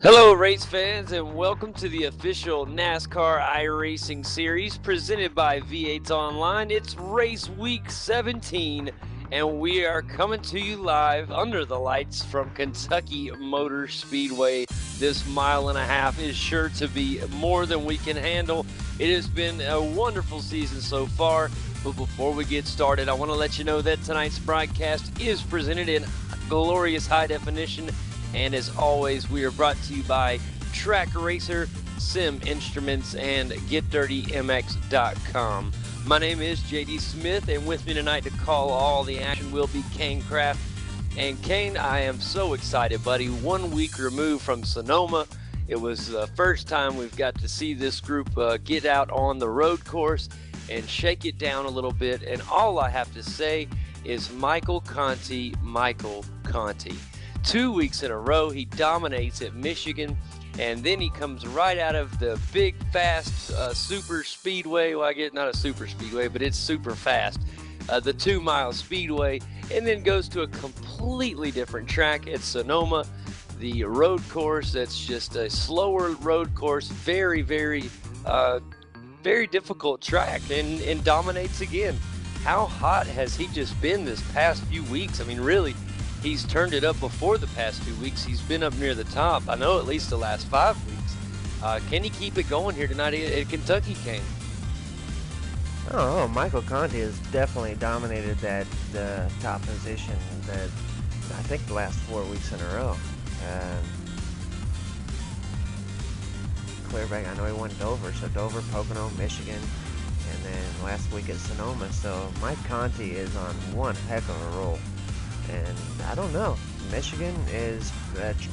Hello, race fans, and welcome to the official NASCAR iRacing series presented by V8's Online. It's race week 17, and we are coming to you live under the lights from Kentucky Motor Speedway. This mile and a half is sure to be more than we can handle. It has been a wonderful season so far, but before we get started, I want to let you know that tonight's broadcast is presented in glorious high definition. And as always, we are brought to you by TrakRacer, SimInstruments, and GetDirtyMX.com. My name is JD Smith, and with me tonight to call all the action will be Kane Kraft. And Kane, I am so excited, buddy. 1 week removed from Sonoma. It was the first time we've got to see this group get out on the road course and shake it down a little bit. And all I have to say is Michael Conti, Michael Conti. 2 weeks in a row, he dominates at Michigan, and then he comes right out of the big, fast super speedway. Well, I get not a super speedway, but it's super fast. The 2 Mile Speedway, and then goes to a completely different track at Sonoma, the road course. That's just a slower road course, very, very difficult track, and dominates again. How hot has he just been this past few weeks? I mean, really. He's turned it up before the past 2 weeks. He's been up near the top, I know, at least the last 5 weeks. Can he keep it going here tonight at Kentucky, Kane? Oh, Michael Conti has definitely dominated that top position that I think the last 4 weeks in a row. Clear back, I know he won Dover, so Dover, Pocono, Michigan, and then last week at Sonoma. So Mike Conti is on one heck of a roll. And I don't know, Michigan is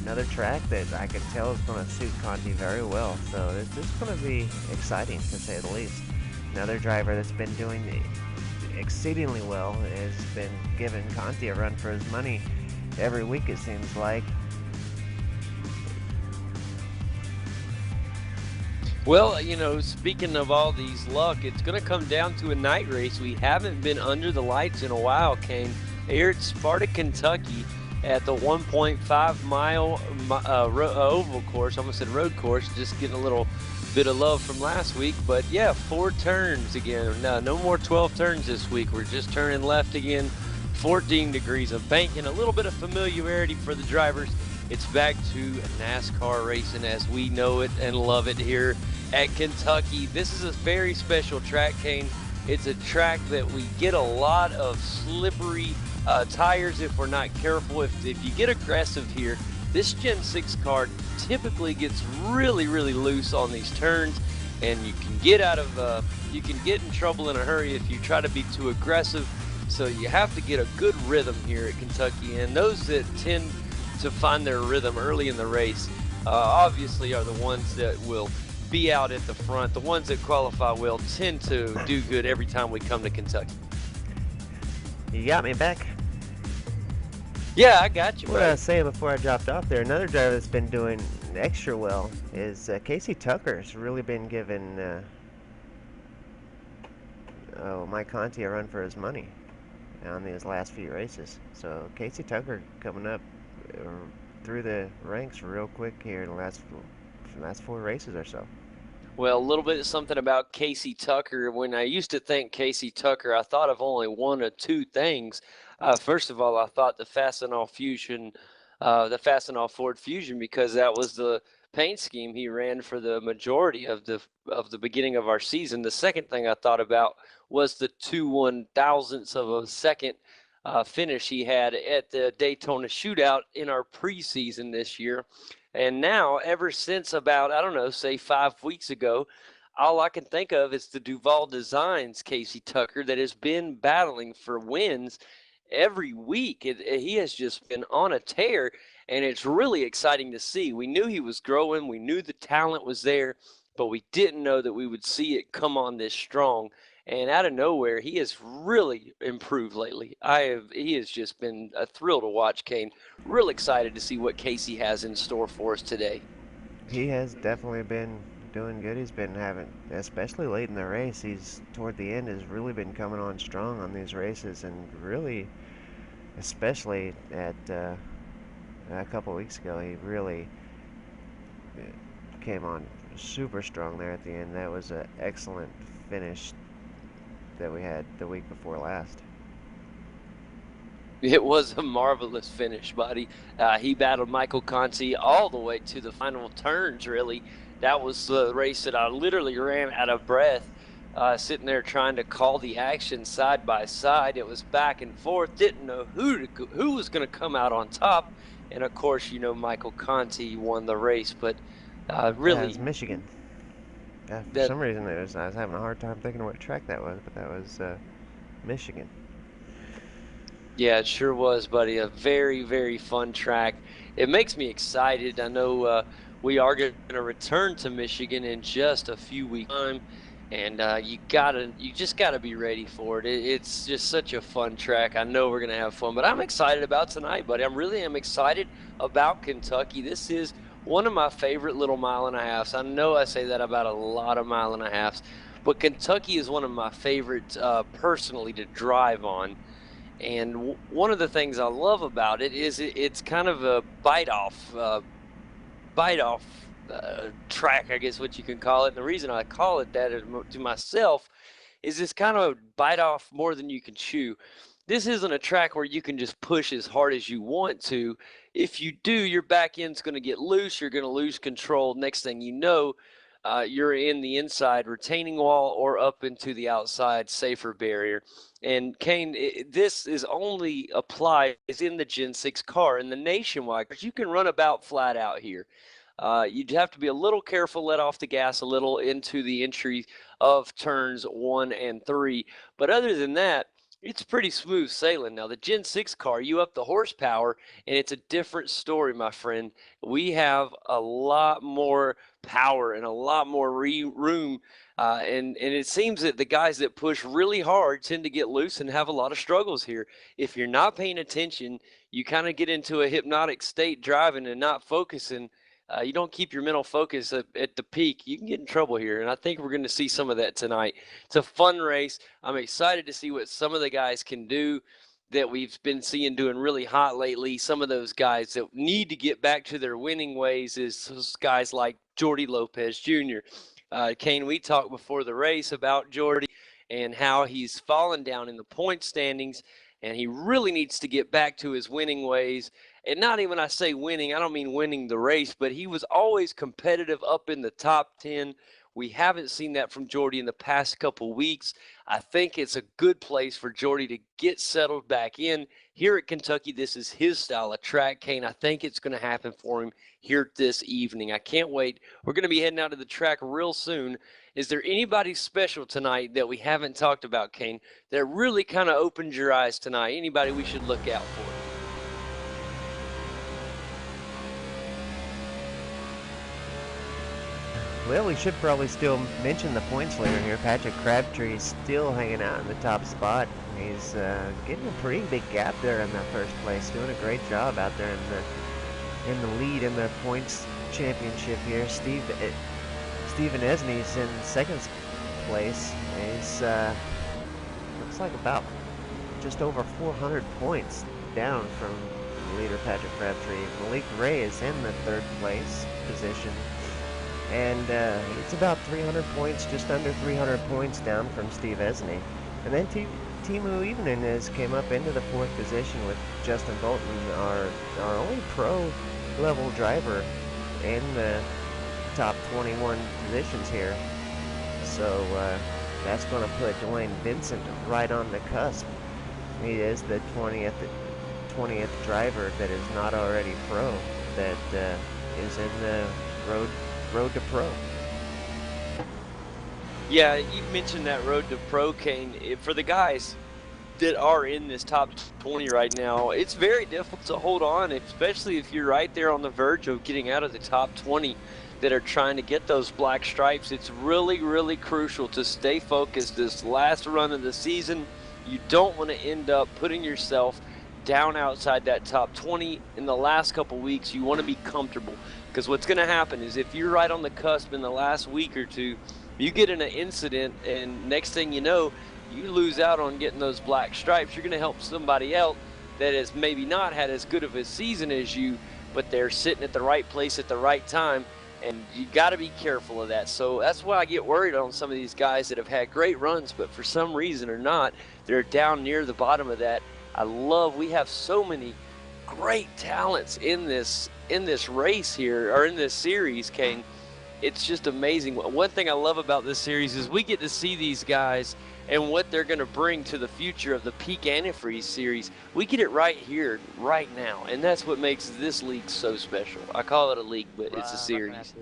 another track that I can tell is going to suit Conti very well. So this is going to be exciting, to say the least. Another driver that's been doing exceedingly well has been giving Conti a run for his money every week, it seems like. Well, you know, speaking of all these luck, it's going to come down to a night race. We haven't been under the lights in a while, Kane. Here at Sparta, Kentucky, at the 1.5 mile oval course. I almost said road course, just getting a little bit of love from last week. But yeah, 4 turns again. No more 12 turns this week. We're just turning left again. 14 degrees of banking, a little bit of familiarity for the drivers. It's back to NASCAR racing as we know it and love it here at Kentucky. This is a very special track, Kane. It's a track that we get a lot of slippery tires if we're not careful. If you get aggressive here, this Gen 6 car typically gets really loose on these turns, and you can get in trouble in a hurry if you try to be too aggressive. So you have to get a good rhythm here at Kentucky, and those that tend to find their rhythm early in the race obviously are the ones that will be out at the front. The ones that qualify well tend to do good every time we come to Kentucky. You got me back. Yeah, I got you, What I buddy. was saying before I dropped off there, another driver that's been doing extra well is Casey Tucker's really been giving Mike Conti a run for his money on these last few races. So Casey Tucker coming up uh, through the ranks real quick here in the last 4 races or so. Well, a little bit of something about Casey Tucker. When I used to think Casey Tucker, I thought of only one or two things. First of all, I thought the Fastenal Ford Fusion, because that was the paint scheme he ran for the majority of the beginning of our season. The second thing I thought about was the 2/1000ths of a second finish he had at the Daytona Shootout in our preseason this year. And now, ever since about, I don't know, say 5 weeks ago, all I can think of is the Duval Designs Casey Tucker that has been battling for wins every week. He has just been on a tear, and it's really exciting to see. We knew he was growing, we knew the talent was there, but we didn't know that we would see it come on this strong. And out of nowhere, he has really improved lately. He has just been a thrill to watch, Kane. Real excited to see what Casey has in store for us today. He has definitely been doing good. He's been having, especially late in the race, he's toward the end has really been coming on strong on these races, and really, especially at a couple weeks ago, he really came on super strong there at the end. That was an excellent finish that we had the week before last. It was a marvelous finish, buddy. He battled Michael Conti all the way to the final turns, really. That was the race that I literally ran out of breath, sitting there trying to call the action side by side. It was back and forth, didn't know who was going to come out on top. And of course, Michael Conti won the race, but Yeah, it was really, Michigan. Yeah, for that some reason I was having a hard time thinking of what track that was, but that was Michigan. Yeah, it sure was, buddy. A very, very fun track. It makes me excited. I know we are going to return to Michigan in just a few weeks' time, and you just gotta be ready for it. It's just such a fun track. I know we're gonna have fun, but I'm excited about tonight, buddy. I'm excited about Kentucky. This is one of my favorite little mile and a halves. I know I say that about a lot of mile and a halves, but Kentucky is one of my favorites personally to drive on. And one of the things I love about it is it's kind of a bite off track, I guess what you can call it. And the reason I call it that is to myself is it's kind of bite off more than you can chew. This isn't a track where you can just push as hard as you want to. If you do, your back end's going to get loose. You're going to lose control. Next thing you know, you're in the inside retaining wall or up into the outside safer barrier. And Kane, this is only applies in the Gen 6 car. In the nationwide, because you can run about flat out here. You'd have to be a little careful, let off the gas a little into the entry of turns 1 and 3. But other than that, it's pretty smooth sailing. Now, the Gen 6 car, you up the horsepower, and it's a different story, my friend. We have a lot more power and a lot more room. And it seems that the guys that push really hard tend to get loose and have a lot of struggles here. If you're not paying attention, you kind of get into a hypnotic state driving and not focusing. You don't keep your mental focus at the peak, you can get in trouble here. And I think we're going to see some of that tonight. It's a fun race. I'm excited to see what some of the guys can do that we've been seeing doing really hot lately. Some of those guys that need to get back to their winning ways is those guys like Jordy Lopez Jr. Kane, we talked before the race about Jordy and how he's fallen down in the point standings, and he really needs to get back to his winning ways. And not even I say winning, I don't mean winning the race, but he was always competitive up in the top 10. We haven't seen that from Jordy in the past couple weeks. I think it's a good place for Jordy to get settled back in. Here at Kentucky, this is his style of track, Kane. I think it's going to happen for him here this evening. I can't wait. We're going to be heading out to the track real soon. Is there anybody special tonight that we haven't talked about, Kane, that really kind of opened your eyes tonight? Anybody we should look out for? Well, we should probably still mention the points leader here. Patrick Crabtree is still hanging out in the top spot. He's getting a pretty big gap there in that first place. Doing a great job out there in the lead in the points championship here. Stephen Esney's in second place. He's looks like about just over 400 points down from leader Patrick Crabtree. Malik Ray is in the third place position. And it's about 300 points, just under 300 points down from Steve Esney. And then Timu Evening came up into the fourth position with Justin Bolton, our only pro-level driver in the top 21 positions here. So that's going to put Dwayne Vincent right on the cusp. He is the 20th driver that is not already pro that is in the road to pro. Yeah, you mentioned that road to pro, Kane. For the guys that are in this top 20 right now, it's very difficult to hold on, especially if you're right there on the verge of getting out of the top 20 that are trying to get those black stripes. It's really, really crucial to stay focused this last run of the season. You don't want to end up putting yourself down outside that top 20 in the last couple weeks. You want to be comfortable, because what's going to happen is if you're right on the cusp in the last week or two, you get in an incident, and next thing you know, you lose out on getting those black stripes. You're going to help somebody else that has maybe not had as good of a season as you, but they're sitting at the right place at the right time. and you got to be careful of that. So that's why I get worried on some of these guys that have had great runs, but for some reason or not, they're down near the bottom of that. We have so many great talents in this race here, or in this series, Kane. It's just amazing. One thing I love about this series is we get to see these guys and what they're going to bring to the future of the Peak Antifreeze series. We get it right here, right now, and that's what makes this league so special. I call it a league, but it's a series.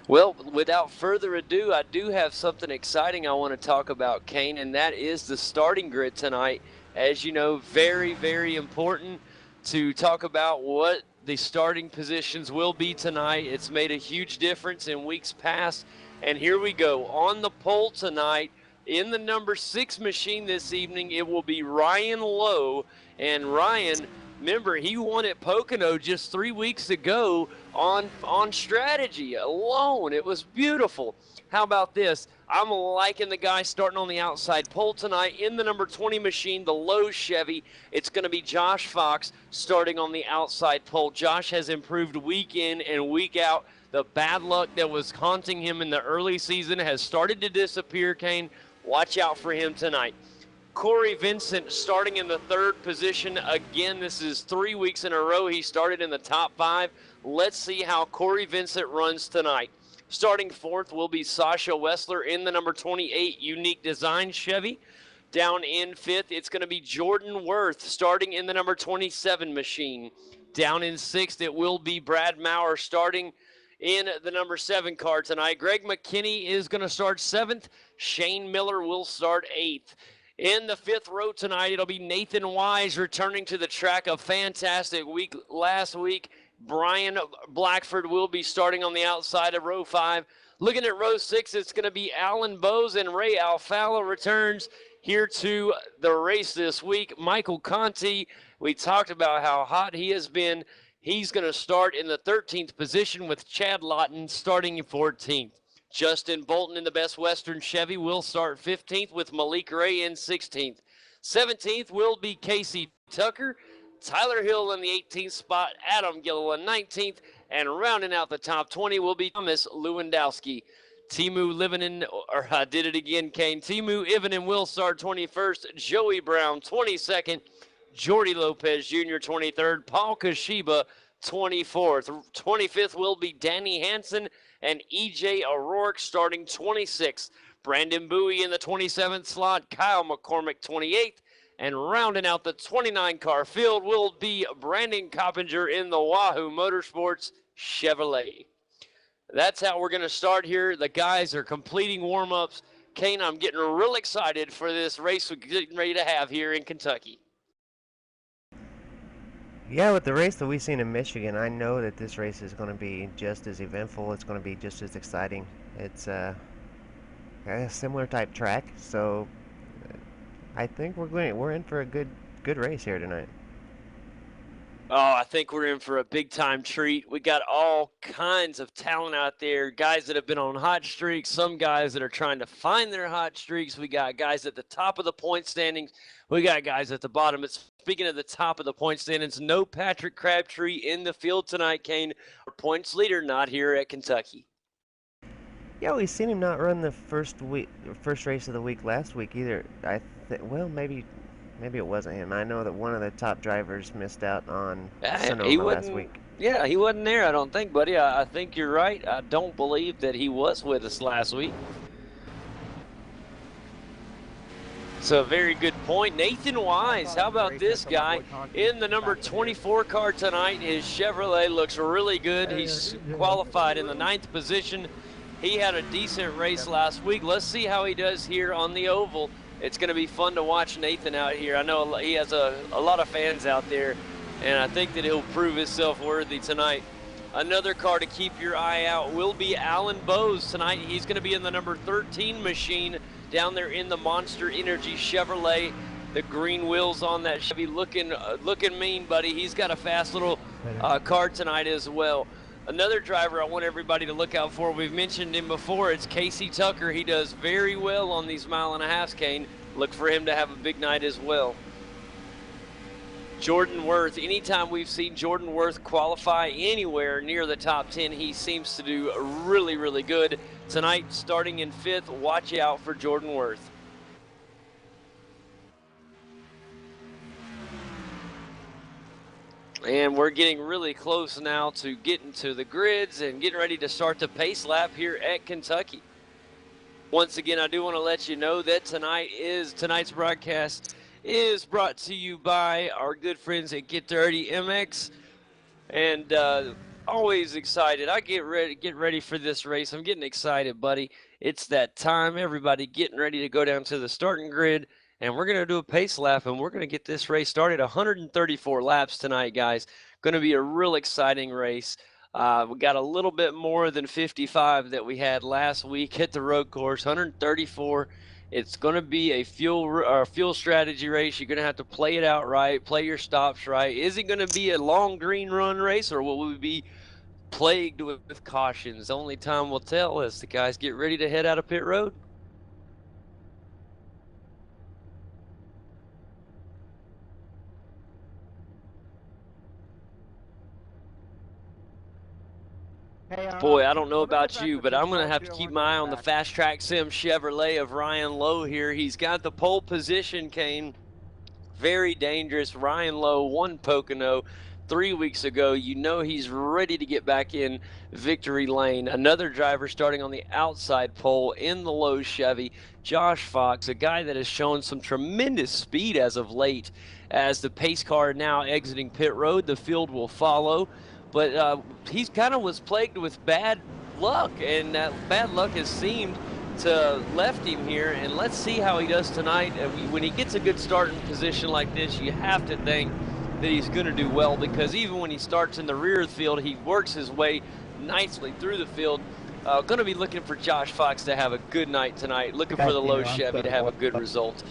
Well, without further ado, I do have something exciting I want to talk about, Kane, and that is the starting grid tonight. As you know, very, very important to talk about what the starting positions will be tonight. It's made a huge difference in weeks past, and here we go. On the pole tonight, in the number 6 machine this evening, it will be Ryan Lowe, and Ryan, remember, he won at Pocono just 3 weeks ago on strategy alone. It was beautiful. How about this? I'm liking the guy starting on the outside pole tonight in the number 20 machine, the Lowe Chevy. It's going to be Josh Fox starting on the outside pole. Josh has improved week in and week out. The bad luck that was haunting him in the early season has started to disappear, Kane. Watch out for him tonight. Corey Vincent starting in the 3rd position. Again, this is 3 weeks in a row he started in the top 5. Let's see how Corey Vincent runs tonight. Starting 4th will be Sasha Wessler in the number 28 Unique Design Chevy. Down in 5th, it's going to be Jordan Worth starting in the number 27 machine. Down in 6th, it will be Brad Maurer starting in the number 7 car tonight. Greg McKinney is going to start 7th. Shane Miller will start 8th. In the 5th row tonight, it'll be Nathan Wise returning to the track. A fantastic week last week. Brian Blackford will be starting on the outside of row 5. Looking at row 6, it's going to be Alan Bowes, and Ray Alfalo returns here to the race this week. Michael Conti, we talked about how hot he has been. He's going to start in the 13th position with Chad Lawton starting in 14th. Justin Bolton in the Best Western Chevy will start 15th with Malik Ray in 16th. 17th will be Casey Tucker. Tyler Hill in the 18th spot, Adam Gillill in 19th, and rounding out the top 20 will be Thomas Lewandowski. Timu Livinen, or I did it again, Kane. Timu Ivinen will start 21st, Joey Brown 22nd, Jordy Lopez Jr. 23rd, Paul Kashiba 24th. 25th will be Danny Hansen and EJ O'Rourke starting 26th. Brandon Bowie in the 27th slot, Kyle McCormick 28th, and rounding out the 29-car field will be Brandon Coppinger in the Wahoo Motorsports Chevrolet. That's how we're going to start here. The guys are completing warm-ups. Kane, I'm getting real excited for this race we're getting ready to have here in Kentucky. Yeah, with the race that we've seen in Michigan, I know that this race is going to be just as eventful. It's going to be just as exciting. It's a similar type track, so I think we're in for a good race here tonight. Oh, I think we're in for a big-time treat. We got all kinds of talent out there, guys that have been on hot streaks, some guys that are trying to find their hot streaks. We got guys at the top of the point standings. We got guys at the bottom. It's speaking of the top of the point standings, no Patrick Crabtree in the field tonight, Kane. Our points leader not here at Kentucky. Yeah, we've seen him not run the first race of the week last week either. Well, maybe it wasn't him. I know that one of the top drivers missed out on Sonoma last week. Yeah, he wasn't there, I don't think, buddy. I think you're right. I don't believe that he was with us last week. So a very good point. Nathan Wise, how about this guy in the number 24 car tonight? His Chevrolet looks really good. He's qualified in the 9th position. He had a decent race last week. Let's see how he does here on the oval. It's going to be fun to watch Nathan out here. I know he has a lot of fans out there, and I think that he'll prove himself worthy tonight. Another car to keep your eye out will be Alan Bowes tonight. He's going to be in the number 13 machine down there in the Monster Energy Chevrolet. The green wheels on that Chevy looking mean, buddy. He's got a fast little car tonight as well. Another driver I want everybody to look out for, we've mentioned him before, it's Casey Tucker. He does very well on these mile-and-a-halfs, Kane. Look for him to have a big night as well. Jordan Worth, anytime we've seen Jordan Worth qualify anywhere near the top 10, he seems to do really, really good. Tonight, starting in 5th, watch out for Jordan Worth. And we're getting really close now to getting to the grids and getting ready to start the pace lap here at Kentucky. Once again, I do want to let you know that tonight's broadcast is brought to you by our good friends at Get Dirty MX. And always excited. I get ready for this race. I'm getting excited, buddy. It's that time. Everybody getting ready to go down to the starting grid, and we're going to do a pace lap, and we're going to get this race started. 134 laps tonight, guys. Going to be a real exciting race. We got a little bit more than 55 that we had last week at the road course. 134. It's going to be a fuel strategy race. You're going to have to play it out right, play your stops right. Is it going to be a long green run race, or will we be plagued with cautions? Only time will tell as the guys get ready to head out of pit road. Boy, I don't know about you, but I'm going to have to keep my eye on the Fast Track Sim Chevrolet of Ryan Lowe here. He's got the pole position, Kane. Very dangerous. Ryan Lowe won Pocono 3 weeks ago. You know he's ready to get back in victory lane. Another driver starting on the outside pole in the Lowe Chevy, Josh Fox, a guy that has shown some tremendous speed as of late. As the pace car now exiting pit road, the field will follow. But he's kind of was plagued with bad luck, and that bad luck has seemed to left him here. And let's see how he does tonight. When he gets a good starting position like this, you have to think that he's going to do well, because even when he starts in the rear of the field, he works his way nicely through the field. Going to be looking for Josh Fox to have a good night tonight, looking for the Lowe Chevy to have a good result.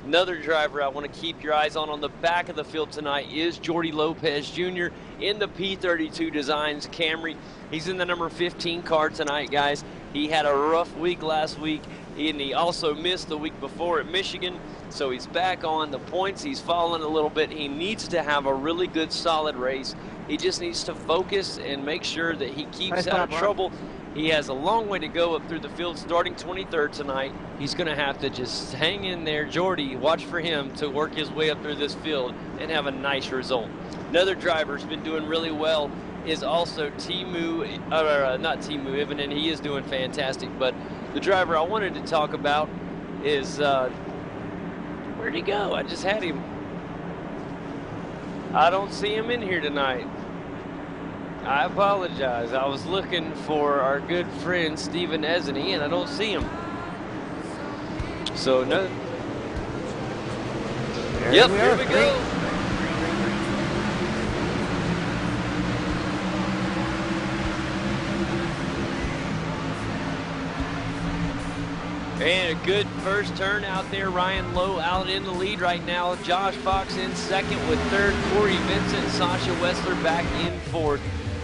Another driver I want to keep your eyes on the back of the field tonight is Jordy Lopez Jr. in the P32 Designs Camry. He's in the number 15 car tonight, guys. He had a rough week last week, and he also missed the week before at Michigan, so he's back on the points. He's fallen a little bit. He needs to have a really good, solid race. He just needs to focus and make sure that he keeps out of trouble. He has a long way to go up through the field, starting 23rd tonight. He's going to have to just hang in there. Jordy, watch for him to work his way up through this field and have a nice result. Another driver who's been doing really well is also not Timu Ivinen. He is doing fantastic. But the driver I wanted to talk about is, where'd he go? I just had him. I don't see him in here tonight. I apologize. I was looking for our good friend Stephen Esney, and I don't see him. So no. Yep, here we go. And a good first turn out there. Ryan Lowe out in the lead right now. Josh Fox in second with third. Corey Vincent, Sasha Wessler back in fourth.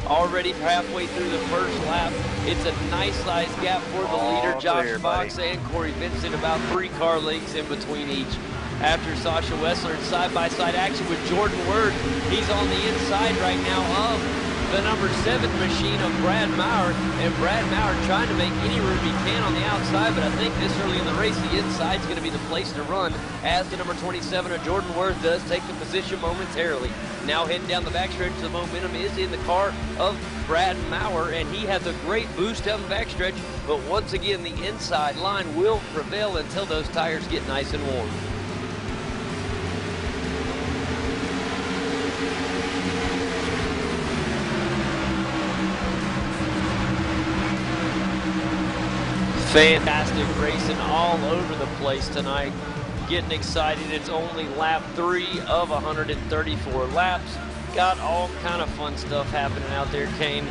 Already halfway through the first lap. It's a nice sized gap for the leader, Josh Fox, and Corey Vincent, about 3 car lengths in between each. After Sasha Wessler in side-by-side action with Jordan Worth. He's on the inside right now of the number 7 machine of Brad Maurer, and Brad Maurer trying to make any room he can on the outside, but I think this early in the race, the inside is going to be the place to run, as the number 27 of Jordan Worth does take the position momentarily. Now heading down the backstretch, the momentum is in the car of Brad Maurer, and he has a great boost down the backstretch, but once again, the inside line will prevail until those tires get nice and warm. Fantastic racing all over the place tonight. Getting excited. It's only lap 3 of 134 laps. Got all kind of fun stuff happening out there, Kane.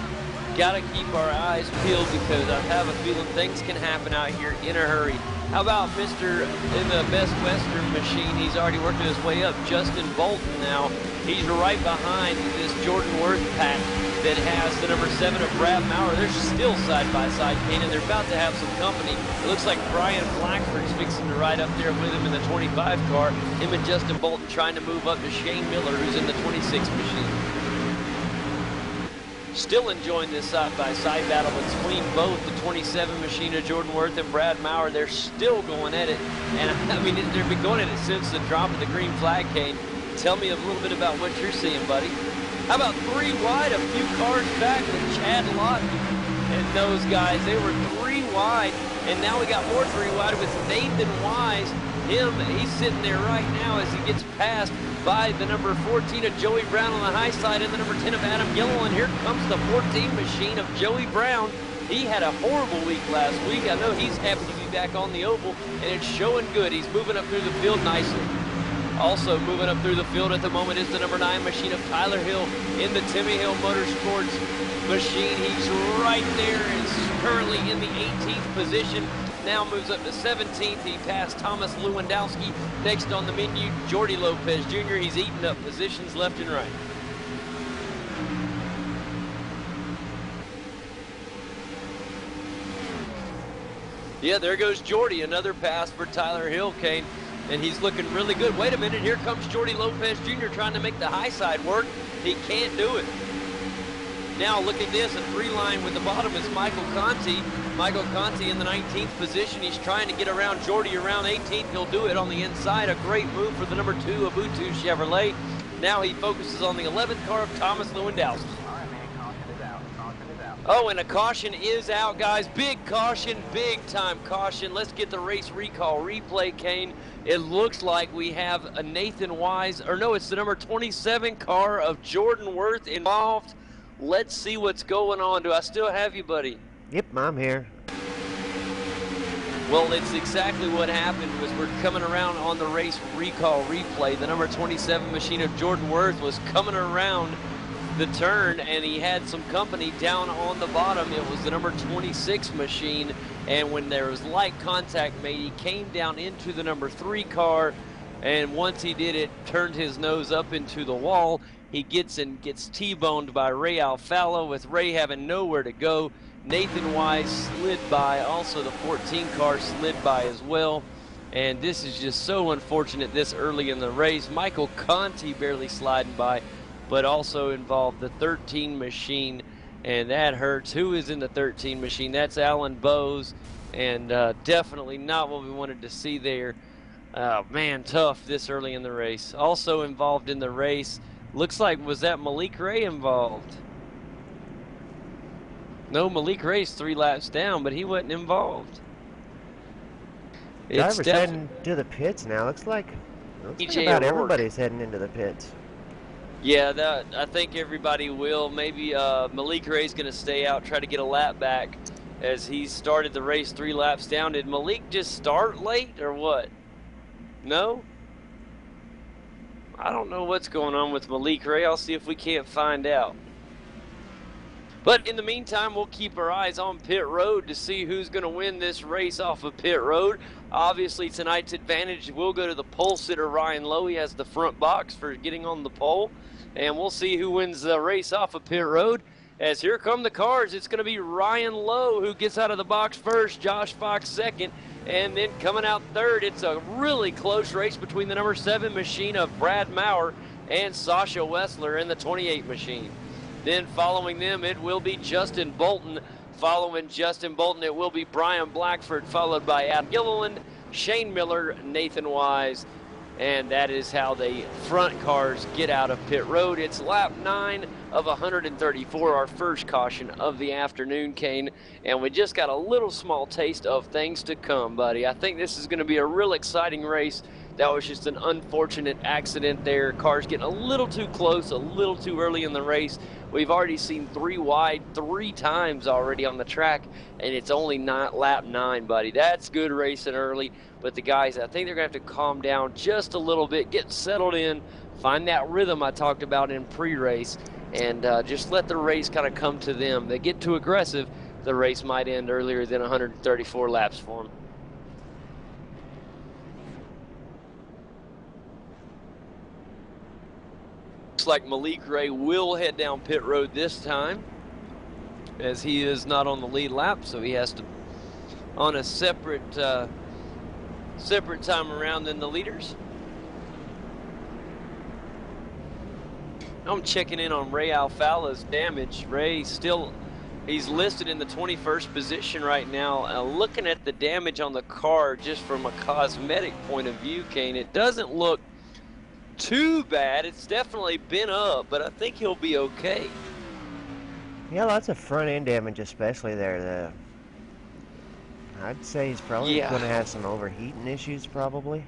Got to keep our eyes peeled, because I have a feeling things can happen out here in a hurry. How about Mr. in the Best Western machine? He's already working his way up. Justin Bolton now. He's right behind this Jordan Worth pack that has the number 7 of Brad Maurer. They're still side by side, Kane, and they're about to have some company. It looks like Brian Blackford's fixing to ride up there with him in the 25 car. Him and Justin Bolton trying to move up to Shane Miller, who's in the 26 machine. Still enjoying this side-by-side battle between both the 27 machine of Jordan Worth and Brad Maurer. They're still going at it, and I mean, they've been going at it since the drop of the green flag, Kane. Tell me a little bit about what you're seeing, buddy. How about 3 wide, a few cars back with Chad Lawton and those guys? They were 3 wide, and now we got more 3 wide with Nathan Wise. He's sitting there right now as he gets passed by the number 14 of Joey Brown on the high side and the number 10 of Adam Gilliland. And here comes the 14 machine of Joey Brown. He had a horrible week last week. I know he's happy to be back on the oval, and it's showing good. He's moving up through the field nicely. Also moving up through the field at the moment is the number 9 machine of Tyler Hill in the Timmy Hill Motorsports machine. He's right there and is currently in the 18th position. Now moves up to 17th. He passed Thomas Lewandowski. Next on the menu, Jordy Lopez Jr. He's eating up positions left and right. Yeah, there goes Jordy. Another pass for Tyler Hill, Kane. And he's looking really good. Wait a minute, here comes Jordy Lopez Jr. trying to make the high side work. He can't do it. Now look at this, a 3-line with the bottom is Michael Conti. Michael Conti in the 19th position. He's trying to get around Jordy around 18th. He'll do it on the inside. A great move for the number 2 Abutu Chevrolet. Now he focuses on the 11th car of Thomas Lewandowski. Oh, and a caution is out, guys. Big caution, big time caution. Let's get the race recall replay, Kane. It looks like we have a Nathan Wise, or no, it's the number 27 car of Jordan Worth involved. Let's see what's going on. Do I still have you, buddy? Yep, I'm here. Well, it's exactly what happened was we're coming around on the race recall replay. The number 27 machine of Jordan Worth was coming around the turn, and he had some company down on the bottom. It was the number 26 machine, and when there was light contact made, he came down into the number 3 car, and once he did it, turned his nose up into the wall. He gets T-boned by Ray Alfalo, with Ray having nowhere to go. Nathan Wise slid by. Also, the 14 car slid by as well. And this is just so unfortunate this early in the race. Michael Conti barely sliding by, but also involved the 13 machine, and that hurts. Who is in the 13 machine? That's Alan Bowes, and definitely not what we wanted to see there. Man, tough this early in the race. Also involved in the race, looks like, was that Malik Ray involved? No, Malik Ray's 3 laps down, but he wasn't involved. Driver's heading to the pits now. Looks like about everybody's heading into the pits. Yeah, I think everybody will. Maybe Malik Ray's going to stay out, try to get a lap back as he started the race 3 laps down. Did Malik just start late or what? No? I don't know what's going on with Malik Ray. I'll see if we can't find out. But in the meantime, we'll keep our eyes on pit road to see who's going to win this race off of pit road. Obviously, tonight's advantage will go to the pole sitter, Ryan Lowe. He has the front box for getting on the pole. And we'll see who wins the race off of pit road. As here come the cars, it's going to be Ryan Lowe who gets out of the box first, Josh Fox second, and then coming out third. It's a really close race between the number 7 machine of Brad Maurer and Sasha Wessler in the 28 machine. Then following them, it will be Justin Bolton. Following Justin Bolton, it will be Brian Blackford, followed by Adam Gilliland, Shane Miller, Nathan Wise. And that is how the front cars get out of pit road. It's lap 9 of 134, our first caution of the afternoon, Kane. And we just got a little small taste of things to come, buddy. I think this is going to be a real exciting race. That was just an unfortunate accident there. Cars getting a little too close, a little too early in the race. We've already seen 3 wide 3 times already on the track, and it's only not lap 9, buddy. That's good racing early, but the guys, I think they're going to have to calm down just a little bit, get settled in, find that rhythm I talked about in pre-race, and just let the race kind of come to them. They get too aggressive, the race might end earlier than 134 laps for them. Looks like Malik Ray will head down pit road this time, as he is not on the lead lap, so he has to on a separate time around than the leaders. I'm checking in on Ray Alfala's damage. Ray still, he's listed in the 21st position right now. Looking at the damage on the car just from a cosmetic point of view, Kane, it doesn't look too bad. It's definitely been up, but I think he'll be okay. Yeah, lots of front end damage, especially there. I'd say he's probably going to have some overheating issues, probably.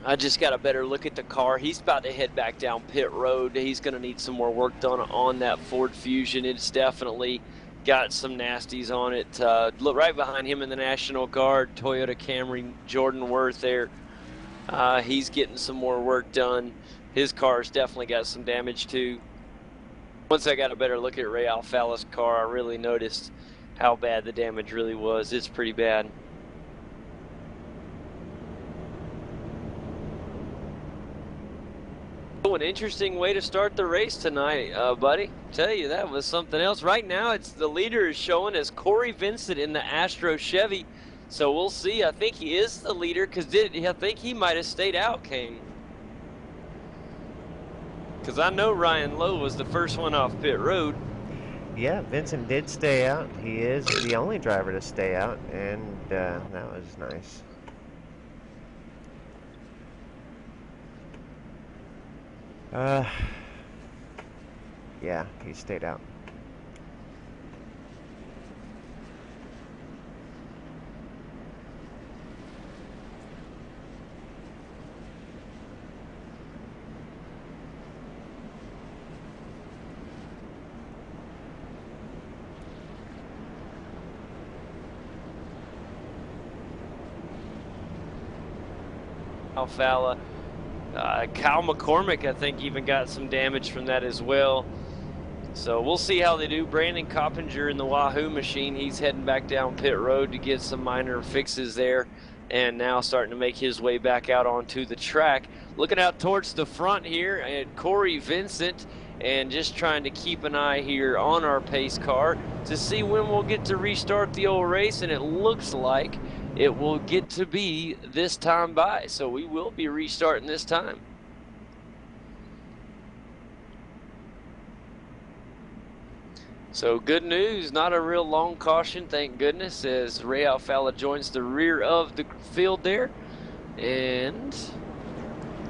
I just got a better look at the car. He's about to head back down pit road. He's going to need some more work done on that Ford Fusion. It's definitely got some nasties on it. Look right behind him in the National Guard, Toyota Camry, Jordan Worth there. He's getting some more work done. His car's definitely got some damage too. Once I got a better look at Ray Alfala's car, I really noticed how bad the damage really was. It's pretty bad. An interesting way to start the race tonight, buddy. Tell you, that was something else. Right now, it's the leader is showing as Corey Vincent in the Astro Chevy. So we'll see. I think he is the leader because I think he might have stayed out, Kane. Because I know Ryan Lowe was the first one off pit road. Yeah, Vincent did stay out. He is the only driver to stay out, and that was nice. Yeah, he stayed out. Alfala. Kyle McCormick, I think, even got some damage from that as well. So we'll see how they do. Brandon Coppinger in the Wahoo machine, he's heading back down pit road to get some minor fixes there, and now starting to make his way back out onto the track. Looking out towards the front here at Corey Vincent, and just trying to keep an eye here on our pace car to see when we'll get to restart the old race, and it looks like it will get to be this time by, so we will be restarting this time. So good news, not a real long caution, thank goodness, as Ray Alfala joins the rear of the field there, and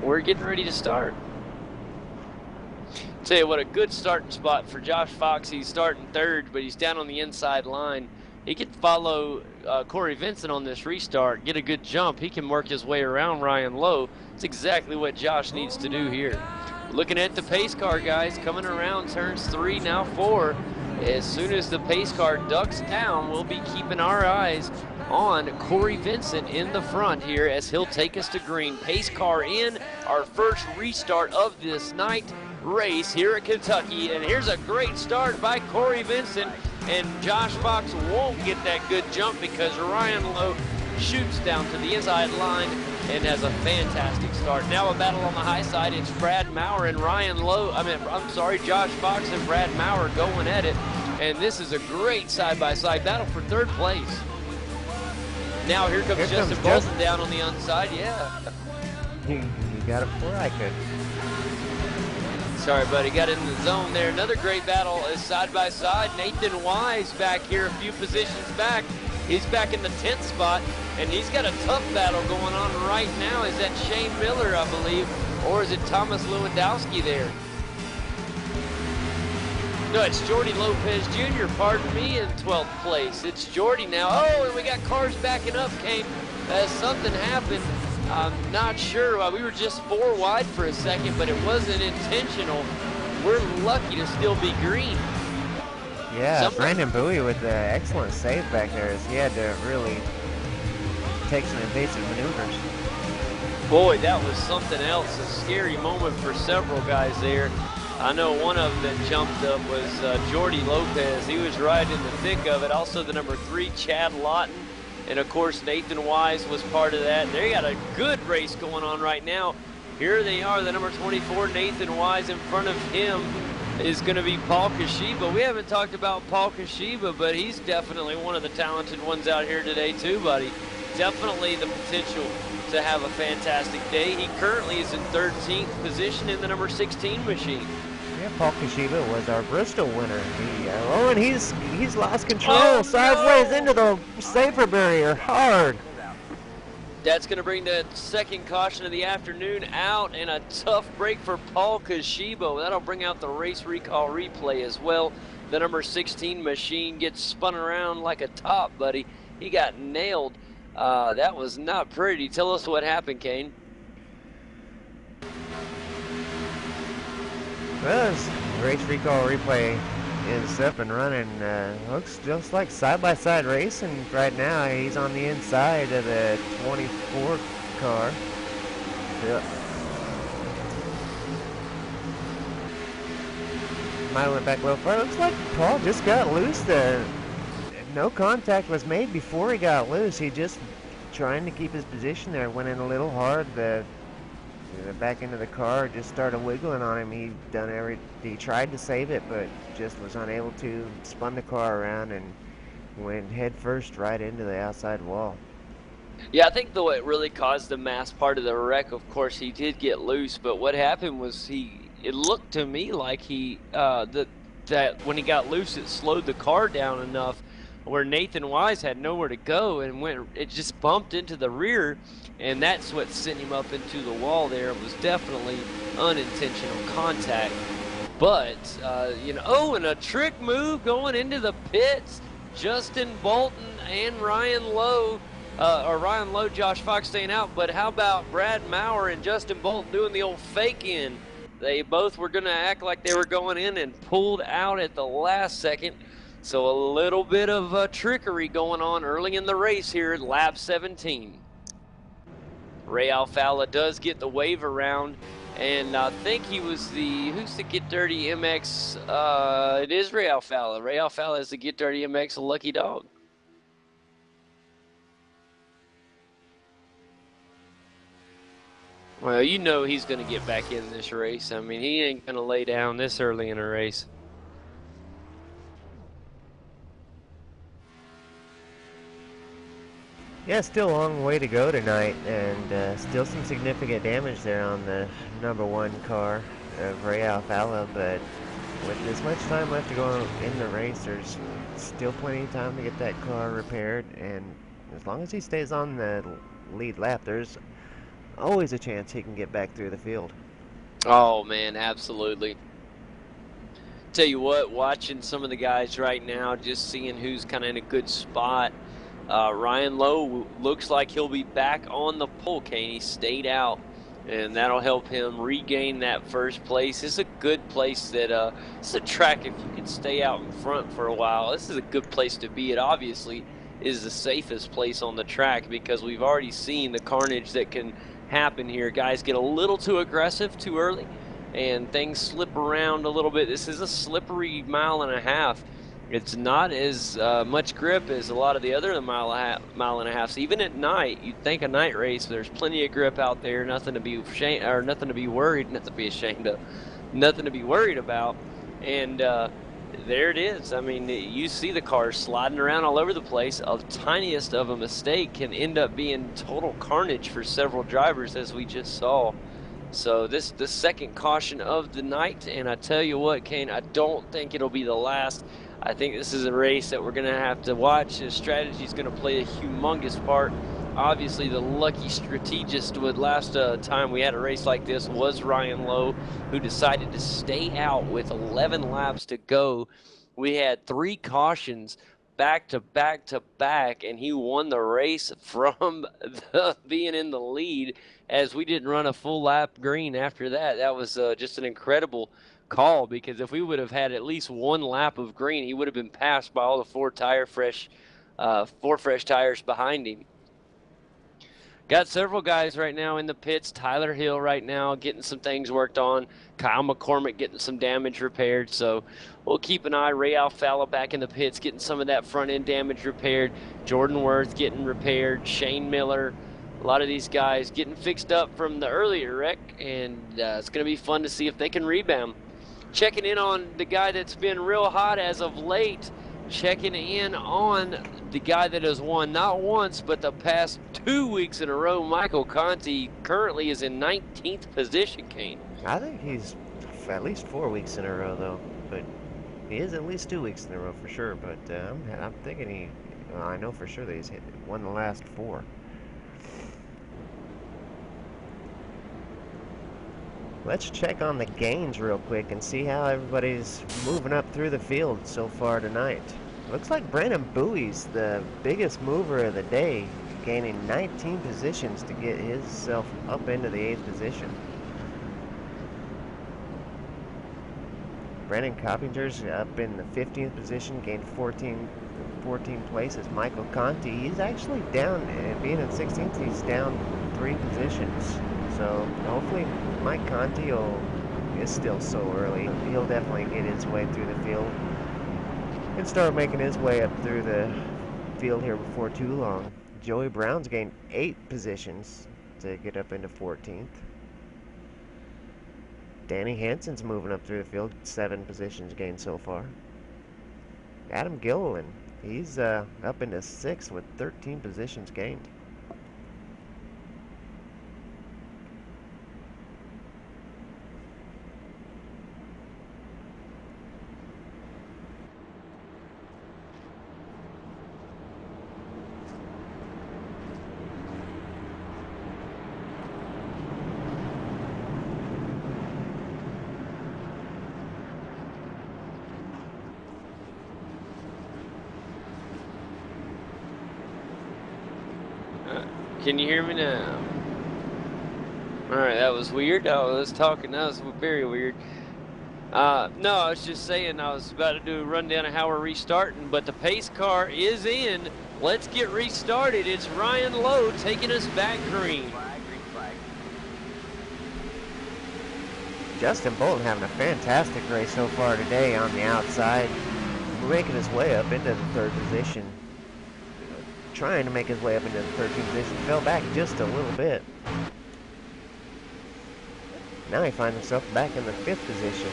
we're getting ready to start. Tell you what, a good starting spot for Josh Fox. He's starting third, but he's down on the inside line. He could follow Corey Vincent on this restart, get a good jump. He can work his way around Ryan Lowe. It's exactly what Josh needs to do here. Looking at the pace car, guys, coming around turns 3, now 4. As soon as the pace car ducks down, we'll be keeping our eyes on Corey Vincent in the front here as he'll take us to green. Pace car in, our first restart of this night race here at Kentucky. And here's a great start by Corey Vincent. And Josh Fox won't get that good jump because Ryan Lowe shoots down to the inside line and has a fantastic start. Now a battle on the high side. It's Brad Maurer and Josh Fox and Brad Maurer going at it. And this is a great side-by-side battle for third place. Now here comes Justin Bolton down on the inside. Yeah. You got it before I could. Sorry, buddy, got in the zone there. Another great battle is side by side. Nathan Wise back here a few positions back. He's back in the 10th spot, and he's got a tough battle going on right now. Is that Shane Miller, I believe, or is it Thomas Lewandowski there? No, it's Jordy Lopez Jr., pardon me, in 12th place. It's Jordy now. Oh, and we got cars backing up, Kane. Something happened. I'm not sure. We were just 4 wide for a second, but it wasn't intentional. We're lucky to still be green. Yeah, Brandon Bowie with an excellent save back there as he had to really take some evasive maneuvers. Boy, that was something else. A scary moment for several guys there. I know one of them that jumped up was Jordy Lopez. He was right in the thick of it. Also the number 3, Chad Lawton. And of course, Nathan Wise was part of that. They got a good race going on right now. Here they are, the number 24, Nathan Wise. In front of him is going to be Paul Kashiba. We haven't talked about Paul Kashiba, but he's definitely one of the talented ones out here today too, buddy. Definitely the potential to have a fantastic day. He currently is in 13th position in the number 16 machine. Yeah, Paul Kashiba was our Bristol winner. And he's lost control sideways into the safer barrier hard. That's going to bring the second caution of the afternoon out, and a tough break for Paul Kashiba. That'll bring out the race recall replay as well. The number 16 machine gets spun around like a top, buddy. He got nailed. That was not pretty. Tell us what happened, Kane. Well, this race recall replay is up and running. Looks just like side-by-side racing right now. He's on the inside of the 24 car. Yep. Mine went back a little far. Looks like Paul just got loose there. No contact was made before he got loose. He just trying to keep his position there. Went in a little hard. The back end of the car just started wiggling on him. He tried to save it, but just was unable to. Spun the car around and went head first right into the outside wall. Yeah, I think though it really caused the mass part of the wreck. Of course, he did get loose, but what happened was it looked to me like that when he got loose, it slowed the car down enough where Nathan Wise had nowhere to go, and it just bumped into the rear, and that's what sent him up into the wall there. It was definitely unintentional contact. But, and a trick move going into the pits. Justin Bolton and Ryan Lowe, Josh Fox staying out, but how about Brad Maurer and Justin Bolton doing the old fake in? They both were going to act like they were going in and pulled out at the last second. So a little bit of trickery going on early in the race here at lap 17. Ray Alfala does get the wave around, and I think he was who's the Get Dirty MX? It is Ray Alfala. Ray Alfala is the Get Dirty MX lucky dog. Well, you know he's going to get back in this race. I mean, he ain't going to lay down this early in a race. Yeah, still a long way to go tonight, and still some significant damage there on the number 1 car of Ray Alfala, but with this much time left to go in the race, there's still plenty of time to get that car repaired, and as long as he stays on the lead lap, there's always a chance he can get back through the field. Oh, man, absolutely. Tell you what, watching some of the guys right now, just seeing who's kind of in a good spot. Ryan Lowe looks like he'll be back on the pole, Kane. He stayed out, and that'll help him regain that first place. This is a good place that it's a track if you can stay out in front for a while. This is a good place to be. It obviously is the safest place on the track because we've already seen the carnage that can happen here. Guys get a little too aggressive too early, and things slip around a little bit. This is a slippery mile and a half. It's not as much grip as a lot of the other mile and a half. Even at night, you'd think a night race, there's plenty of grip out there, nothing to be ashamed, or nothing to be worried, not to be ashamed of, nothing to be worried about. And there it is. I mean, you see the cars sliding around all over the place. The tiniest of a mistake can end up being total carnage for several drivers, as we just saw. So this the second caution of the night, and I tell you what, Kane, I don't think it'll be the last. I think this is a race that we're going to have to watch. His strategy is going to play a humongous part. Obviously, the lucky strategist with last time we had a race like this was Ryan Lowe, who decided to stay out with 11 laps to go. We had 3 cautions back to back to back, and he won the race from being in the lead, as we didn't run a full lap green after that. That was just an incredible call, because if we would have had at least 1 lap of green, he would have been passed by all the 4 fresh tires behind him. Got several guys right now in the pits. Tyler Hill right now getting some things worked on. Kyle McCormick getting some damage repaired. So we'll keep an eye. Ray Alfala back in the pits getting some of that front end damage repaired. Jordan Worth getting repaired. Shane Miller, A lot of these guys getting fixed up from the earlier wreck, and it's going to be fun to see if they can rebound. Checking in on the guy that's been real hot as of late, checking in on the guy that has won not once but the past 2 weeks in a row. Michael Conti currently is in 19th position, Kane. I think he's at least 4 weeks in a row, though. But he is at least 2 weeks in a row for sure. But I'm thinking well, I know for sure that he's won the last 4. Let's check on the gains real quick and see how everybody's moving up through the field so far tonight. Looks like Brandon Bowie's the biggest mover of the day, gaining 19 positions to get himself up into the 8th position. Brandon Coppinger's up in the 15th position, gained 14 places. Michael Conti, he's actually down, being in 16th, he's down 3 positions. So hopefully Mike Conti is still so early. He'll definitely get his way through the field and start making his way up through the field here before too long. Joey Brown's gained 8 positions to get up into 14th. Danny Hansen's moving up through the field, 7 positions gained so far. Adam Gilliland, he's up into 6th with 13 positions gained. Can you hear me now? Alright, that was weird. I was talking, that was very weird. No, I was just saying I was about to do a rundown of how we're restarting, but the pace car is in. Let's get restarted. It's Ryan Lowe taking us back green. Green flag. Justin Bolton having a fantastic race so far today on the outside. Making his way up into the 3rd position. Trying to make his way up into the 13th position. Fell back just a little bit. Now he finds himself back in the 5th position.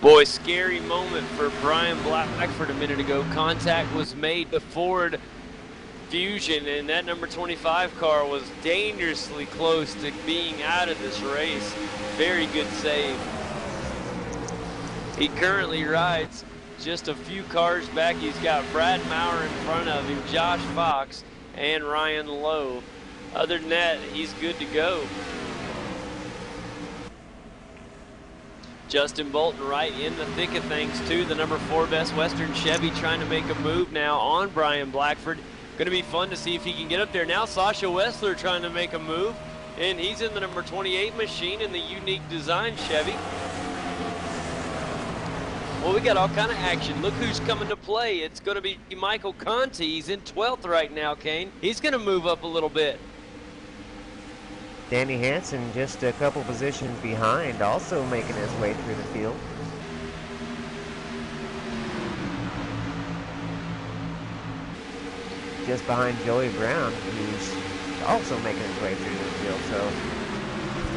Boy, scary moment for Brian Blackford a minute ago. Contact was made to Ford Fusion, and that number 25 car was dangerously close to being out of this race. Very good save. He currently rides just a few cars back. He's got Brad Maurer in front of him, Josh Fox, and Ryan Lowe. Other than that, he's good to go. Justin Bolton right in the thick of things too. The number 4 Best Western Chevy trying to make a move now on Brian Blackford. Going to be fun to see if he can get up there. Now Sasha Wessler trying to make a move, and he's in the number 28 machine in the unique design Chevy. Well, we got all kind of action. Look who's coming to play. It's going to be Michael Conti. He's in 12th right now, Kane. He's going to move up a little bit. Danny Hansen just a couple positions behind, also making his way through the field. Just behind Joey Brown, who's also making his way through the field. So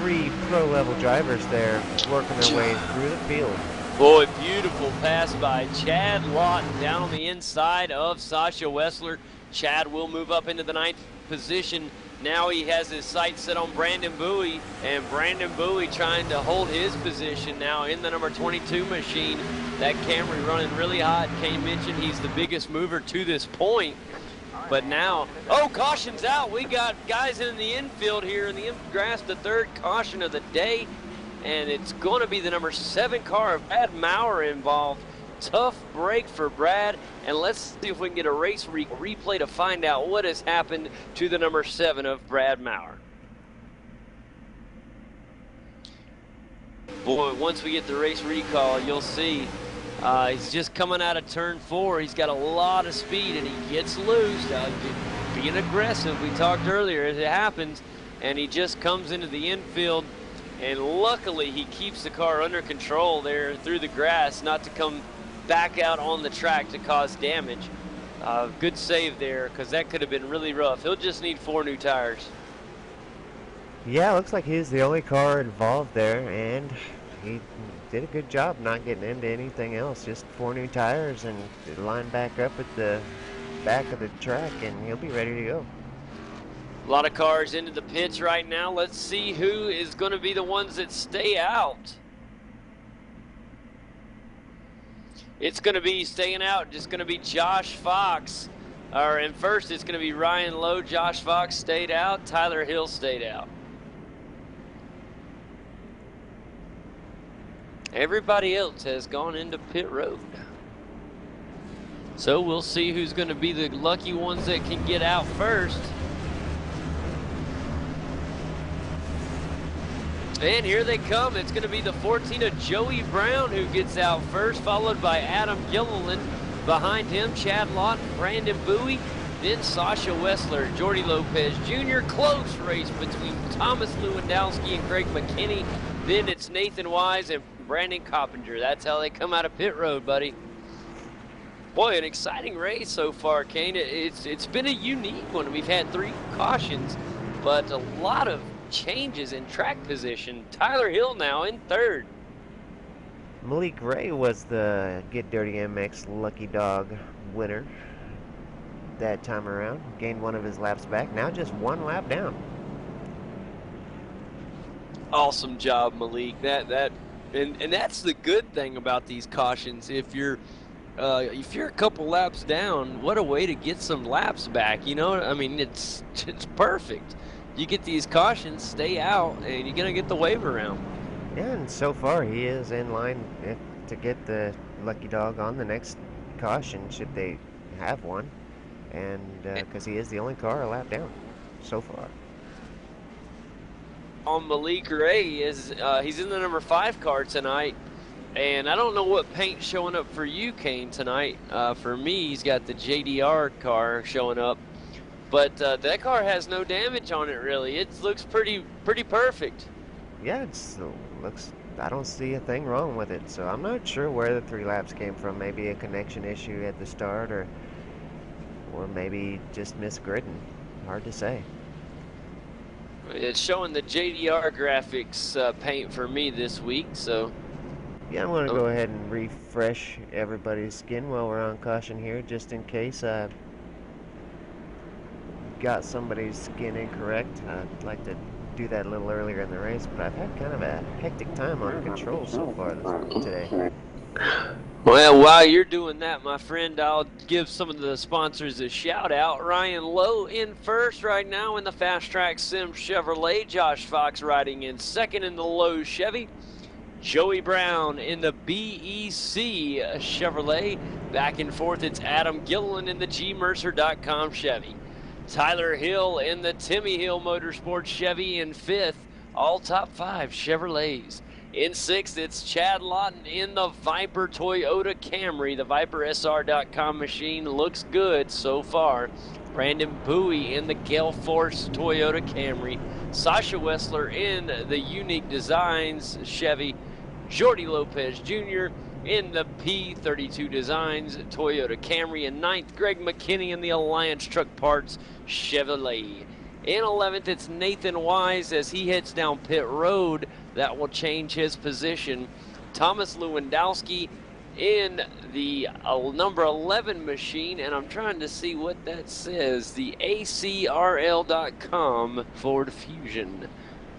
3 pro-level drivers there working their way through the field. Boy, beautiful pass by Chad Lawton down on the inside of Sasha Wessler. Chad will move up into the 9th position. Now he has his sights set on Brandon Bowie, and Brandon Bowie trying to hold his position now in the number 22 machine. That Camry running really hot. Kane mentioned he's the biggest mover to this point. But now, oh, caution's out. We got guys in the infield here in the grass, the 3rd caution of the day. And it's going to be the number 7 car of Brad Maurer involved. Tough break for Brad. And let's see if we can get a race replay to find out what has happened to the number 7 of Brad Maurer. Boy, once we get the race recall, you'll see he's just coming out of turn 4. He's got a lot of speed, and he gets loose. Being aggressive, we talked earlier, it happens. And he just comes into the infield. And luckily, he keeps the car under control there through the grass, not to come back out on the track to cause damage. Good save there, because that could have been really rough. He'll just need 4 new tires. Yeah, looks like he's the only car involved there, and he did a good job not getting into anything else. Just 4 new tires and line back up at the back of the track, and he'll be ready to go. A lot of cars into the pits right now. Let's see who is going to be the ones that stay out. It's going to be staying out, just going to be Josh Fox. And first it's going to be Ryan Lowe. Josh Fox stayed out. Tyler Hill stayed out. Everybody else has gone into pit road. So we'll see who's going to be the lucky ones that can get out first. And here they come. It's going to be the 14 of Joey Brown who gets out first, followed by Adam Gilliland. Behind him, Chad Lawton, Brandon Bowie, then Sasha Wessler, Jordy Lopez Jr. Close race between Thomas Lewandowski and Craig McKinney. Then it's Nathan Wise and Brandon Coppinger. That's how they come out of pit road, buddy. Boy, an exciting race so far, Kane. It's been a unique one. We've had 3 cautions, but a lot of changes in track position. Tyler Hill now in 3rd. Malik Ray was the Get Dirty MX Lucky Dog winner that time around. Gained 1 of his laps back. Now just 1 lap down. Awesome job, Malik. And that's the good thing about these cautions. If you're a couple laps down, what a way to get some laps back. You know, I mean, it's perfect. You get these cautions, stay out, and you're gonna get the wave around. Yeah, and so far he is in line to get the Lucky Dog on the next caution, should they have one, and because he is the only car a lap down so far. On Malik Ray is he's in the number 5 car tonight, and I don't know what paint's showing up for you, Kane, tonight. For me, he's got the JDR car showing up, but that car has no damage on it really. It looks pretty perfect. Yeah, it looks. I don't see a thing wrong with it, so I'm not sure where the 3 laps came from. Maybe a connection issue at the start, or maybe just misgridding. Hard to say. It's showing the JDR graphics paint for me this week, so. Yeah, I'm going to go ahead and refresh everybody's skin while we're on caution here, just in case I got somebody's skin incorrect. I'd like to do that a little earlier in the race, but I've had kind of a hectic time on control so far today. Well, while you're doing that, my friend, I'll give some of the sponsors a shout out. Ryan Lowe in first right now in the Fast Track Sim Chevrolet. Josh Fox riding in second in the Lowe Chevy. Joey Brown in the BEC Chevrolet. Back and forth, it's Adam Gilliland in the GMercer.com Chevy. Tyler Hill in the Timmy Hill Motorsports Chevy in 5th. All top 5 Chevrolets. In 6th, it's Chad Lawton in the Viper Toyota Camry. The ViperSR.com machine looks good so far. Brandon Bowie in the Gale Force Toyota Camry. Sasha Wessler in the Unique Designs Chevy. Jordy Lopez Jr. in the P32 Designs Toyota Camry. In 9th, Greg McKinney in the Alliance Truck Parts Chevrolet. In 11th, it's Nathan Wise as he heads down pit road. That will change his position. Thomas Lewandowski in the number 11 machine, and I'm trying to see what that says. The ACRL.com Ford Fusion.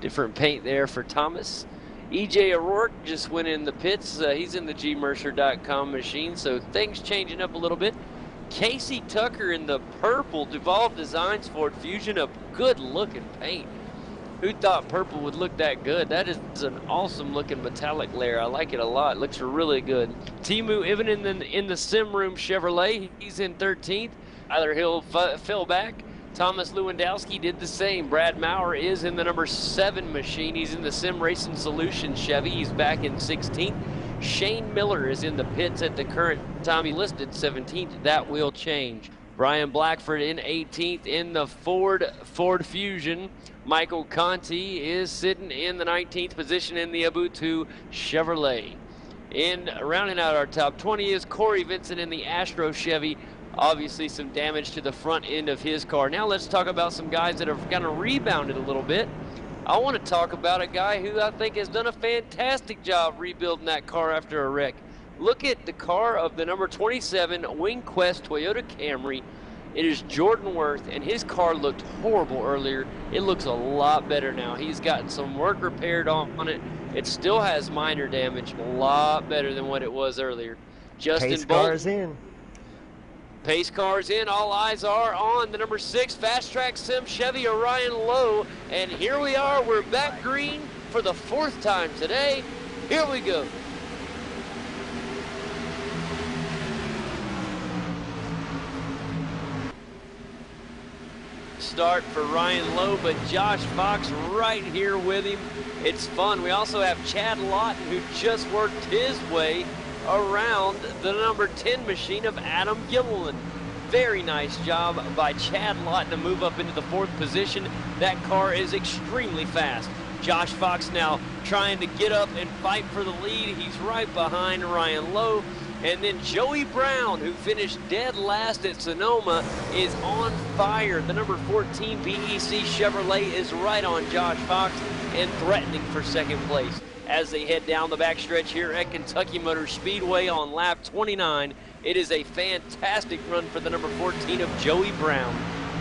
Different paint there for Thomas. EJ O'Rourke just went in the pits. He's in the GMercer.com machine, so things changing up a little bit. Casey Tucker in the purple Duval Designs Ford Fusion, a good looking paint. Who thought purple would look that good? That is an awesome looking metallic layer. I like it a lot. It looks really good. Timu Ivan in the Sim Room Chevrolet. He's in 13th. Tyler Hill fell back. Thomas Lewandowski did the same. Brad Maurer is in the number 7 machine. He's in the Sim Racing Solutions Chevy. He's back in 16th. Shane Miller is in the pits at the current time. He listed 17th. That will change. Brian Blackford in 18th in the Ford Fusion. Michael Conti is sitting in the 19th position in the Abutu Chevrolet. In rounding out our top 20 is Corey Vincent in the Astro Chevy. Obviously some damage to the front end of his car. Now let's talk about some guys that have kind of rebounded a little bit. I want to talk about a guy who I think has done a fantastic job rebuilding that car after a wreck. Look at the car of the number 27 WingQuest Toyota Camry. It is Jordan Worth, and his car looked horrible earlier. It looks a lot better now. He's gotten some work repaired on it. It still has minor damage, a lot better than what it was earlier. Pace car's in. Pace car's in. All eyes are on the number 6 Fast Track Sim Chevy Orion Low. And here we are. We're back green for the 4th time today. Here we go. Start for Ryan Lowe, but Josh Fox right here with him. It's fun. We also have Chad Lawton, who just worked his way around the number 10 machine of Adam Gilliland. Very nice job by Chad Lawton to move up into the 4th position. That car is extremely fast. Josh Fox now trying to get up and fight for the lead. He's right behind Ryan Lowe. And then Joey Brown, who finished dead last at Sonoma, is on fire. The number 14 BEC Chevrolet is right on Josh Fox and threatening for 2nd place. As they head down the backstretch here at Kentucky Motor Speedway on lap 29, it is a fantastic run for the number 14 of Joey Brown.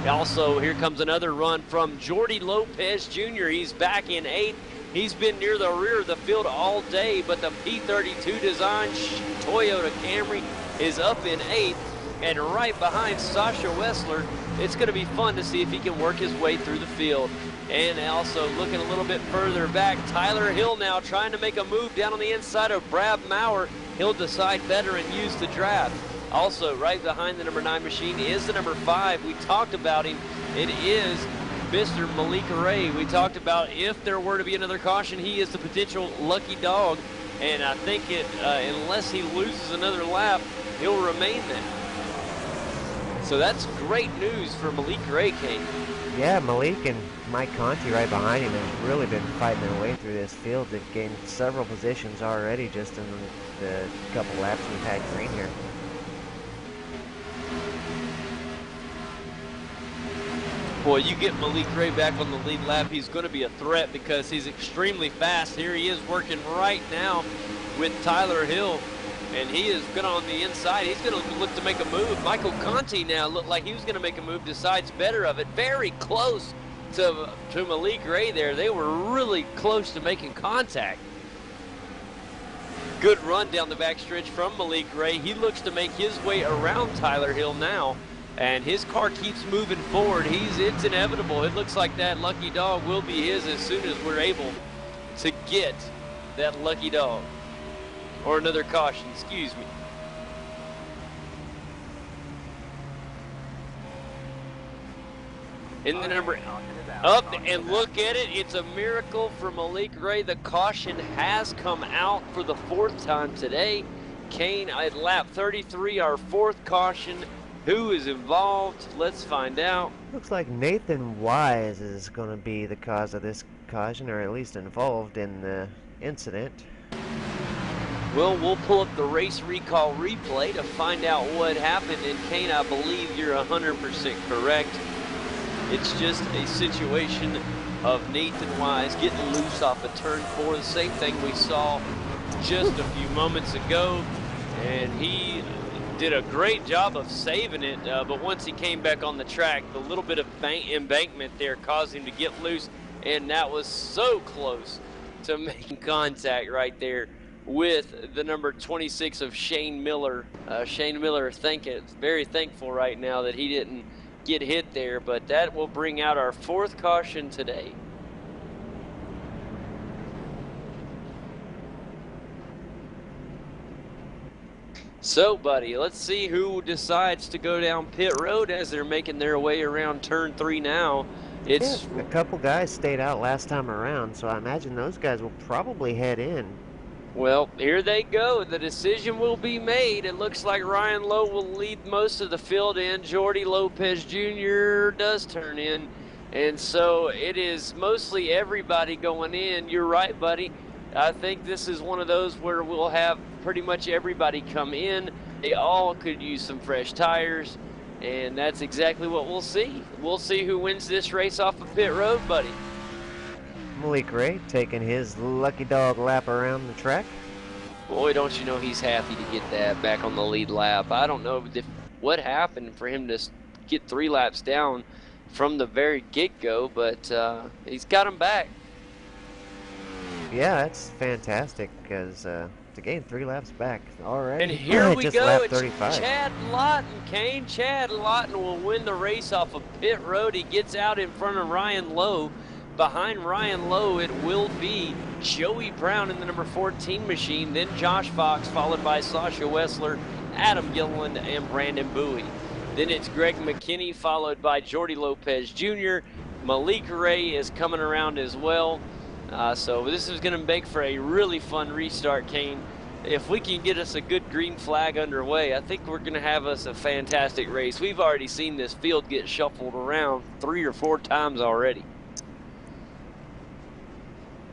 Also, here comes another run from Jordy Lopez Jr. He's back in 8th. He's been near the rear of the field all day, but the P32 design Toyota Camry is up in 8th, and right behind Sasha Wessler. It's going to be fun to see if he can work his way through the field. And also looking a little bit further back, Tyler Hill now trying to make a move down on the inside of Brad Maurer. He'll decide better and use the draft. Also, right behind the number 9 machine is the number 5. We talked about him. It is Mr. Malik Ray. We talked about if there were to be another caution, he is the potential lucky dog. And I think unless he loses another lap, he'll remain that. So that's great news for Malik Ray, Kane. Yeah, Malik and Mike Conti right behind him have really been fighting their way through this field. They've gained several positions already just in the couple laps we've had green here. Boy, you get Malik Ray back on the lead lap, he's going to be a threat because he's extremely fast. Here he is working right now with Tyler Hill, and he is good on the inside. He's going to look to make a move. Michael Conti now looked like he was going to make a move, decides better of it. Very close to Malik Ray there. They were really close to making contact. Good run down the backstretch from Malik Ray. He looks to make his way around Tyler Hill now. And his car keeps moving forward. It's inevitable. It looks like that lucky dog will be his as soon as we're able to get that lucky dog. Or another caution, excuse me. In the number up, and look at it. It's a miracle for Malik Ray. The caution has come out for the 4th time today. Kane at lap 33, our 4th caution. Who is involved? Let's find out. Looks like Nathan Wise is going to be the cause of this caution, or at least involved in the incident. Well, we'll pull up the race recall replay to find out what happened. And Kane, I believe you're 100% correct. It's just a situation of Nathan Wise getting loose off of turn 4. The same thing we saw just a few moments ago. And he did a great job of saving it, but once he came back on the track, the little bit of embankment there caused him to get loose, and that was so close to making contact right there with the number 26 of Shane Miller. Shane Miller very thankful right now that he didn't get hit there, but that will bring out our 4th caution today. So, buddy, let's see who decides to go down pit road as they're making their way around turn 3 now. It's a couple guys stayed out last time around, so I imagine those guys will probably head in. Well, here they go. The decision will be made. It looks like Ryan Lowe will lead most of the field in. Jordy Lopez Jr. does turn in. And so it is mostly everybody going in. You're right, buddy. I think this is one of those where we'll have pretty much everybody come in They all could use some fresh tires, and that's exactly what we'll see. We'll see who wins this race off of pit road, buddy. Malik Ray taking his lucky dog lap around the track. Boy, don't you know he's happy to get that back on the lead lap. I don't know what happened for him to get 3 laps down from the very get-go, but he's got him back. Yeah, that's fantastic because to gain 3 laps back already. And here we just go. lap It's 35. Chad Lawton, Kane. Chad Lawton will win the race off of pit road. He gets out in front of Ryan Lowe. Behind Ryan Lowe, it will be Joey Brown in the number 14 machine, then Josh Fox, followed by Sasha Wessler, Adam Gilliland, and Brandon Bowie. Then it's Greg McKinney, followed by Jordy Lopez Jr. Malik Ray is coming around as well. So this is going to make for a really fun restart, Kane. If we can get us a good green flag underway, I think we're going to have us a fantastic race. We've already seen this field get shuffled around 3 or 4 times already.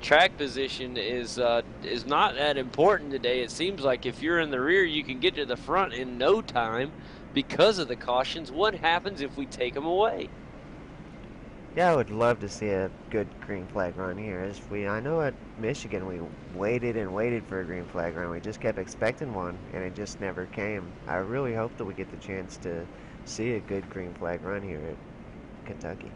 Track position is not that important today. It seems like if you're in the rear, you can get to the front in no time because of the cautions. What happens if we take them away? Yeah, I would love to see a good green flag run here. I know at Michigan we waited and waited for a green flag run. We just kept expecting one, and it just never came. I really hope that we get the chance to see a good green flag run here at Kentucky.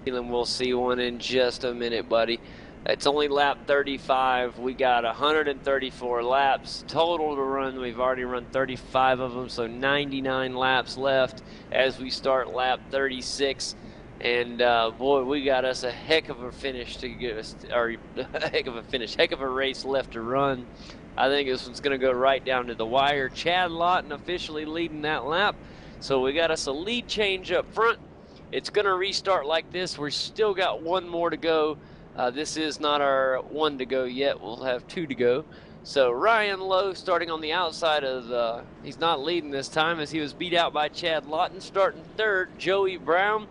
And we'll see one in just a minute, buddy. It's only lap 35. We got 134 laps total to run. We've already run 35 of them, so 99 laps left as we start lap 36. And boy, we got us a heck of a finish to get us, or heck of a race left to run. I think this one's going to go right down to the wire. Chad Lawton officially leading that lap. So we got us a lead change up front. It's going to restart like this. We're still got one more to go. This is not our one to go yet. We'll have 2 to go. So Ryan Lowe starting on the outside of he's not leading this time as he was beat out by Chad Lawton. Starting 3rd, Joey Brown,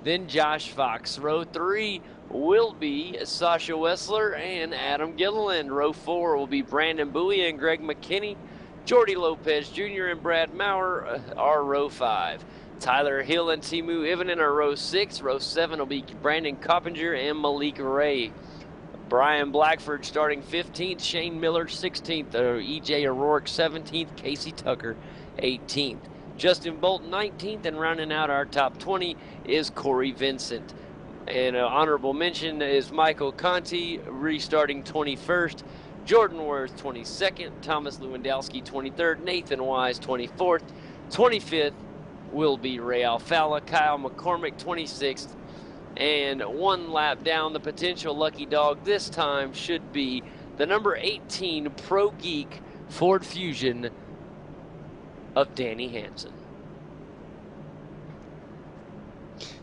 then Josh Fox. Row 3 will be Sasha Wessler and Adam Gilliland. Row 4 will be Brandon Bowie and Greg McKinney. Jordy Lopez Jr. and Brad Maurer are row 5. Tyler Hill and Timu Ivanen are row 6. Row 7 will be Brandon Coppinger and Malik Ray. Brian Blackford starting 15th. Shane Miller 16th. E.J. O'Rourke 17th. Casey Tucker 18th. Justin Bolt 19th. And rounding out our top 20 is Corey Vincent. And honorable mention is Michael Conti restarting 21st. Jordan Worth 22nd. Thomas Lewandowski 23rd. Nathan Wise 24th. 25th will be Ray Alfala. Kyle McCormick 26th, and 1 lap down, the potential lucky dog this time should be the number 18 Pro Geek Ford Fusion of Danny Hansen.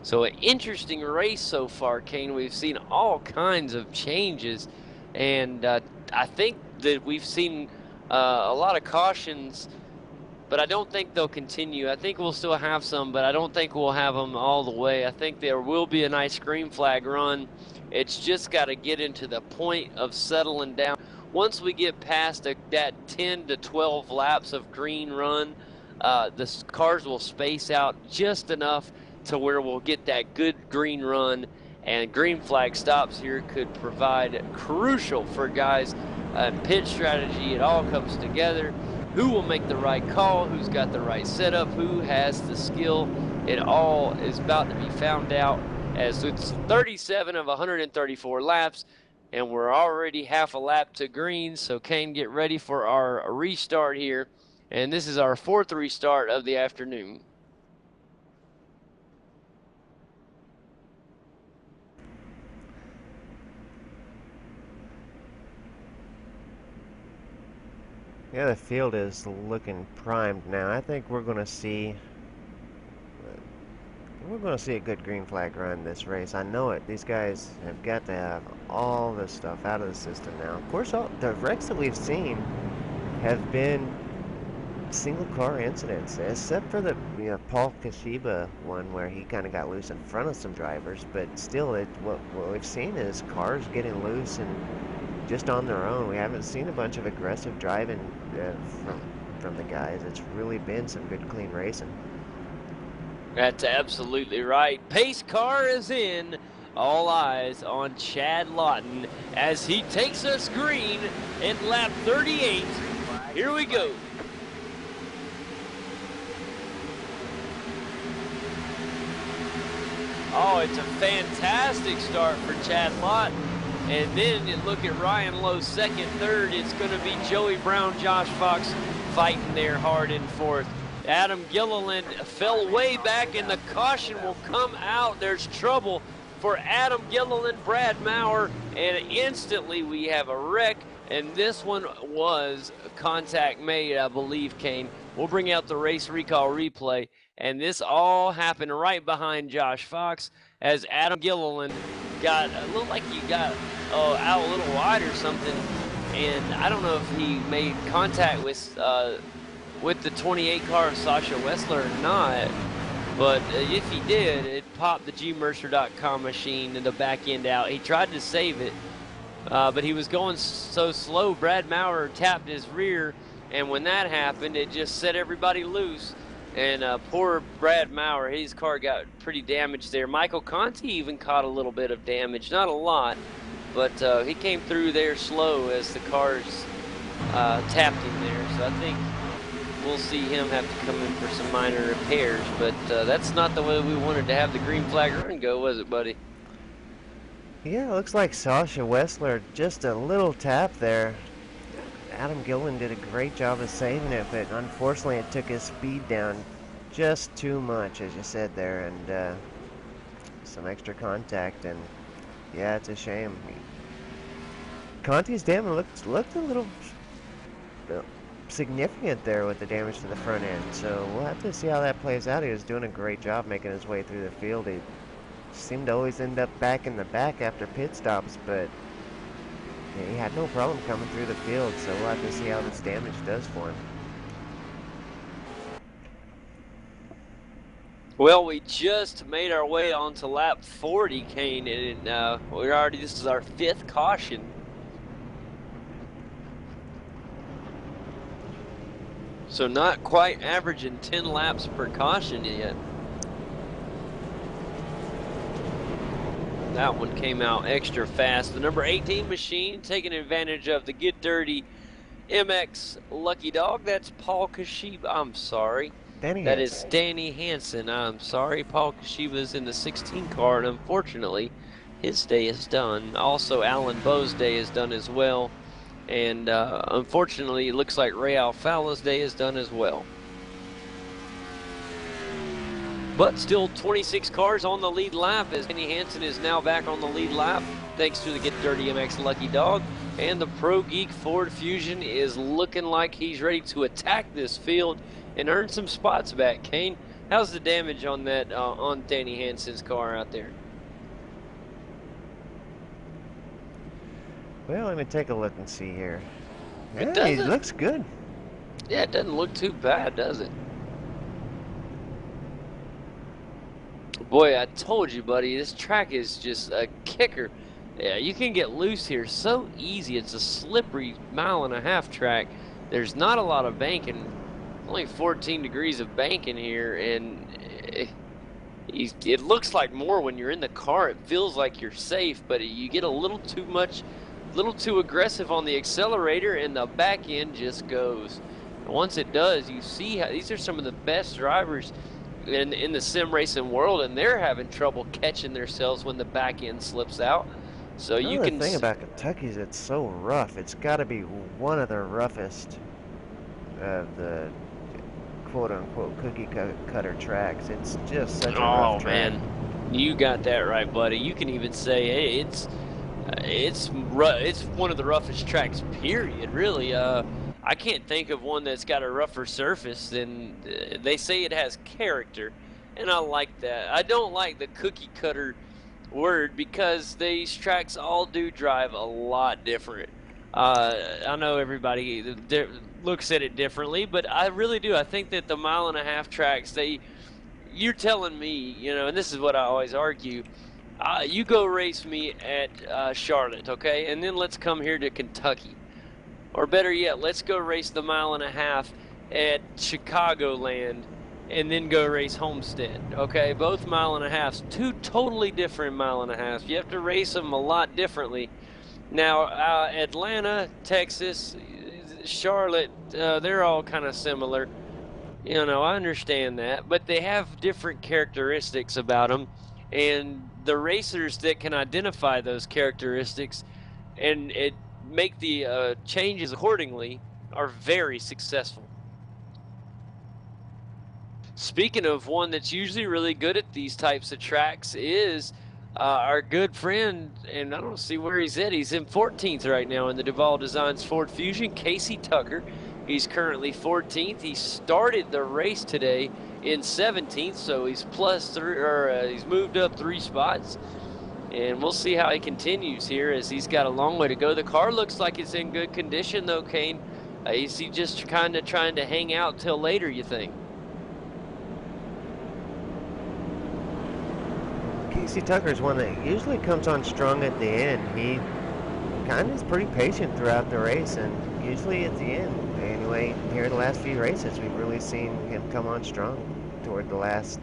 So an interesting race so far, Kane. We've seen all kinds of changes, and I think that we've seen a lot of cautions, but I don't think they'll continue. I think we'll still have some, but I don't think we'll have them all the way. I think there will be a nice green flag run. It's just got to get into the point of settling down. Once we get past that 10 to 12 laps of green run, the cars will space out just enough to where we'll get that good green run, and green flag stops here could provide crucial for guys pit strategy. It all comes together. Who will make the right call, who's got the right setup, who has the skill. It all is about to be found out, as it's 37 of 134 laps, and we're already half a lap to green. So Kane, get ready for our restart here, and this is our 4th restart of the afternoon. Yeah, the field is looking primed now. I think we're going to see a good green flag run this race. I know it. These guys have got to have all this stuff out of the system now. Of course, all the wrecks that we've seen have been single car incidents, except for the Paul Kashiba one where he kind of got loose in front of some drivers. But still, what we've seen is cars getting loose and just on their own. We haven't seen a bunch of aggressive driving from the guys. It's really been some good, clean racing. That's absolutely right. Pace car is in. All eyes on Chad Lawton as he takes us green at lap 38. Here we go. Oh, it's a fantastic start for Chad Lawton. And then you look at Ryan Lowe second, third. It's going to be Joey Brown, Josh Fox fighting there hard in fourth. Adam Gilliland fell way back, and the caution will come out. There's trouble for Adam Gilliland, Brad Maurer, and instantly we have a wreck. And this one was contact made, I believe, Kane. We'll bring out the race recall replay. And this all happened right behind Josh Fox as Adam Gilliland got, looked like he got out a little wide or something. And I don't know if he made contact with the 28 car of Sasha Wessler or not. But if he did, it popped the gmercer.com machine and the back end out. He tried to save it, but he was going so slow. Brad Maurer tapped his rear, and when that happened, it just set everybody loose. And poor Brad Maurer, his car got pretty damaged there. Michael Conti even caught a little bit of damage, not a lot, but he came through there slow as the cars tapped him there. So I think we'll see him have to come in for some minor repairs, but that's not the way we wanted to have the green flag run go, was it, buddy? Yeah, it looks like Sasha Wessler, just a little tap there. Adam Gilliland did a great job of saving it, but unfortunately it took his speed down just too much, as you said there, and some extra contact, and yeah, it's a shame. Conti's damage looked a little significant there with the damage to the front end, so we'll have to see how that plays out. He was doing a great job making his way through the field. He seemed to always end up back in the back after pit stops, but yeah, he had no problem coming through the field, so we'll have to see how this damage does for him. Well, we just made our way onto lap 40, Kane, and this is our 5th caution. So not quite averaging 10 laps per caution yet. That one came out extra fast. The number 18 machine taking advantage of the Get Dirty MX Lucky Dog. That's Paul Kashiba. I'm sorry. That is Danny Hansen. I'm sorry. Paul Kashiba's in the 16 car, and unfortunately, his day is done. Also, Alan Bowe's day is done as well. And unfortunately, it looks like Ray Alfala's day is done as well. But still 26 cars on the lead lap as Danny Hansen is now back on the lead lap thanks to the Get Dirty MX Lucky Dog. And the Pro Geek Ford Fusion is looking like he's ready to attack this field and earn some spots back. Kane, how's the damage on that on Danny Hansen's car out there? Well, let me take a look and see here. Yeah, he looks good. Yeah, it doesn't look too bad, does it? Boy, I told you, buddy, this track is just a kicker. Yeah, you can get loose here so easy. It's a slippery 1.5-mile track. There's not a lot of banking. Only 14 degrees of banking here, and it looks like more when you're in the car. It feels like you're safe, but you get a little too aggressive on the accelerator, and the back end just goes. And once it does, you see how these are some of the best drivers in the sim racing world, and they're having trouble catching themselves when the back end slips out. So you can. The thing about Kentucky is it's so rough. It's got to be one of the roughest of the quote-unquote cookie cutter tracks. It's just such a rough track. Man, you got that right, buddy. You can even say hey, it's one of the roughest tracks. Period. Really. I can't think of one that's got a rougher surface than they say it has character, and I like that. I don't like the cookie cutter word because these tracks all do drive a lot different. I know everybody looks at it differently, but I really do. I think that the 1.5-mile tracks, you're telling me, and this is what I always argue, you go race me at Charlotte, okay, and then let's come here to Kentucky. Or better yet, let's go race the 1.5 miles at Chicagoland and then go race Homestead. Okay, both 1.5 miles, two totally different 1.5 miles. You have to race them a lot differently. Now, Atlanta, Texas, Charlotte, they're all kind of similar. You know, I understand that, but they have different characteristics about them, and the racers that can identify those characteristics and it make the changes accordingly are very successful. Speaking of one that's usually really good at these types of tracks is our good friend, and I don't see where he's at. He's in 14th right now in the Duval Designs Ford Fusion, Casey Tucker. He's currently 14th. He started the race today in 17th, so he's he's moved up 3 spots. And we'll see how he continues here as he's got a long way to go. The car looks like it's in good condition though, Kane. Is he just kind of trying to hang out till later, you think? Casey Tucker's one that usually comes on strong at the end. He kind of is pretty patient throughout the race, and usually at the end. Anyway, here the last few races, we've really seen him come on strong toward the last,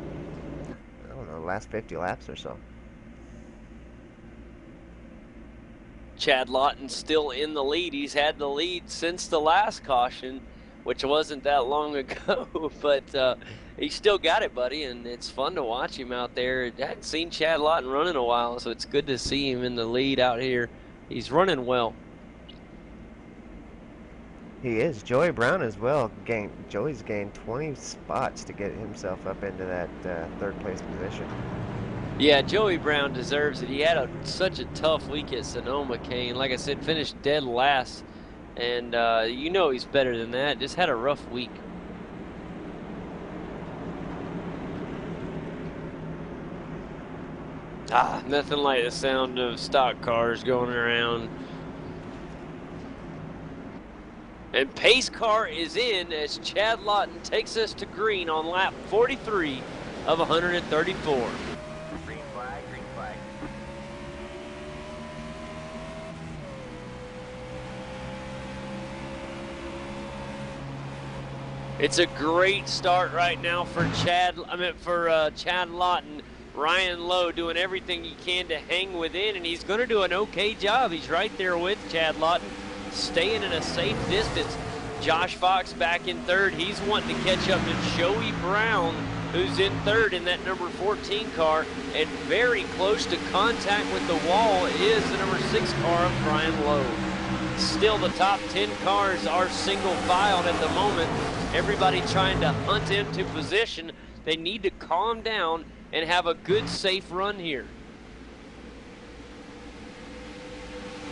I don't know, last 50 laps or so. Chad Lawton's still in the lead. He's had the lead since the last caution, which wasn't that long ago, but he's still got it, buddy, and it's fun to watch him out there. I hadn't seen Chad Lawton run in a while, so it's good to see him in the lead out here. He's running well. He is. Joey Brown as well. Joey's gained 20 spots to get himself up into that third place position. Yeah, Joey Brown deserves it. He had such a tough week at Sonoma, Kane. Like I said, finished dead last. And you know he's better than that. Just had a rough week. Nothing like the sound of stock cars going around. And pace car is in as Chad Lawton takes us to green on lap 43 of 134. Green flag, green flag. It's a great start right now for Chad Lawton. Ryan Lowe doing everything he can to hang within, and he's going to do an okay job. He's right there with Chad Lawton, staying in a safe distance. Josh Fox back in third. He's wanting to catch up to Joey Brown, who's in third in that number 14 car, and very close to contact with the wall is the number 6 car of Brian Lowe. Still, the top 10 cars are single filed at the moment. Everybody trying to hunt into position. They need to calm down and have a good, safe run here.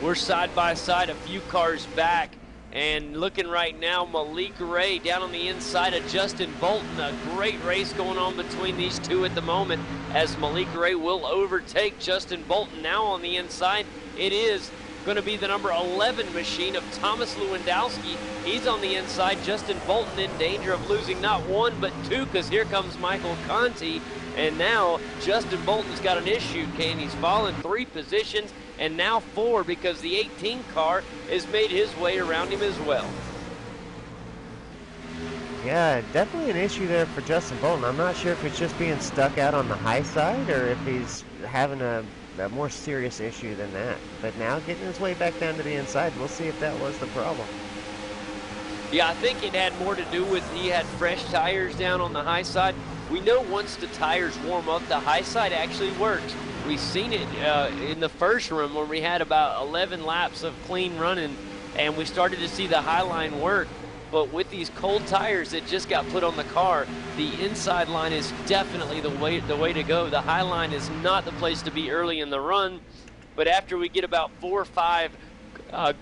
We're side by side, a few cars back, and looking right now, Malik Ray down on the inside of Justin Bolton. A great race going on between these two at the moment, as Malik Ray will overtake Justin Bolton. Now on the inside, it is going to be the number 11 machine of Thomas Lewandowski. He's on the inside. Justin Bolton in danger of losing not one but two, because here comes Michael Conti. And now Justin Bolton's got an issue, Kane. He's fallen 3 positions and now 4 because the 18 car has made his way around him as well. Yeah, definitely an issue there for Justin Bolton. I'm not sure if it's just being stuck out on the high side or if he's having a more serious issue than that. But now getting his way back down to the inside, we'll see if that was the problem. Yeah, I think it had more to do with he had fresh tires down on the high side. We know once the tires warm up, the high side actually works. We've seen it in the first run when we had about 11 laps of clean running, and we started to see the high line work. But with these cold tires that just got put on the car, the inside line is definitely the way to go. The high line is not the place to be early in the run, but after we get about 4 or 5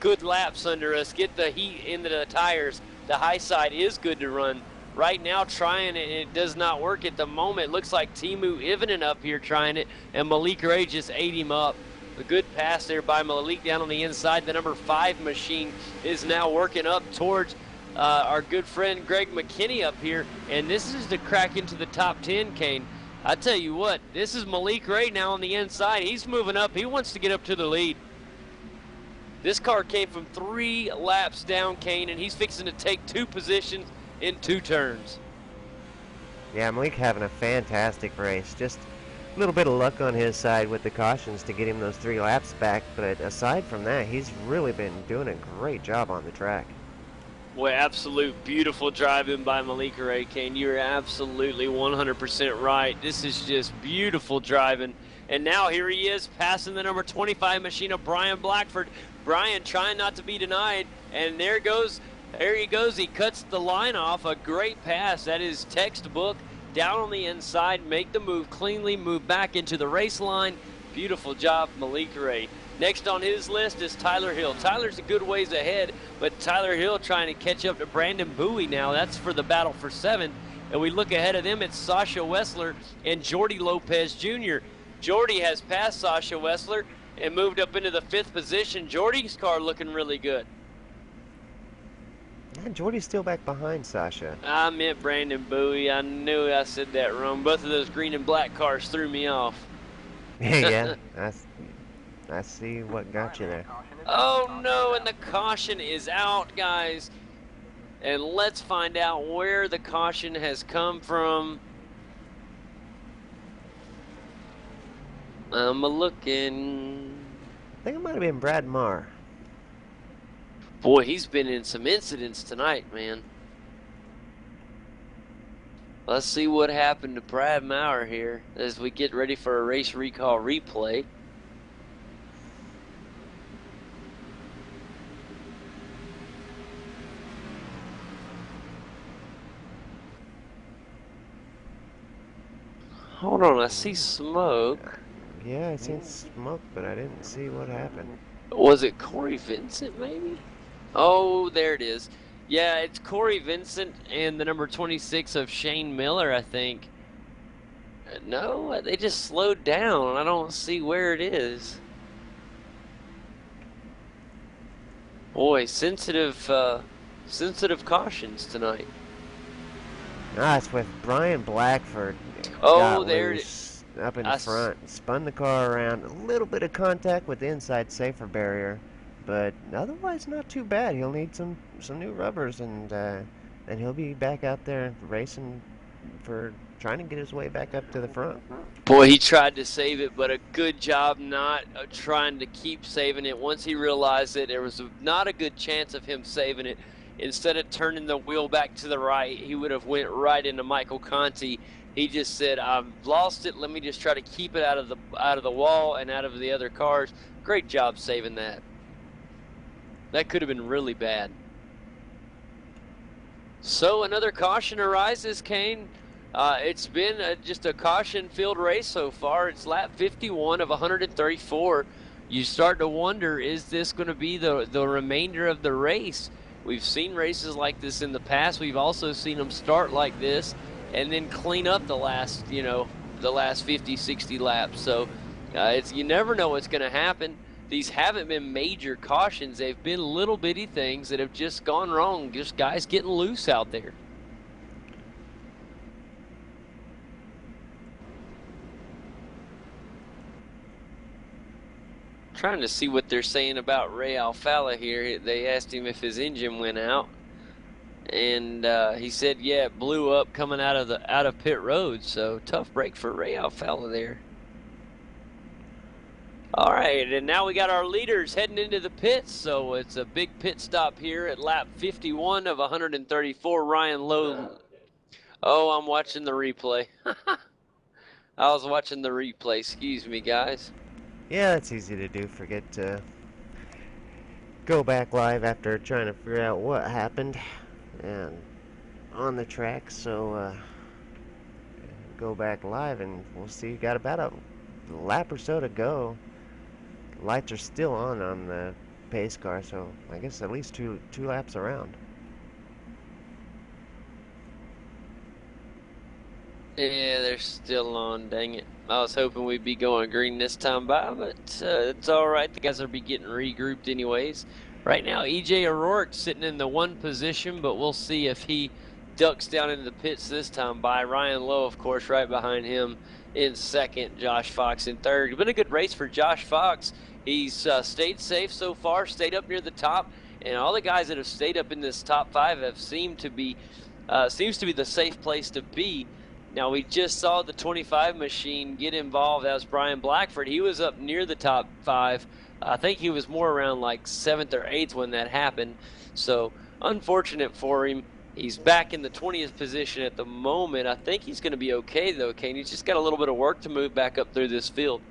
good laps under us, get the heat into the tires, the high side is good to run. Right now, trying it does not work at the moment. It looks like Timu Ivinen up here trying it, and Malik Ray just ate him up. A good pass there by Malik down on the inside. The number 5 machine is now working up towards our good friend Greg McKinney up here, and this is to crack into the top 10, Kane. I tell you what, this is Malik Ray now on the inside. He's moving up. He wants to get up to the lead. This car came from 3 laps down, Kane, and he's fixing to take 2 positions in 2 turns. Yeah, Malik having a fantastic race. Just a little bit of luck on his side with the cautions to get him those 3 laps back, but aside from that, he's really been doing a great job on the track. Boy, absolute beautiful driving by Malika Ray Kane. You're absolutely 100% right. This is just beautiful driving. And now here he is passing the number 25 machine of Brian Blackford. Brian trying not to be denied. And there he goes. He cuts the line off. A great pass. That is textbook. Down on the inside. Make the move cleanly. Move back into the race line. Beautiful job, Malika Ray. Next on his list is Tyler Hill. Tyler's a good ways ahead, but Tyler Hill trying to catch up to Brandon Bowie now. That's for the battle for 7. And we look ahead of them, it's Sasha Wessler and Jordy Lopez Jr. Jordy has passed Sasha Wessler and moved up into the 5th position. Jordy's car looking really good. And Jordy's still back behind Sasha. I meant Brandon Bowie. I knew I said that wrong. Both of those green and black cars threw me off. Yeah, I see what got you there. Oh no, and the caution is out, guys. And let's find out where the caution has come from. I'm looking. I think it might have been Brad Marr. Boy, he's been in some incidents tonight, man. Let's see what happened to Brad Maurer here as we get ready for a race recall replay. Hold on, I see smoke. Yeah, I seen smoke, but I didn't see what happened. Was it Corey Vincent, maybe? Oh, there it is. Yeah, it's Corey Vincent and the number 26 of Shane Miller, I think. No, they just slowed down. I don't see where it is. Boy, sensitive cautions tonight. Ah, it's with Brian Blackford. Oh, Got there it loose up in front. Spun the car around. A little bit of contact with the inside safer barrier, but otherwise not too bad. He'll need some new rubbers, and then he'll be back out there racing for trying to get his way back up to the front. Boy, he tried to save it, but a good job not trying to keep saving it. Once he realized that there was not a good chance of him saving it, instead of turning the wheel back to the right, he would have went right into Michael Conti. He just said, "I've lost it. Let me just try to keep it out of the wall and out of the other cars." Great job saving that. That could have been really bad. So another caution arises, Kane. It's been just a caution-filled race so far. It's lap 51 of 134. You start to wonder, is this going to be the remainder of the race? We've seen races like this in the past. We've also seen them start like this and then clean up the last 50, 60 laps. So you never know what's going to happen. These haven't been major cautions. They've been little bitty things that have just gone wrong. Just guys getting loose out there. Trying to see what they're saying about Ray Alfala here. They asked him if his engine went out, and he said, "Yeah, it blew up coming out of pit road." So tough break for Ray Alfala there. All right, and now we got our leaders heading into the pits. So it's a big pit stop here at lap 51 of 134. Ryan Lowe. Oh, I'm watching the replay. I was watching the replay. Excuse me, guys. Yeah, it's easy to do. Forget to go back live after trying to figure out what happened and on the track. So go back live and we'll see. Got about a lap or so to go. Lights are still on the pace car, so I guess at least two laps around. Yeah, they're still on, dang it. I was hoping we'd be going green this time by, but it's all right. The guys will be getting regrouped anyways. Right now, E.J. O'Rourke's sitting in the 1 position, but we'll see if he ducks down into the pits this time by. Ryan Lowe, of course, right behind him in 2nd. Josh Fox in 3rd. It's been a good race for Josh Fox. He's stayed safe so far, stayed up near the top, and all the guys that have stayed up in this top 5 have seemed to be seems to be the safe place to be. Now, we just saw the 25 machine get involved. That was Brian Blackford. He was up near the top 5. I think he was more around like 7th or 8th when that happened. So, unfortunate for him. He's back in the 20th position at the moment. I think he's going to be okay, though, Kane. He's just got a little bit of work to move back up through this field.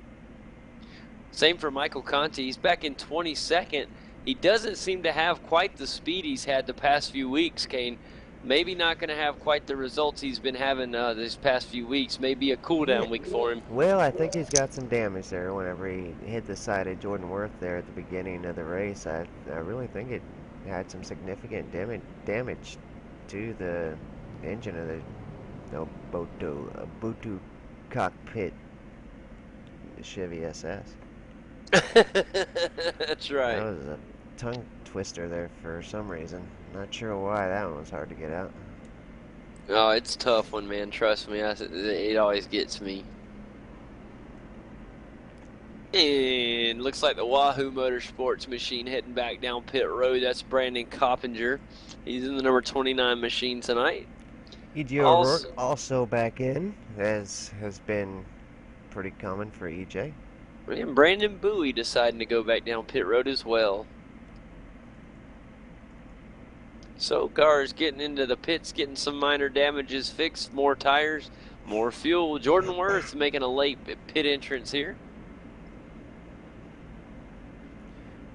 Same for Michael Conti. He's back in 22nd. He doesn't seem to have quite the speed he's had the past few weeks, Kane. Maybe not going to have quite the results he's been having these past few weeks. Maybe a cool-down week for him. Well, I think he's got some damage there whenever he hit the side of Jordan Worth there at the beginning of the race. I really think it had some significant damage to the engine of the Butu cockpit Chevy SS. That's right. That was a tongue twister there for some reason. Not sure why that one was hard to get out. Oh, it's a tough one, man. Trust me. It always gets me. And looks like the Wahoo Motorsports machine heading back down pit road. That's Brandon Coppinger. He's in the number 29 machine tonight. E.J. O'Rourke also back in, as has been pretty common for E.J. And Brandon Bowie deciding to go back down pit road as well. So cars getting into the pits, getting some minor damages fixed, more tires, more fuel. Jordan Worth making a late pit entrance here.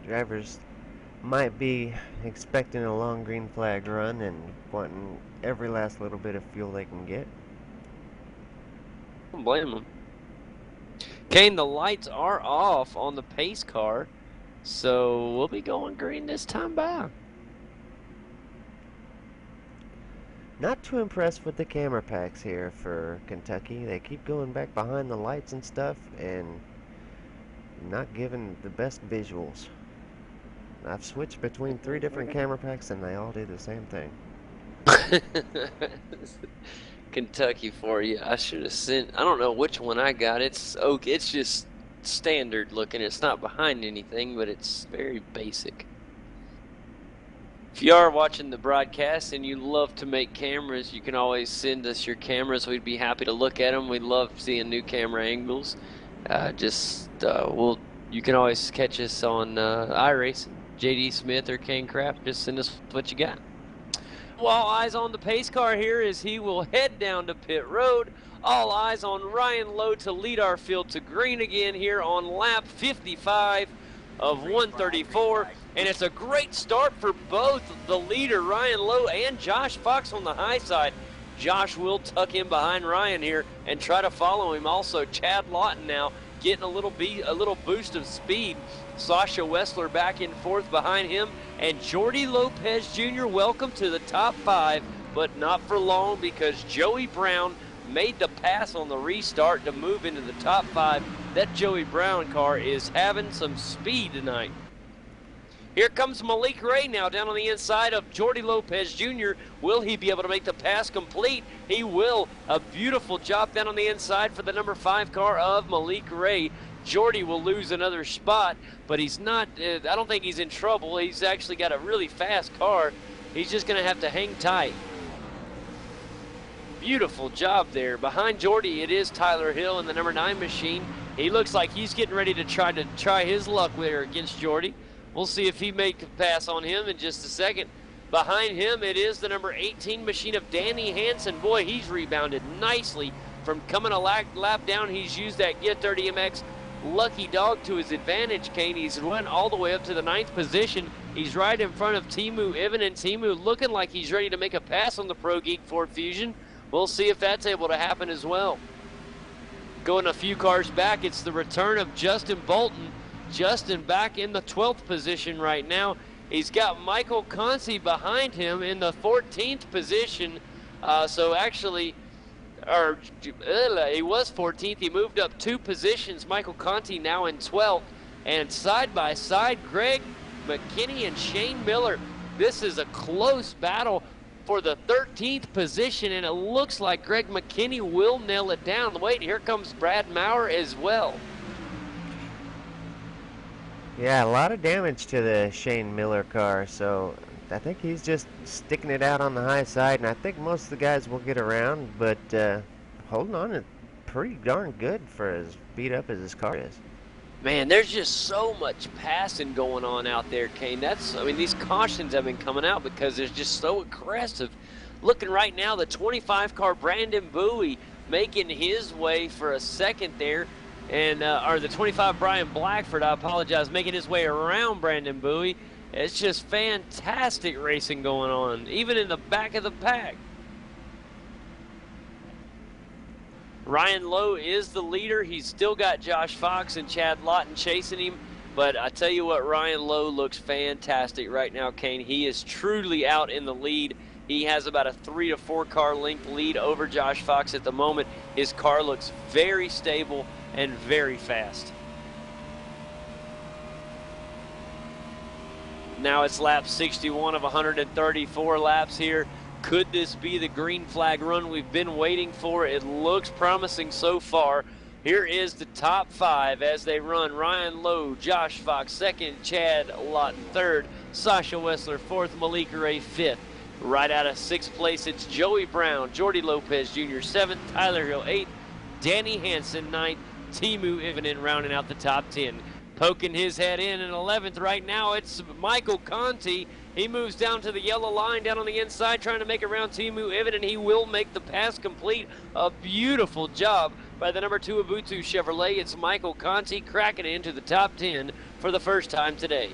Drivers might be expecting a long green flag run and wanting every last little bit of fuel they can get. Don't blame them. Kane, the lights are off on the pace car, so we'll be going green this time by. Not too impressed with the camera packs here for Kentucky. They keep going back behind the lights and stuff and not giving the best visuals. I've switched between 3 different camera packs and they all do the same thing. Kentucky for you. I should have sent. I don't know which one I got. It's okay. It's just standard looking. It's not behind anything, but it's very basic. If you are watching the broadcast and you love to make cameras, you can always send us your cameras. We'd be happy to look at them. We love seeing new camera angles. You can always catch us on iRacing, JD Smith or Kane Craft. Just send us what you got. All eyes on the pace car here as he will head down to pit road. All eyes on Ryan Lowe to lead our field to green again here on lap 55 of 134. And it's a great start for both the leader, Ryan Lowe, and Josh Fox on the high side. Josh will tuck in behind Ryan here and try to follow him. Also, Chad Lawton now getting a little boost of speed. Sasha Wessler back in 4th behind him. And Jordy Lopez Jr., welcome to the top 5, but not for long because Joey Brown made the pass on the restart to move into the top 5. That Joey Brown car is having some speed tonight. Here comes Malik Ray now down on the inside of Jordy Lopez Jr. Will he be able to make the pass complete? He will. A beautiful job down on the inside for the number 5 car of Malik Ray. Jordy will lose another spot, but he's not, I don't think he's in trouble. He's actually got a really fast car. He's just going to have to hang tight. Beautiful job there. Behind Jordy, it is Tyler Hill in the number 9 machine. He looks like he's getting ready to try his luck there against Jordy. We'll see if he makes a pass on him in just a second. Behind him, it is the number 18 machine of Danny Hansen. Boy, he's rebounded nicely from coming a lap down. He's used that Get 30 MX lucky dog to his advantage, Kane. He's run all the way up to the 9th position. He's right in front of Timu Ivan, and Timu looking like he's ready to make a pass on the Pro Geek Ford Fusion. We'll see if that's able to happen as well. Going a few cars back, it's the return of Justin Bolton. Justin back in the 12th position right now. He's got Michael Conti behind him in the 14th position. He was 14th. He moved up 2 positions. Michael Conti now in 12th. And side by side, Greg McKinney and Shane Miller. This is a close battle for the 13th position, and it looks like Greg McKinney will nail it down. Wait, here comes Brad Maurer as well. Yeah, a lot of damage to the Shane Miller car, so I think he's just sticking it out on the high side, and I think most of the guys will get around, but holding on is pretty darn good for as beat up as his car is. Man, there's just so much passing going on out there, Kane. I mean, these cautions have been coming out because they're just so aggressive. Looking right now, the 25 car Brandon Bowie making his way for a second there. And, or the 25 Brian Blackford, I apologize, making his way around Brandon Bowie. It's just fantastic racing going on, even in the back of the pack. Ryan Lowe is the leader. He's still got Josh Fox and Chad Lawton chasing him. But I tell you what, Ryan Lowe looks fantastic right now, Kane. He is truly out in the lead. He has about a 3 to 4 car length lead over Josh Fox at the moment. His car looks very stable and very fast. Now it's lap 61 of 134 laps here. Could this be the green flag run we've been waiting for? It looks promising so far. Here is the top 5 as they run. Ryan Lowe, Josh Fox, 2nd, Chad Lawton, 3rd, Sasha Wessler, 4th, Malika Ray, 5th. Right out of 6th place, it's Joey Brown, Jordy Lopez Jr., 7th, Tyler Hill, 8th, Danny Hansen, 9th, Timu Ivinen rounding out the top 10. Poking his head in 11th right now, it's Michael Conti. He moves down to the yellow line down on the inside, trying to make around Timu Ivinen. He will make the pass complete. A beautiful job by the number 2 Ubuntu Chevrolet. It's Michael Conti cracking into the top 10 for the first time today.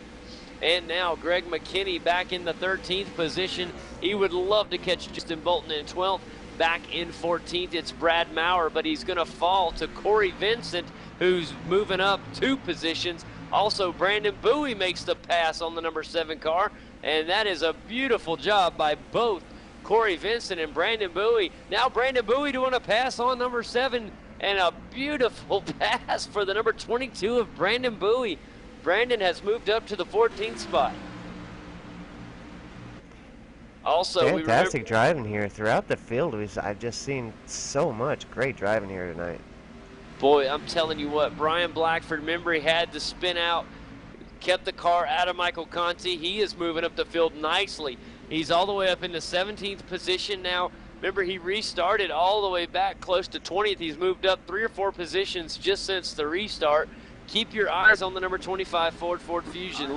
And now Greg McKinney back in the 13th position. He would love to catch Justin Bolton in 12th. Back in 14th, it's Brad Maurer, but he's going to fall to Corey Vincent, who's moving up 2 positions. Also, Brandon Bowie makes the pass on the number 7 car, and that is a beautiful job by both Corey Vincent and Brandon Bowie. Now Brandon Bowie doing a pass on number 7, and a beautiful pass for the number 22 of Brandon Bowie. Brandon has moved up to the 14th spot. Also, fantastic driving here throughout the field. I've just seen so much great driving here tonight. Boy, I'm telling you what, Brian Blackford, remember he had to spin out, kept the car out of Michael Conti. He is moving up the field nicely. He's all the way up in the 17th position now. Remember, he restarted all the way back close to 20th. He's moved up 3 or 4 positions just since the restart. Keep your eyes on the number 25 Ford Fusion.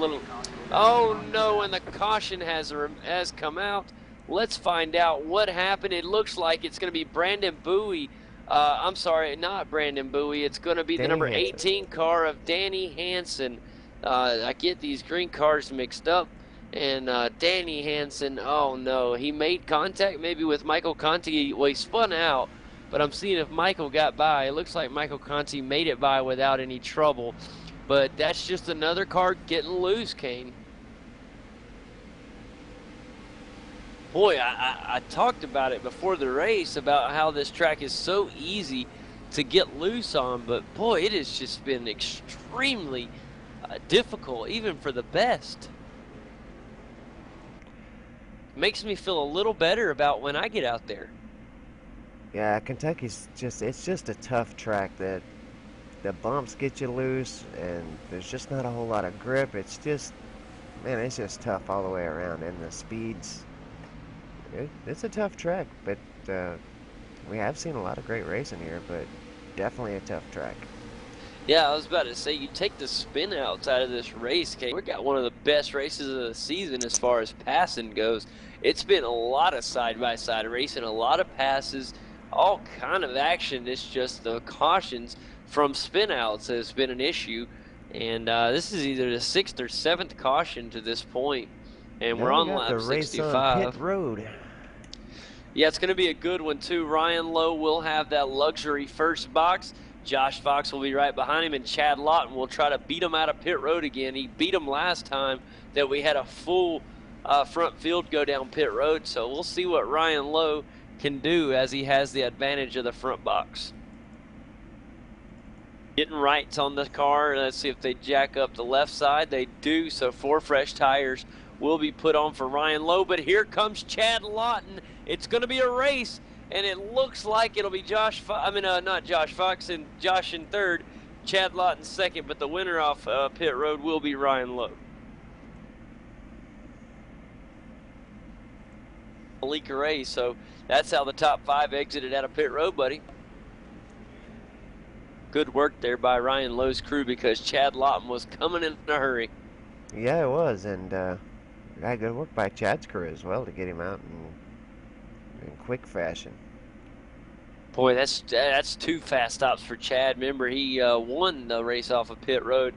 Oh no, and the caution has come out. Let's find out what happened. It looks like it's going to be Brandon Bowie. I'm sorry, not Brandon Bowie. It's going to be the number 18 car of Danny Hansen. I get these green cars mixed up. And Danny Hansen, oh no, he made contact maybe with Michael Conti. Well, he spun out, but I'm seeing if Michael got by. It looks like Michael Conti made it by without any trouble. But that's just another car getting loose, Kane. Boy, I talked about it before the race about how this track is so easy to get loose on, but boy, it has just been extremely difficult, even for the best. Makes me feel a little better about when I get out there. Yeah, Kentucky's it's just a tough track. The bumps get you loose, and there's just not a whole lot of grip. It's just, man, it's just tough all the way around, and the speeds. It's a tough track, but we have seen a lot of great racing here, but definitely a tough track. Yeah, I was about to say, you take the spin outs out of this race, Kate. We got one of the best races of the season as far as passing goes. It's been a lot of side-by-side racing, a lot of passes, all kind of action. It's just the cautions from spin outs has been an issue. And this is either the 6th or 7th caution to this point. And we're on lap 65. On pit road. Yeah, it's going to be a good one, too. Ryan Lowe will have that luxury first box. Josh Fox will be right behind him, and Chad Lawton will try to beat him out of pit road again. He beat him last time that we had a full front field go down pit road, so we'll see what Ryan Lowe can do as he has the advantage of the front box. Getting rights on the car. Let's see if they jack up the left side. They do, so 4 fresh tires will be put on for Ryan Lowe, but here comes Chad Lawton. It's going to be a race, and it looks like it'll be not Josh Fox and Josh in 3rd, Chad Lawton 2nd, but the winner off pit road will be Ryan Lowe. Malik Ray. So that's how the top 5 exited out of pit road, buddy. Good work there by Ryan Lowe's crew because Chad Lawton was coming in a hurry. Yeah, it was, and good work by Chad's crew as well to get him out in quick fashion. Boy, that's 2 fast stops for Chad. Remember, he won the race off of pit road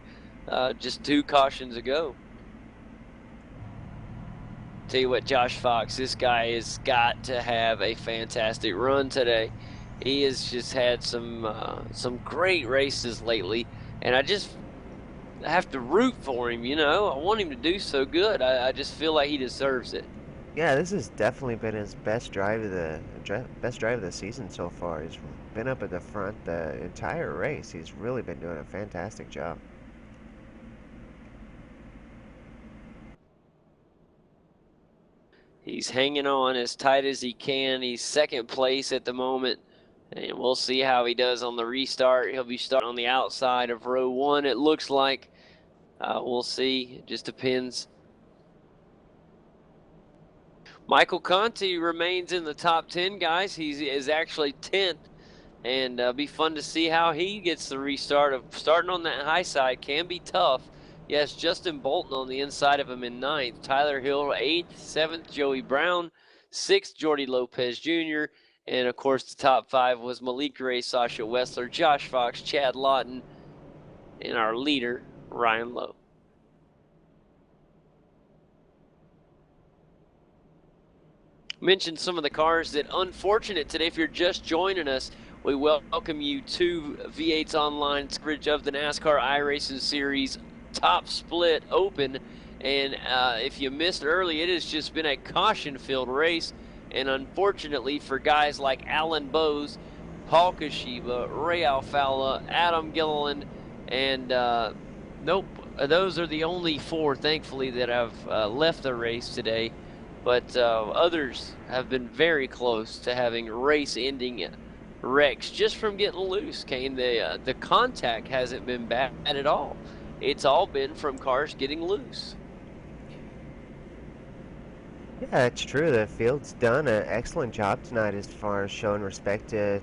just 2 cautions ago. Tell you what, Josh Fox, this guy has got to have a fantastic run today. He has just had some great races lately, and I have to root for him. You know, I want him to do so good. I just feel like he deserves it. Yeah, this has definitely been his best drive of the season so far. He's been up at the front the entire race. He's really been doing a fantastic job. He's hanging on as tight as he can. He's 2nd place at the moment, and we'll see how he does on the restart. He'll be starting on the outside of row 1, it looks like. We'll see. It just depends. Michael Conti remains in the top 10, guys. He is actually 10th, and be fun to see how he gets the restart. Of starting on that high side can be tough. Yes, Justin Bolton on the inside of him in 9th. Tyler Hill 8th, 7th Joey Brown, 6th Jordy Lopez Jr., and of course the top 5 was Malik Ray, Sasha Wessler, Josh Fox, Chad Lawton, and our leader, Ryan Lowe. Mentioned some of the cars that unfortunate today. If you're just joining us, we welcome you to V8's online coverage of the NASCAR iRacing Series Top Split Open. And if you missed early, it has just been a caution-filled race. And unfortunately for guys like Alan Bowes, Paul Kashiba, Ray Alfala, Adam Gilliland, and nope, those are the only 4, thankfully, that have left the race today. But others have been very close to having race-ending wrecks just from getting loose, Kane. The contact hasn't been bad at all. It's all been from cars getting loose. Yeah, it's true. The field's done an excellent job tonight as far as showing respect to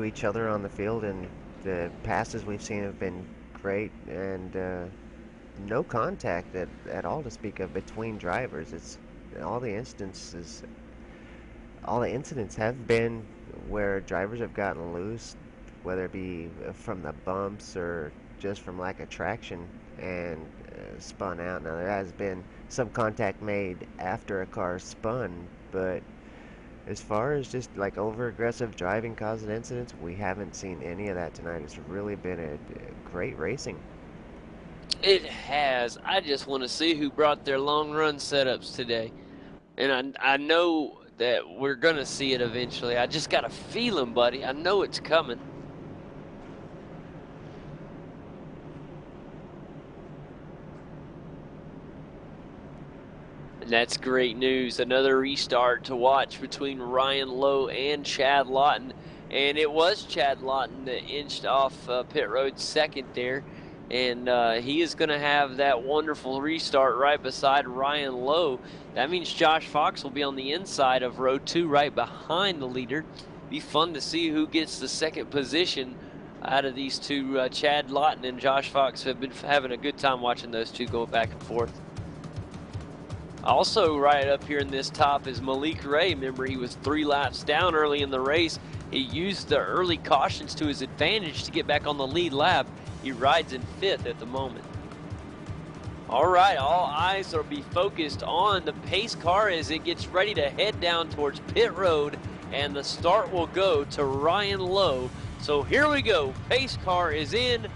each other on the field, and the passes we've seen have been great, and no contact at all to speak of between drivers. It's all the incidents have been where drivers have gotten loose, whether it be from the bumps or just from lack of traction, and spun out. Now there has been some contact made after a car spun, but as far as just like over aggressive driving causing incidents, we haven't seen any of that tonight. It's really been a great racing. It has. I just want to see who brought their long run setups today. And I know that we're going to see it eventually. I just got a feeling, buddy. I know it's coming. And that's great news. Another restart to watch between Ryan Lowe and Chad Lawton. And it was Chad Lawton that inched off pit road 2nd there. And he is going to have that wonderful restart right beside Ryan Lowe. That means Josh Fox will be on the inside of row 2 right behind the leader. Be fun to see who gets the 2nd position out of these 2. Chad Lawton and Josh Fox have been having a good time watching those 2 go back and forth. Also right up here in this top is Malik Ray. Remember, he was 3 laps down early in the race. He used the early cautions to his advantage to get back on the lead lap. He rides in 5th at the moment. All right, all eyes will be focused on the pace car as it gets ready to head down towards pit road, and the start will go to Ryan Lowe. So here we go. Pace car is in.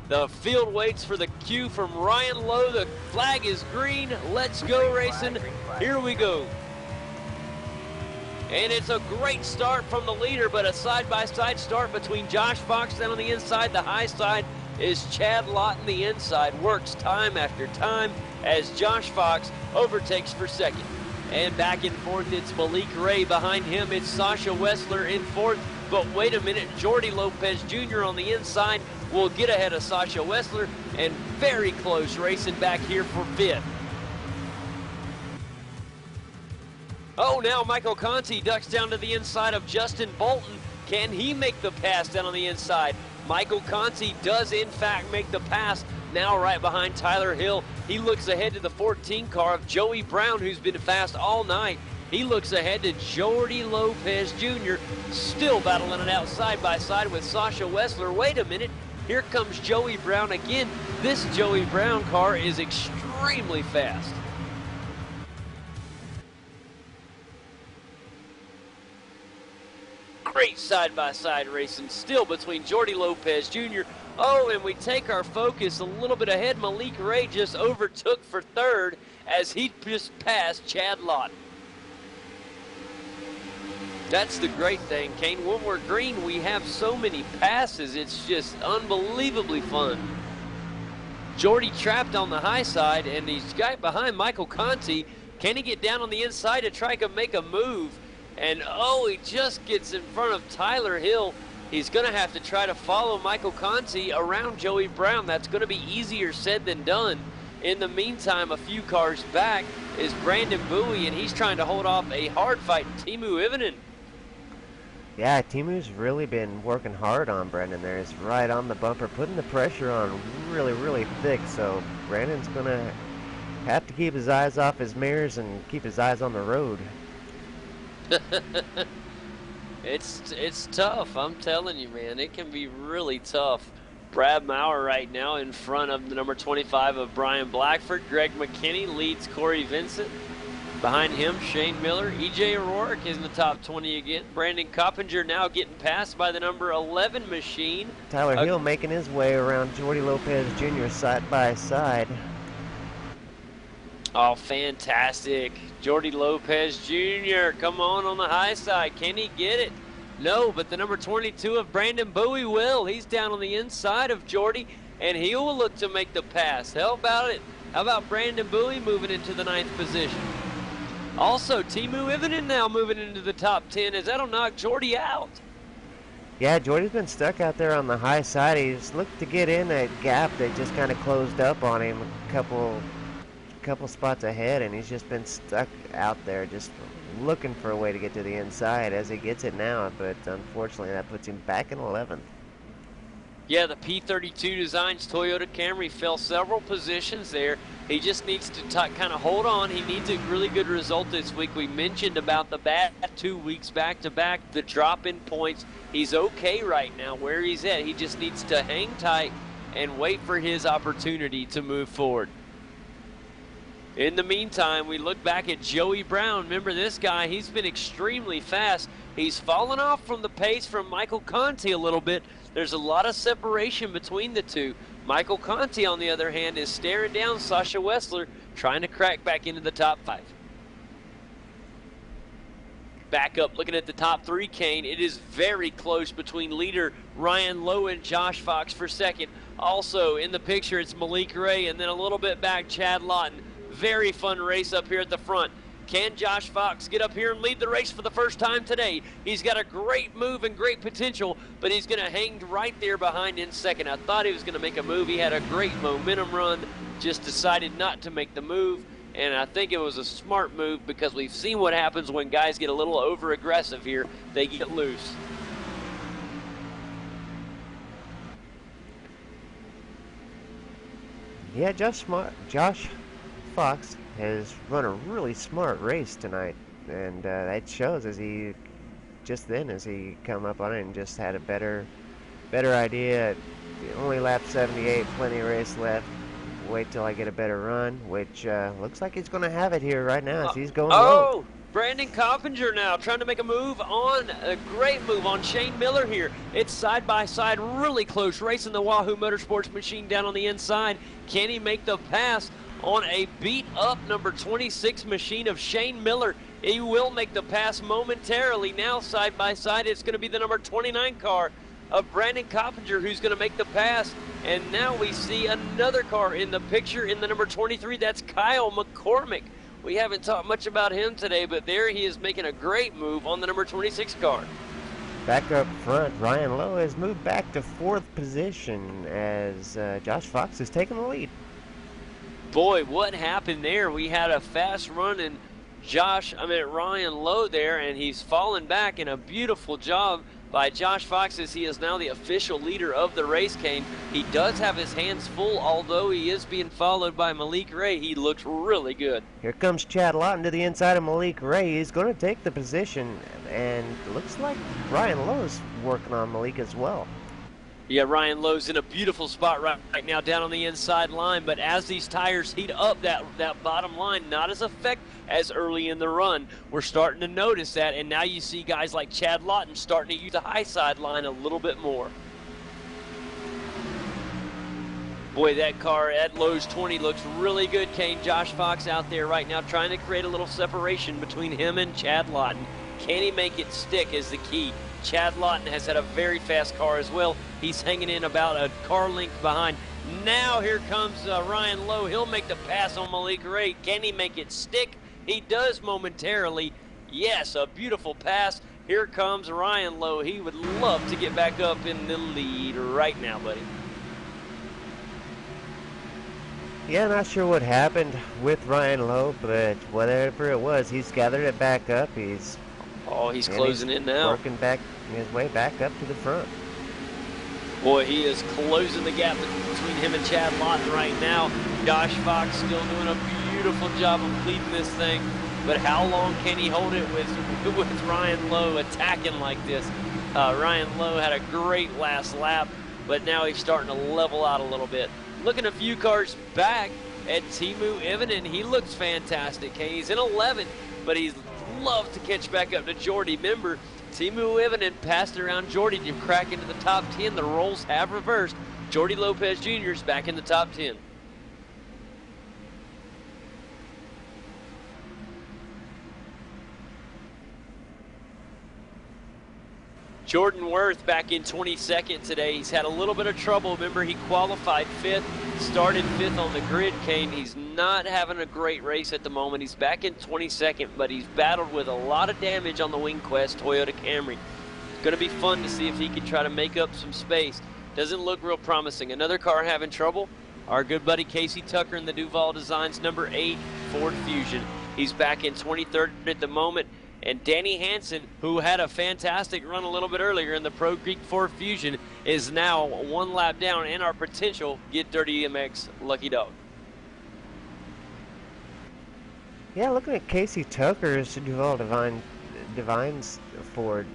The field waits for the cue from Ryan Lowe. The flag is green. Let's go racing. Here we go. And it's a great start from the leader, but a side-by-side start between Josh Fox down on the inside. The high side is Chad Lawton. The inside works time after time as Josh Fox overtakes for 2nd. And back and forth, it's Malik Ray. Behind him, it's Sasha Wessler in 4th. But wait a minute, Jordy Lopez Jr. on the inside will get ahead of Sasha Wessler, and very close racing back here for 5th. Oh, now Michael Conti ducks down to the inside of Justin Bolton. Can he make the pass down on the inside? Michael Conti does, in fact, make the pass. Now right behind Tyler Hill. He looks ahead to the 14 car of Joey Brown, who's been fast all night. He looks ahead to Jordy Lopez Jr., still battling it out side by side with Sasha Wessler. Wait a minute. Here comes Joey Brown again. This Joey Brown car is extremely fast. Great side-by-side racing still between Jordy Lopez Jr. Oh, and we take our focus a little bit ahead. Malik Ray just overtook for third as he just passed Chad Lawton. That's the great thing, Kane. When we're green, we have so many passes. It's just unbelievably fun. Jordy trapped on the high side, and he's got behind Michael Conti. Can he get down on the inside to try to make a move? And oh, he just gets in front of Tyler Hill. He's going to have to try to follow Michael Conti around Joey Brown. That's going to be easier said than done. In the meantime, a few cars back is Brandon Bowie, and he's trying to hold off a hard fight Timu Ivinen. Yeah, Timu's really been working hard on Brendan there. He's right on the bumper, putting the pressure on really, really thick. So Brandon's going to have to keep his eyes off his mirrors and keep his eyes on the road. It's tough, I'm telling you, man. It can be really tough. Brad Maurer right now in front of the number 25 of Brian Blackford. Greg McKinney leads Corey Vincent. Behind him, Shane Miller. E.J. O'Rourke is in the top 20 again. Brandon Coppinger now getting passed by the number 11 machine. Tyler Hill making his way around Jordy Lopez Jr. side by side. Oh, fantastic. Jordy Lopez Jr. Come on the high side. Can he get it? No, but the number 22 of Brandon Bowie will. He's down on the inside of Jordy, and he will look to make the pass. How about it? How about Brandon Bowie moving into the 9th position? Also, Timu Ivinen now moving into the top 10 as that'll knock Jordy out. Yeah, Jordy's been stuck out there on the high side. He's looked to get in a gap that just kind of closed up on him a couple spots ahead, and he's just been stuck out there just looking for a way to get to the inside as he gets it now, but unfortunately that puts him back in 11th. Yeah, the P32 Designs Toyota Camry fell several positions there. He just needs to kind of hold on. He needs a really good result this week. We mentioned about the bad 2 weeks back-to-back, the drop in points. He's okay right now where he's at. He just needs to hang tight and wait for his opportunity to move forward. In the meantime, we look back at Joey Brown. Remember this guy, he's been extremely fast. He's fallen off from the pace from Michael Conti a little bit. There's a lot of separation between the two. Michael Conti, on the other hand, is staring down Sasha Wessler, trying to crack back into the top 5. Back up, looking at the top 3, Kane. It is very close between leader Ryan Lowe and Josh Fox for second. Also in the picture, it's Malik Ray, and then a little bit back, Chad Lawton. Very fun race up here at the front. Can Josh Fox get up here and lead the race for the first time today? He's got a great move and great potential, but he's going to hang right there behind in second. I thought he was going to make a move. He had a great momentum run, just decided not to make the move, and I think it was a smart move because we've seen what happens when guys get a little over-aggressive here. They get loose. Yeah, Josh Fox has run a really smart race tonight, and that shows as he come up on it and just had a better idea. Only lap 78, plenty of race left. Wait till I get a better run, which looks like he's going to have it here right now as he's going low. Brandon Coppinger now trying to make a move on, a great move on Shane Miller here. It's side by side, really close, racing the Wahoo Motorsports machine down on the inside. Can he make the pass on a beat-up number 26 machine of Shane Miller? He will make the pass momentarily. Now side by side, it's going to be the number 29 car of Brandon Coppinger who's going to make the pass. And now we see another car in the picture in the number 23. That's Kyle McCormick. We haven't talked much about him today, but there he is making a great move on the number 26 car. Back up front, Ryan Lowe has moved back to 4th position as Josh Fox has taken the lead. Boy, what happened there? We had a fast run, and Ryan Lowe there, and he's fallen back in a beautiful job by Josh Fox as he is now the official leader of the race, Kane. He does have his hands full, although he is being followed by Malik Ray. He looks really good. Here comes Chad Lawton to the inside of Malik Ray. He's going to take the position, and it looks like Ryan Lowe's working on Malik as well. Yeah, Ryan Lowe's in a beautiful spot right now down on the inside line, but as these tires heat up that bottom line, not as effective as early in the run. We're starting to notice that, and now you see guys like Chad Lawton starting to use the high side line a little bit more. Boy, that car at Lowe's 20 looks really good, Kane. Josh Fox out there right now trying to create a little separation between him and Chad Lawton. Can he make it stick is the key. Chad Lawton has had a very fast car as well. He's hanging in about a car length behind. Now here comes Ryan Lowe. He'll make the pass on Malik Ray. Can he make it stick? He does momentarily. Yes, a beautiful pass. Here comes Ryan Lowe. He would love to get back up in the lead right now, buddy. Yeah, not sure what happened with Ryan Lowe, but whatever it was, he's gathered it back up. He's closing in now. Working back his way back up to the front. Boy, he is closing the gap between him and Chad Lawton right now. Josh Fox still doing a beautiful job of leading this thing, but how long can he hold it with Ryan Lowe attacking like this? Ryan Lowe had a great last lap, but now he's starting to level out a little bit. Looking a few cars back at Teemu Ivinen, he looks fantastic. He's in 11th, but he's loved to catch back up to Jordy. Remember, Teemu Ivinen passed around Jordy to crack into the top 10. The roles have reversed. Jordy Lopez Jr. is back in the top 10. Jordan Worth back in 22nd today. He's had a little bit of trouble. Remember, he qualified 5th, started 5th on the grid, Kane. He's not having a great race at the moment. He's back in 22nd, but he's battled with a lot of damage on the WingQuest Toyota Camry. It's going to be fun to see if he can try to make up some space. Doesn't look real promising. Another car having trouble, our good buddy Casey Tucker in the Duval Designs number 8 Ford Fusion. He's back in 23rd at the moment. And Danny Hansen, who had a fantastic run a little bit earlier in the Pro Creek Ford Fusion, is now one lap down and our potential Get Dirty MX lucky dog. Yeah, looking at Casey Tucker's Duval Divines Ford,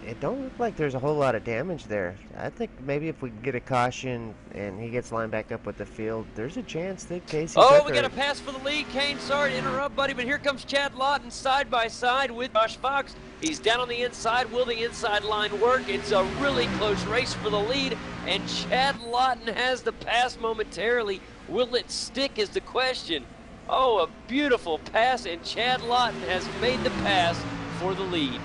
it don't look like there's a whole lot of damage there. I think maybe if we can get a caution and he gets lined back up with the field, there's a chance that Casey Tucker... we got a pass for the lead, Kane. Sorry to interrupt, buddy, but here comes Chad Lawton side by side with Josh Fox. He's down on the inside. Will the inside line work? It's a really close race for the lead, and Chad Lawton has the pass momentarily. Will it stick is the question. Oh, a beautiful pass, and Chad Lawton has made the pass for the lead.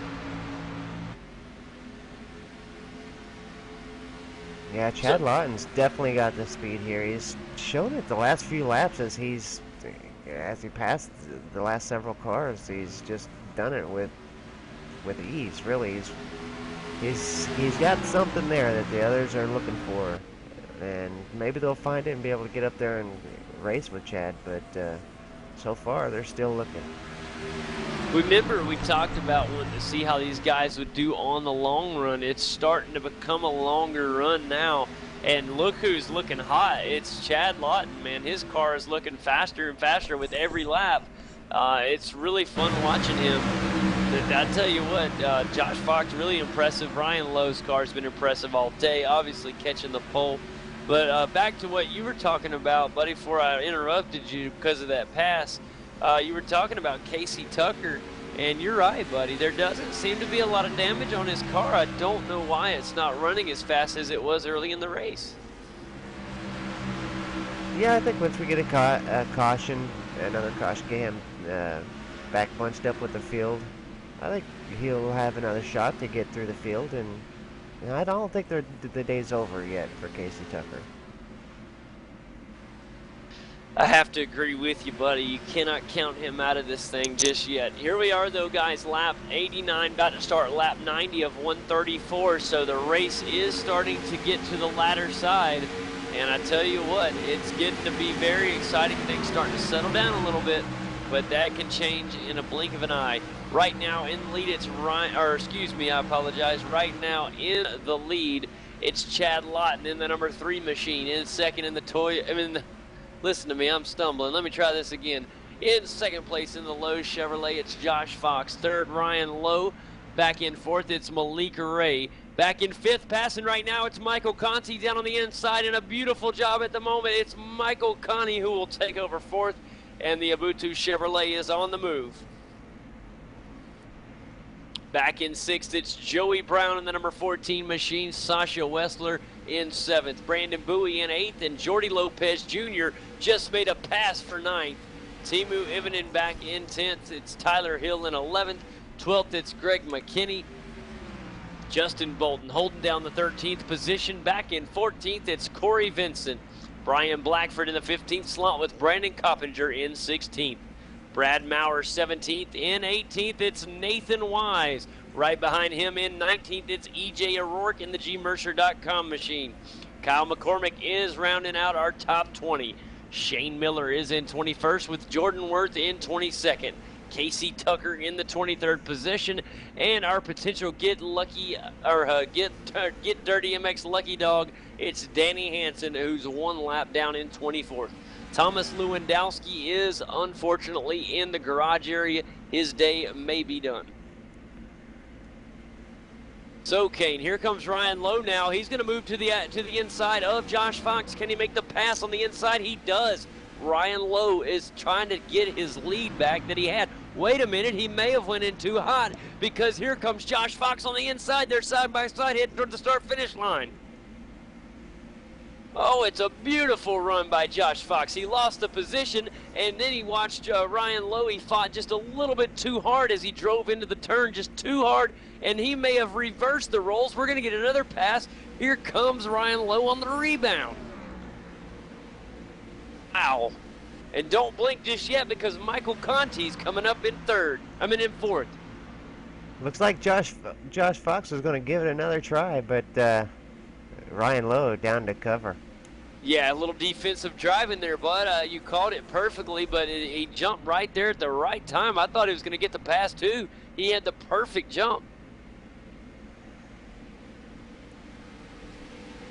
Yeah, Chad Lawton's definitely got the speed here. He's shown it the last few laps as he passed the last several cars. He's just done it with ease. Really, he's got something there that the others are looking for, and maybe they'll find it and be able to get up there and race with Chad. But so far, they're still looking. Remember, we talked about wanting to see how these guys would do on the long run. It's starting to become a longer run now. And look who's looking hot. It's Chad Lawton, man. His car is looking faster and faster with every lap. It's really fun watching him. I tell you what, Josh Fox, really impressive. Ryan Lowe's car has been impressive all day, obviously catching the pole. But back to what you were talking about, buddy, before I interrupted you because of that pass. You were talking about Casey Tucker, and you're right, buddy. There doesn't seem to be a lot of damage on his car. I don't know why it's not running as fast as it was early in the race. Yeah, I think once we get a caution, another caution, get him back bunched up with the field, I think he'll have another shot to get through the field, and I don't think the day's over yet for Casey Tucker. I have to agree with you, buddy. You cannot count him out of this thing just yet. Here we are, though, guys. Lap 89, about to start lap 90 of 134. So the race is starting to get to the latter side. And I tell you what, it's getting to be very exciting. Things starting to settle down a little bit. but that can change in a blink of an eye. Right now in the lead, it's Ryan, or excuse me, I apologize. Right now in the lead, it's Chad Lawton in the number 3 machine. In second in the toy, listen to me, I'm stumbling. Let me try this again. In second place in the Lowe Chevrolet, it's Josh Fox. Third, Ryan Lowe. Back in fourth, it's Malika Ray. Back in fifth, passing right now, it's Michael Conti down on the inside, and a beautiful job at the moment. It's Michael Conti who will take over fourth, and the Abutu Chevrolet is on the move. Back in sixth, it's Joey Brown in the number 14 machine. Sasha Wessler in seventh. Brandon Bowie in eighth, and Jordy Lopez Jr. just made a pass for ninth. Timu Ivanen back in 10th. It's Tyler Hill in 11th. 12th, it's Greg McKinney. Justin Bolton holding down the 13th position. Back in 14th, it's Corey Vincent. Brian Blackford in the 15th slot with Brandon Coppinger in 16th. Brad Maurer 17th. In 18th, it's Nathan Wise. Right behind him in 19th, it's EJ O'Rourke in the gmercer.com machine. Kyle McCormick is rounding out our top 20. Shane Miller is in 21st with Jordan Worth in 22nd. Casey Tucker in the 23rd position, and our potential Get Dirty MX lucky dog, it's Danny Hansen, who's one lap down in 24th. Thomas Lewandowski is unfortunately in the garage area. His day may be done. So, Kane, here comes Ryan Lowe now. He's going to move to the inside of Josh Fox. Can he make the pass on the inside? He does. Ryan Lowe is trying to get his lead back that he had. Wait a minute, he may have went in too hot, because here comes Josh Fox on the inside. They're side by side heading toward the start-finish line. Oh, it's a beautiful run by Josh Fox. He lost the position, and then he watched Ryan Lowe. He fought just a little bit too hard as he drove into the turn, just too hard, and he may have reversed the roles. We're going to get another pass. Here comes Ryan Lowe on the rebound. Wow. And don't blink just yet, because Michael Conti's coming up in fourth. Looks like Josh Fox was going to give it another try, but Ryan Lowe down to cover. Yeah, a little defensive driving there, bud. You called it perfectly, but he jumped right there at the right time. I thought he was going to get the pass, too. He had the perfect jump.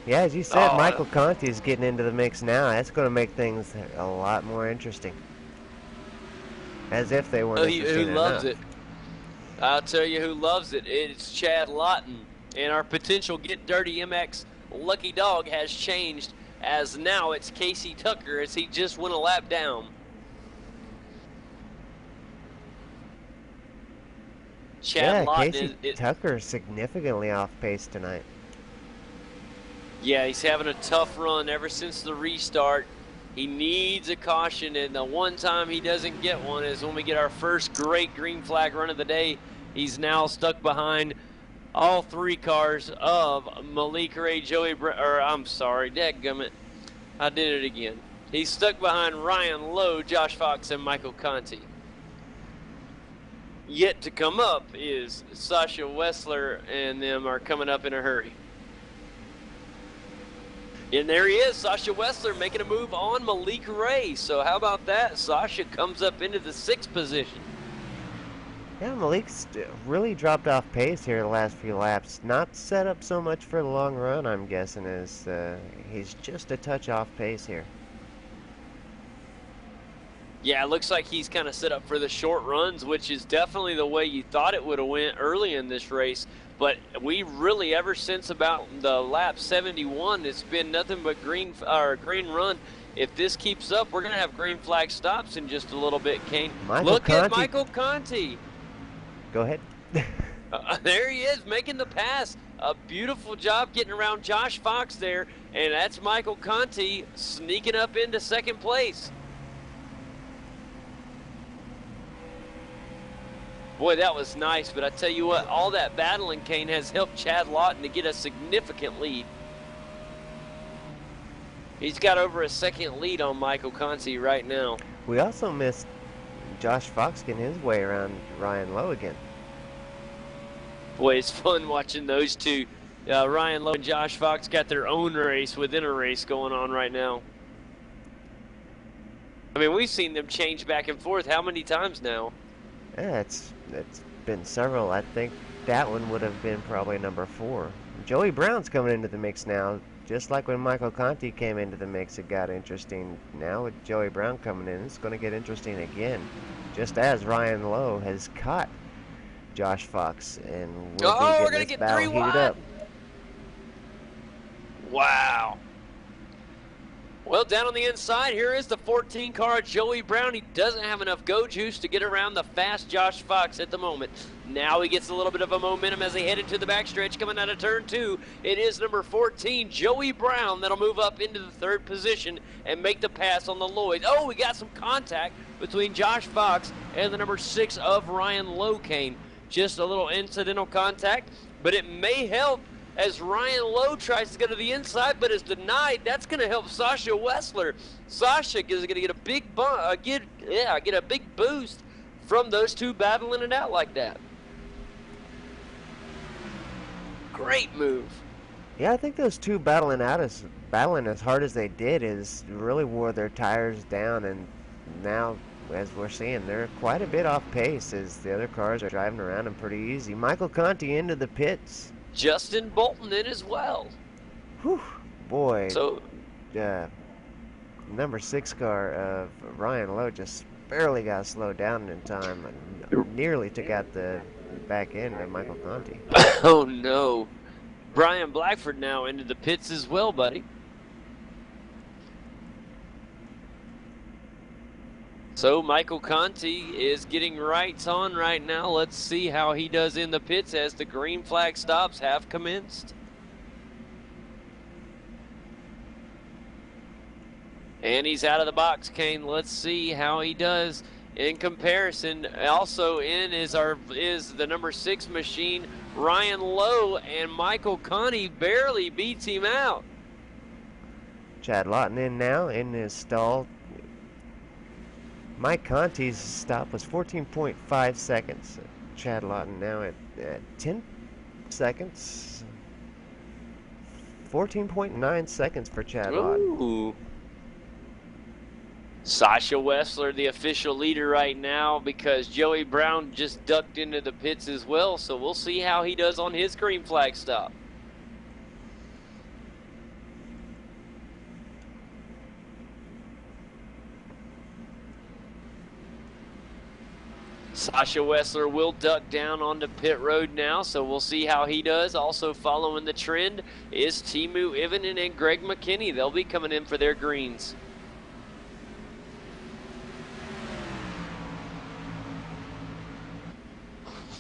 Yeah, as you said, Michael Conti is getting into the mix now. That's going to make things a lot more interesting. As if they weren't interesting who loves it? I'll tell you who loves it. It's Chad Lawton. And our potential Get Dirty MX lucky dog has changed, as now it's Casey Tucker, as he just went a lap down. Chad Lawton Casey Tucker significantly off pace tonight. Yeah, he's having a tough run ever since the restart. He needs a caution, and the one time he doesn't get one is when we get our first great green flag run of the day. He's now stuck behind all three cars of Malik Ray, dadgummit. I did it again. He's stuck behind Ryan Lowe, Josh Fox, and Michael Conti. Yet to come up is Sasha Wessler, and them are coming up in a hurry. And there he is, Sasha Wessler making a move on Malik Ray. So how about that? Sasha comes up into the 6th position. Yeah, Malik's really dropped off pace here the last few laps. Not set up so much for the long run, I'm guessing, as he's just a touch off pace here. Yeah, it looks like he's kind of set up for the short runs, which is definitely the way you thought it would have went early in this race. But we really, ever since about the lap 71, it's been nothing but green run. If this keeps up, we're going to have green flag stops in just a little bit, Kane. Look at Michael Conti. Go ahead. There he is, making the pass. A beautiful job getting around Josh Fox there. And that's Michael Conti sneaking up into 2nd place. Boy, that was nice, but I tell you what, all that battling, Kane, has helped Chad Lawton to get a significant lead. He's got over a 2nd lead on Michael Conti right now. We also missed Josh Fox getting his way around Ryan Lowe again. Boy, it's fun watching those two. Ryan Lowe and Josh Fox got their own race within a race going on right now. I mean, we've seen them change back and forth how many times now? Yeah, it's been several. I think that one would have been probably number 4. Joey Brown's coming into the mix now. Just like when Michael Conti came into the mix, it got interesting. Now with Joey Brown coming in, it's going to get interesting again. Just as Ryan Lowe has caught Josh Fox, and we'll be Oh, we're getting going to this get battle 3 heated wide. up. Wow. Well, down on the inside, here is the 14 car, Joey Brown. He doesn't have enough go juice to get around the fast Josh Fox at the moment. Now he gets a little bit of a momentum as they head into the backstretch coming out of turn 2. It is number 14, Joey Brown, that'll move up into the 3rd position and make the pass on the Lloyd. Oh, we got some contact between Josh Fox and the number 6 of Ryan Locane. Just a little incidental contact, but it may help as Ryan Lowe tries to go to the inside, but is denied. That's going to help Sasha Wessler. Sasha is going to get a big get a big boost from those two battling it out like that. Great move. Yeah, I think those two battling as hard as they did is really wore their tires down, and now, as we're seeing, they're quite a bit off pace as the other cars are driving around them pretty easy. Michael Conti into the pits. Justin Bolton in as well. Whew, boy. So, number 6 car of Ryan Lowe just barely got slowed down in time, and nearly took out the back end of Michael Conti. oh no. Brian Blackford now into the pits as well, buddy. So Michael Conti is getting rights on right now. Let's see how he does in the pits as the green flag stops have commenced. And he's out of the box, Kane. Let's see how he does in comparison. Also in is the number 6 machine, Ryan Lowe, and Michael Conti barely beats him out. Chad Lawton in now in his stall. Mike Conti's stop was 14.5 seconds. Chad Lawton now at 10 seconds. 14.9 seconds for Chad Lawton. Ooh. Sasha Wessler, the official leader right now, because Joey Brown just ducked into the pits as well. So we'll see how he does on his green flag stop. Sasha Wessler will duck down onto pit road now, so we'll see how he does. Also following the trend is Timu Ivanen and Greg McKinney. They'll be coming in for their greens.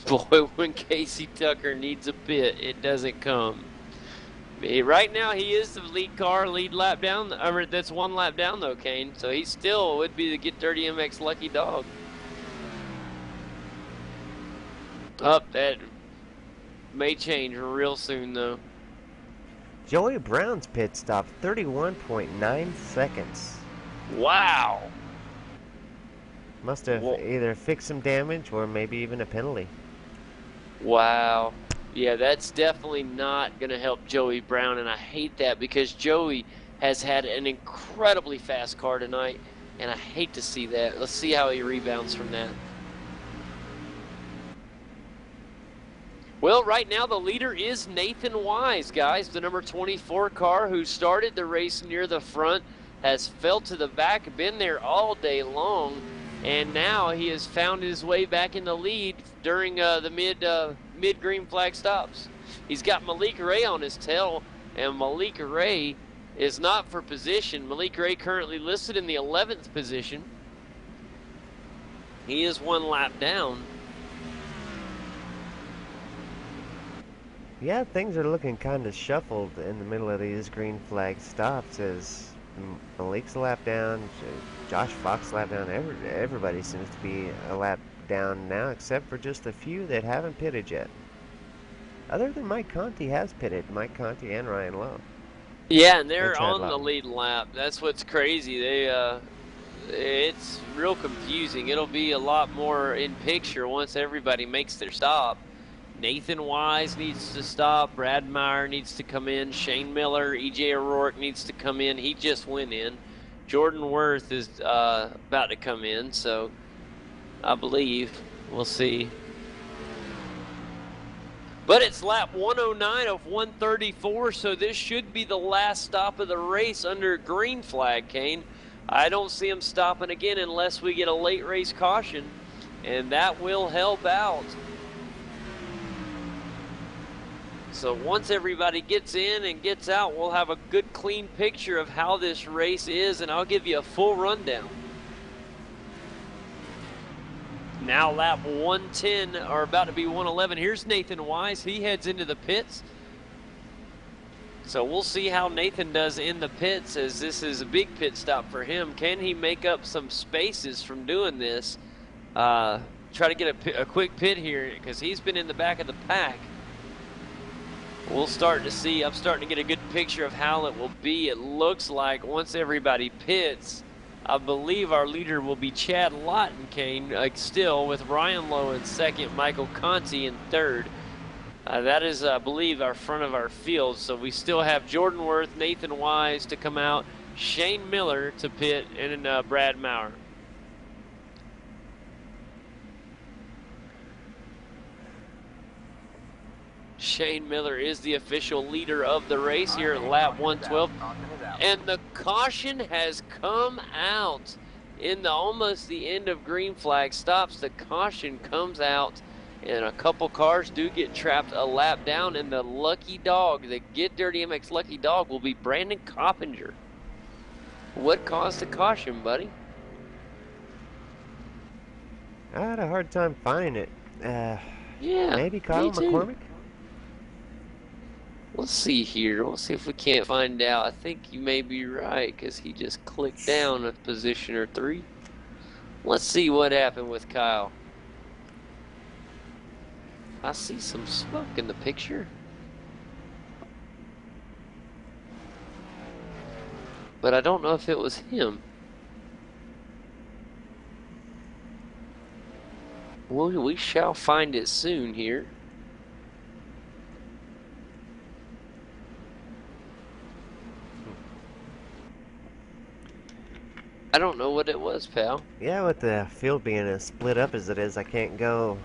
Boy, when Casey Tucker needs a pit, it doesn't come. Right now, he is the lead car, lead lap down. That's 1 lap down, though, Kane. So he still would be the Get Dirty MX lucky dog. That may change real soon, though. Joey Brown's pit stop, 31.9 seconds. Wow. Must have either fixed some damage or maybe even a penalty. Wow. Yeah, that's definitely not going to help Joey Brown, and I hate that because Joey has had an incredibly fast car tonight, and I hate to see that. Let's see how he rebounds from that. Well, right now the leader is Nathan Wise, guys. The number 24 car who started the race near the front has fell to the back, been there all day long, and now he has found his way back in the lead during the mid green flag stops. He's got Malik Ray on his tail, and Malik Ray is not for position. Malik Ray currently listed in the 11th position. He is 1 lap down. Yeah, things are looking kind of shuffled in the middle of these green flag stops as Malik's a lap down, Josh Fox lap down. Everybody seems to be a lap down now, except for just a few that haven't pitted yet. Other than Mike Conti has pitted, Mike Conti and Ryan Lowe. Yeah, and they're on the lead lap. That's what's crazy. It's real confusing. It'll be a lot more in picture once everybody makes their stop. Nathan Wise needs to stop. Brad Meyer needs to come in. Shane Miller, E.J. O'Rourke needs to come in. He just went in. Jordan Worth is about to come in, so I believe we'll see. But it's lap 109 of 134, so this should be the last stop of the race under green flag, Kane. I don't see him stopping again unless we get a late race caution, and that will help out. So once everybody gets in and gets out, we'll have a good clean picture of how this race is, and I'll give you a full rundown. Now lap 110, or about to be 111. Here's Nathan Wise. He heads into the pits. So we'll see how Nathan does in the pits, as this is a big pit stop for him. Can he make up some spaces from doing this? Try to get a quick pit here, because he's been in the back of the pack. We'll start to see, I'm starting to get a good picture of how it will be. It looks like once everybody pits, I believe our leader will be Chad Lawton, Kane, still, with Ryan Lowe in second, Michael Conti in third. That is, I believe, our front of our field. So we still have Jordan Worth, Nathan Wise to come out, Shane Miller to pit, and Brad Maurer. Shane Miller is the official leader of the race here at lap 112. And the caution has come out in almost the end of green flag stops. The caution comes out, and a couple cars do get trapped a lap down, and the lucky dog, the Get Dirty MX lucky dog, will be Brandon Coppinger. What caused the caution, buddy? I had a hard time finding it. Yeah, maybe Kyle McCormick? Let's see here. We'll see if we can't find out. I think you may be right, because he just clicked down a position or 3. Let's see what happened with Kyle. I see some smoke in the picture. But I don't know if it was him. Well, we shall find it soon here. I don't know what it was, pal. Yeah, with the field being as split up as it is, I can't go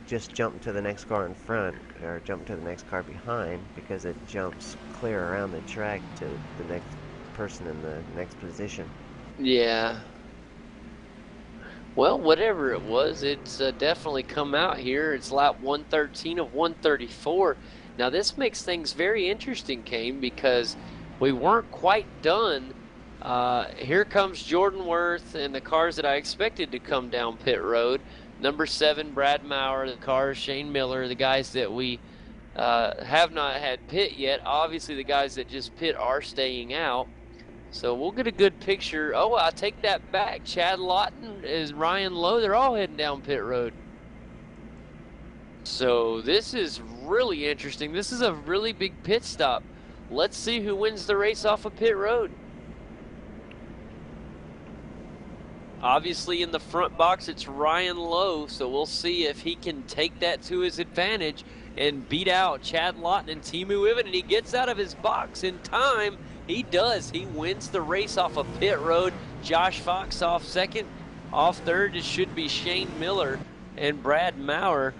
just jump to the next car in front or jump to the next car behind, because it jumps clear around the track to the next person in the next position. Yeah. Well, whatever it was, it's definitely come out here. It's lap 113 of 134. Now, this makes things very interesting, Kane, because we weren't quite done. Here comes Jordan Worth and the cars that I expected to come down pit road. Number 7, Brad Maurer, the cars, Shane Miller, the guys that we have not had pit yet. Obviously, the guys that just pit are staying out. So we'll get a good picture. Oh, I take that back. Chad Lawton is Ryan Lowe. They're all heading down pit road. So this is really interesting. This is a really big pit stop. Let's see who wins the race off of pit road. Obviously in the front box it's Ryan Lowe, so we'll see if he can take that to his advantage and beat out Chad Lawton and Timu Ivan, and he gets out of his box in time. He does. He wins the race off of pit road. Josh Fox off second. Off third, it should be Shane Miller and Brad Maurer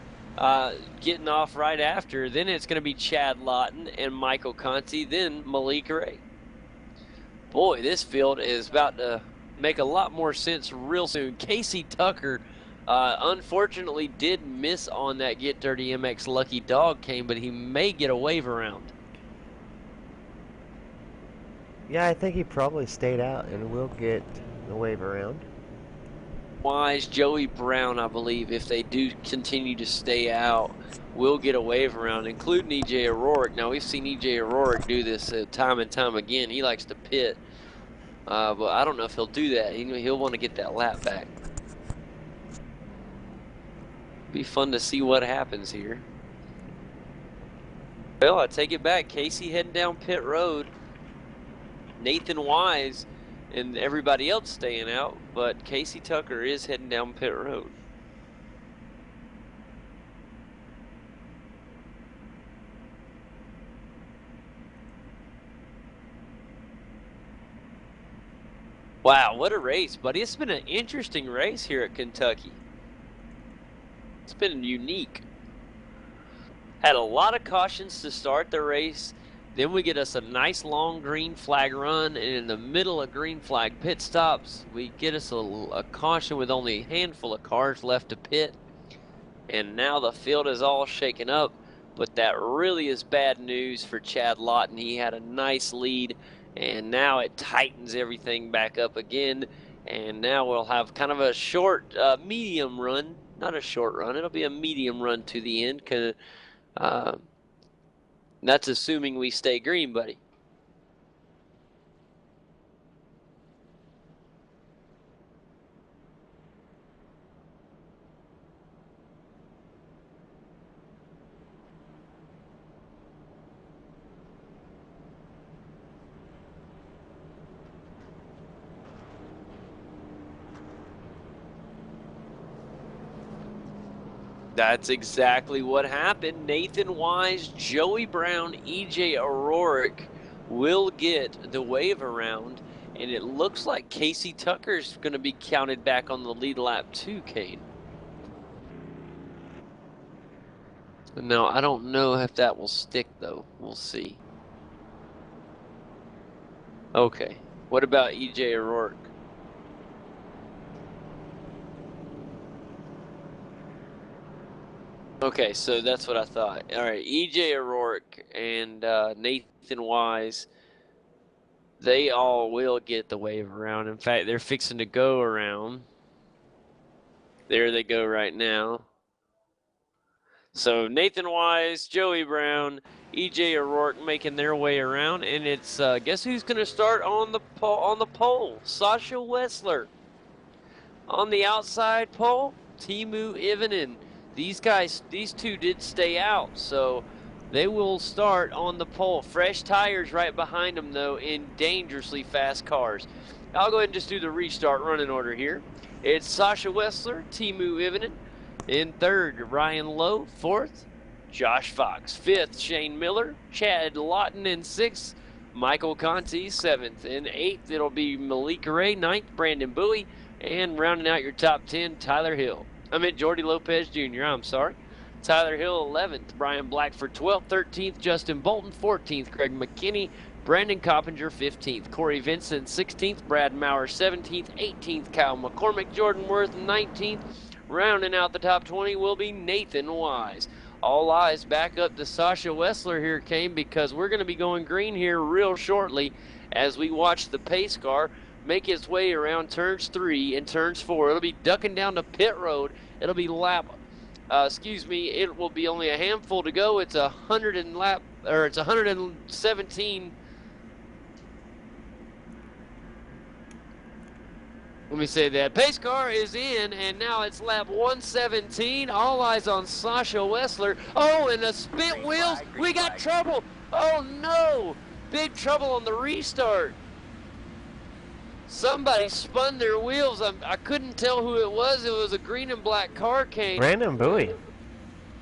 getting off right after. Then it's going to be Chad Lawton and Michael Conti, then Malik Ray. Boy, this field is about to make a lot more sense real soon. Casey Tucker unfortunately did miss on that Get Dirty MX lucky dog came, but he may get a wave around. Yeah, I think he probably stayed out and will get the wave around. Wise, Joey Brown, I believe, if they do continue to stay out, will get a wave around, including E.J. O'Rourke. Now, we've seen E.J. O'Rourke do this time and time again. He likes to pit, but I don't know if he'll do that. He'll want to get that lap back. Be fun to see what happens here. Well, I take it back. Casey heading down pit road. Nathan Wise and everybody else staying out, but Casey Tucker is heading down pit road. Wow, what a race, buddy. It's been an interesting race here at Kentucky. It's been unique. Had a lot of cautions to start the race. Then we get us a nice long green flag run, and in the middle of green flag pit stops, we get us a caution with only a handful of cars left to pit. And now the field is all shaken up, but that really is bad news for Chad Lawton. He had a nice lead, and now it tightens everything back up again. And now we'll have kind of a short, medium run. Not a short run, it'll be a medium run to the end. That's assuming we stay green, buddy. That's exactly what happened. Nathan Wise, Joey Brown, EJ O'Rourke will get the wave around, and it looks like Casey Tucker's going to be counted back on the lead lap too, Kane. Now, I don't know if that will stick, though. We'll see. Okay. What about EJ O'Rourke? Okay, so that's what I thought. All right, EJ O'Rourke and Nathan Wise, they all will get the wave around. In fact, they're fixing to go around. There they go right now. So Nathan Wise, Joey Brown, EJ O'Rourke making their way around, and it's guess who's going to start on the pole? Sasha Wessler. On the outside pole, Timu Ivanen. These two did stay out, so they will start on the pole. Fresh tires right behind them, though, in dangerously fast cars. I'll go ahead and just do the restart running order here. It's Sasha Wessler, Timu Ivanen. In third, Ryan Lowe. Fourth, Josh Fox. Fifth, Shane Miller. Chad Lawton in sixth. Michael Conti, seventh. In eighth, it'll be Malik Ray. Ninth, Brandon Bowie. And rounding out your top 10, Tyler Hill. I meant Jordy Lopez Jr., I'm sorry. Tyler Hill, 11th. Brian Blackford, 12th. 13th, Justin Bolton. 14th, Craig McKinney. Brandon Coppinger, 15th. Corey Vincent, 16th. Brad Maurer, 17th. 18th, Kyle McCormick. Jordan Worth, 19th. Rounding out the top 20 will be Nathan Wise. All eyes back up to Sasha Wessler here, Kane, because we're going to be going green here real shortly as we watch the pace car make its way around turns 3 and turns 4. It'll be ducking down to pit road. It'll be it will be only a handful to go. It's 117. Let me say that. Pace car is in, and now it's lap 117. All eyes on Sasha Wessler. Oh, and the spit wheels. We got trouble. Oh, no. Big trouble on the restart. Somebody spun their wheels. I couldn't tell who it was. It was a green and black car, Kane. Brandon Bowie.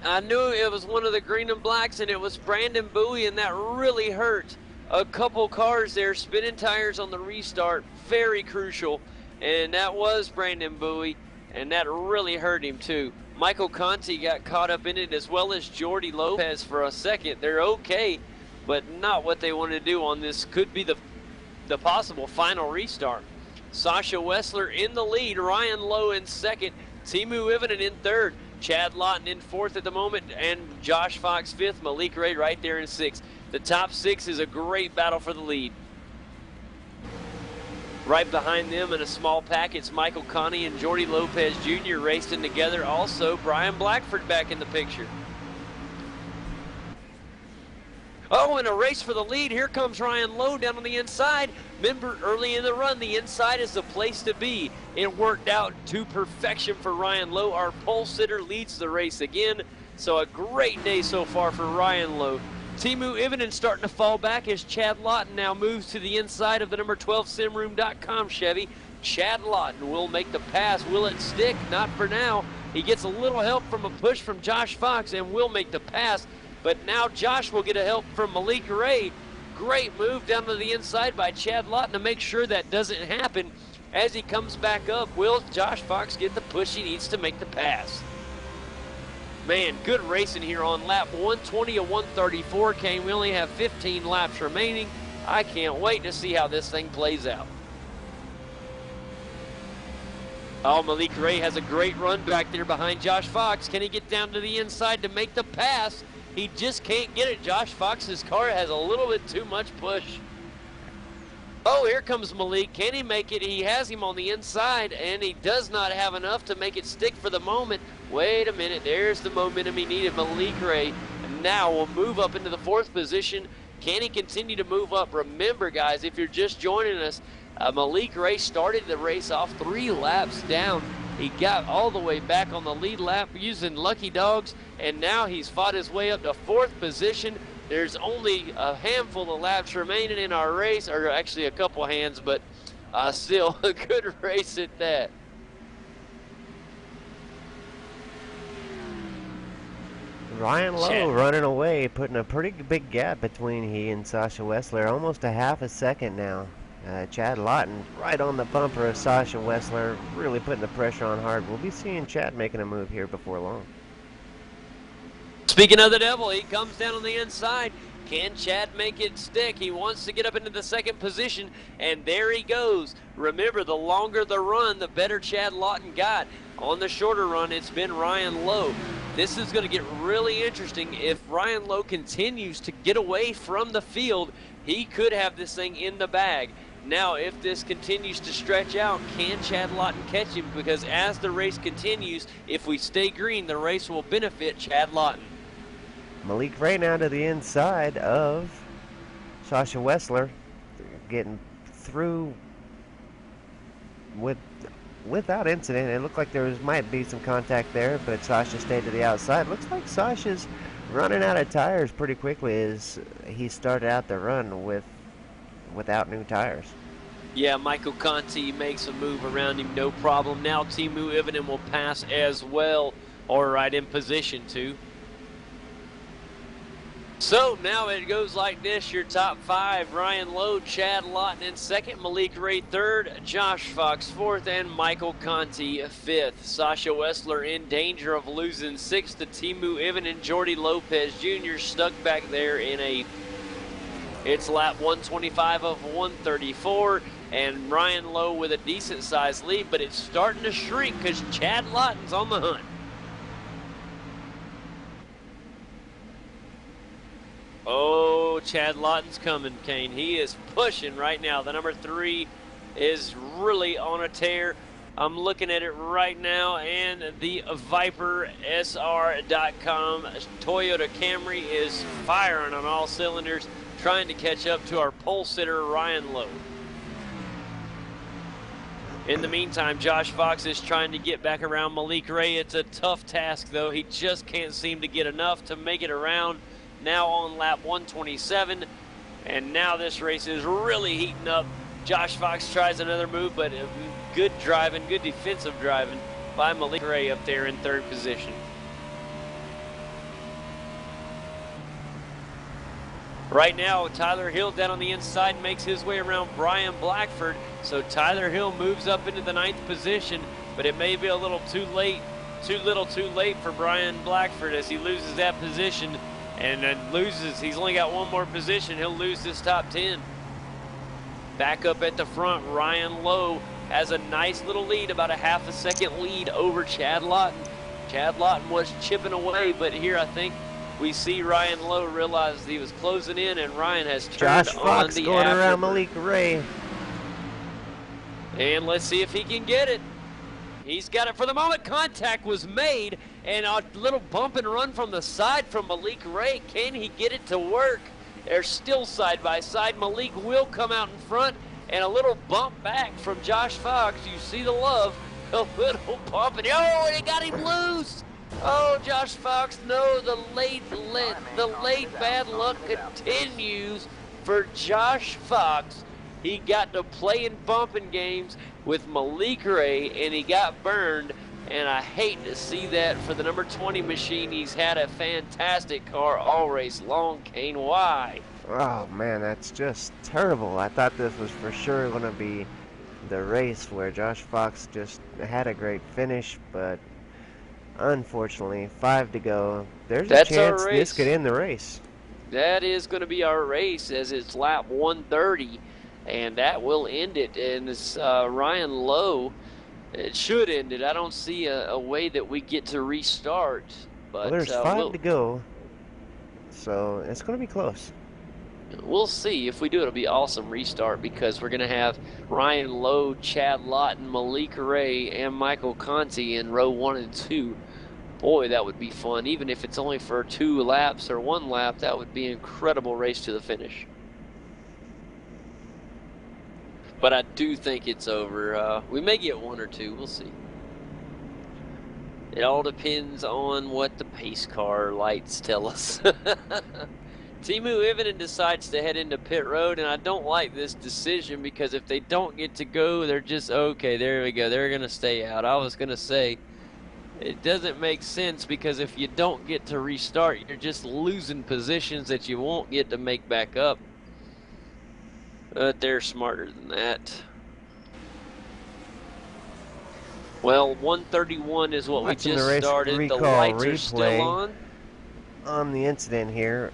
I knew it was one of the green and blacks, and it was Brandon Bowie, and that really hurt a couple cars there. Spinning tires on the restart, very crucial. And that was Brandon Bowie, and that really hurt him too. Michael Conti got caught up in it, as well as Jordy Lopez for a second. They're okay, but not what they want to do on this. Could be the possible final restart. Sasha Wessler in the lead, Ryan Lowe in second, Timu Ivanen in third, Chad Lawton in fourth at the moment, and Josh Fox fifth, Malik Ray right there in sixth. The top 6 is a great battle for the lead. Right behind them in a small pack, it's Michael Conti and Jordy Lopez Jr. racing together. Also, Brian Blackford back in the picture. Oh, in a race for the lead, here comes Ryan Lowe down on the inside. Remember, early in the run, the inside is the place to be. It worked out to perfection for Ryan Lowe. Our pole sitter leads the race again. So a great day so far for Ryan Lowe. Timu Ivanen starting to fall back as Chad Lawton now moves to the inside of the number 12 simroom.com Chevy. Chad Lawton will make the pass. Will it stick? Not for now. He gets a little help from a push from Josh Fox and will make the pass. But now Josh will get a help from Malik Ray. Great move down to the inside by Chad Lawton to make sure that doesn't happen. As he comes back up, will Josh Fox get the push he needs to make the pass? Man, good racing here on lap 120 of 134, Kane. We only have 15 laps remaining. I can't wait to see how this thing plays out. Oh, Malik Ray has a great run back there behind Josh Fox. Can he get down to the inside to make the pass? He just can't get it. Josh Fox's car has a little bit too much push. Oh, here comes Malik. Can he make it? He has him on the inside, and he does not have enough to make it stick for the moment. Wait a minute. There's the momentum he needed. Malik Ray now will move up into the 4th position. Can he continue to move up? Remember, guys, if you're just joining us, Malik Ray started the race off 3 laps down. He got all the way back on the lead lap using lucky dogs, and now he's fought his way up to 4th position. There's only a handful of laps remaining in our race, or actually a couple hands, but still a good race at that. Ryan Lowe running away, putting a pretty big gap between he and Sasha Wessler, almost a half a second now. Chad Lawton right on the bumper of Sasha Wessler, really putting the pressure on hard. We'll be seeing Chad making a move here before long. Speaking of the devil, he comes down on the inside. Can Chad make it stick? He wants to get up into the 2nd position, and there he goes. Remember, the longer the run, the better Chad Lawton got. On the shorter run, it's been Ryan Lowe. This is going to get really interesting. If Ryan Lowe continues to get away from the field, he could have this thing in the bag. Now, if this continues to stretch out, can Chad Lawton catch him? Because as the race continues, if we stay green, the race will benefit Chad Lawton. Malik Ray now to the inside of Sasha Wessler, getting through without incident. It looked like there might be some contact there, but Sasha stayed to the outside. Looks like Sasha's running out of tires pretty quickly as he started out the run without new tires. Yeah, Michael Conti makes a move around him, no problem. Now Teemu Ivinen will pass as well, or right in position too. So now it goes like this, your top 5, Ryan Lowe, Chad Lawton in 2nd, Malik Ray 3rd, Josh Fox 4th, and Michael Conti 5th. Sasha Wessler in danger of losing 6th to Teemu Ivinen. Jordy Lopez Jr. stuck back there in it's lap 125 of 134, and Ryan Lowe with a decent sized lead, but it's starting to shrink because Chad Lawton's on the hunt. Oh, Chad Lawton's coming, Kane. He is pushing right now. The number 3 is really on a tear. I'm looking at it right now, and the ViperSR.com Toyota Camry is firing on all cylinders, trying to catch up to our pole sitter, Ryan Lowe. In the meantime, Josh Fox is trying to get back around Malik Ray. It's a tough task, though. He just can't seem to get enough to make it around. Now on lap 127, and now this race is really heating up. Josh Fox tries another move, but good driving, good defensive driving by Malik Ray up there in 3rd position. Right now, Tyler Hill down on the inside makes his way around Brian Blackford, so Tyler Hill moves up into the 9th position, but it may be a little too late for Brian Blackford as he loses that position. And then he's only got one more position, he'll lose this top 10. Back up at the front, Ryan Lowe has a nice little lead, about a half a second lead over Chad Lawton. Chad Lawton was chipping away, but here I think we see Ryan Lowe realize he was closing in, and Ryan has turned Josh on Fox the going afterburner. around Malik Ray. And let's see if he can get it. He's got it for the moment. Contact was made, and a little bump and run from the side from Malik Ray. Can he get it to work? They're still side by side. Malik will come out in front, and a little bump back from Josh Fox. You see the love. A little bump, and oh, they got him loose. Oh, Josh Fox, no, the late bad luck continues for Josh Fox. He got to playing bumping games with Malik Ray, and he got burned, and I hate to see that for the number 20 machine. He's had a fantastic car all race long. Kane, why? Oh man, that's just terrible. I thought this was for sure going to be the race where Josh Fox just had a great finish, but unfortunately, 5 to go. There's a That's our chance this could race. end the race. That is going to be our race as it's lap 130, and that will end it. And it's Ryan Lowe. It should end it. I don't see a way that we get to restart. But Well, there's 5 to go, so it's going to be close. We'll see. If we do, it'll be awesome restart because we're going to have Ryan Lowe, Chad Lawton, Malik Ray, and Michael Conti in row 1 and 2. Boy, that would be fun. Even if it's only for 2 laps or 1 lap, that would be an incredible race to the finish. But I do think it's over. We may get 1 or 2. We'll see. It all depends on what the pace car lights tell us. Timu Ivinen decides to head into pit road, and I don't like this decision because if they don't get to go, they're just, okay, there we go. They're going to stay out. I was going to say, it doesn't make sense because if you don't get to restart, you're just losing positions that you won't get to make back up. But they're smarter than that. Well, 131 is what Watching we just started. The lights are still on the incident here,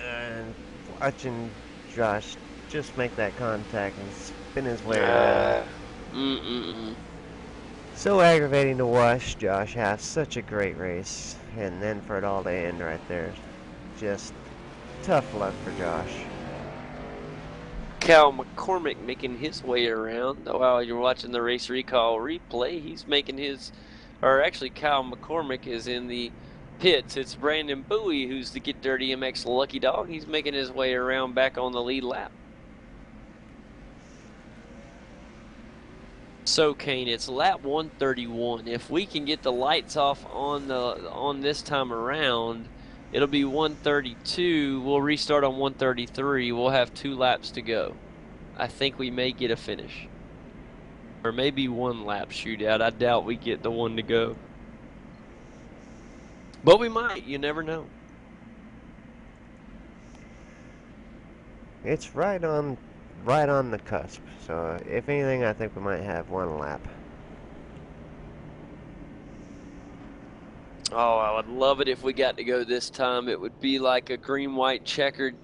and watching Josh just make that contact and spin his way around. So aggravating to watch Josh have such a great race, and then for it all to end right there. Just tough luck for Josh. Cal McCormick making his way around. While you're watching the race recall replay, he's making his, or actually Cal McCormick is in the pits. It's Brandon Bowie who's the Get Dirty MX lucky dog. He's making his way around back on the lead lap. So Kane, it's lap 131. If we can get the lights off on this time around, it'll be 132. We'll restart on 133. We'll have 2 laps to go. I think we may get a finish. Or maybe 1 lap shootout. I doubt we get the 1 to go. But we might. You never know. It's right on the cusp. So if anything, I think we might have 1 lap. Oh, I would love it if we got to go this time. It would be like a green-white checkered.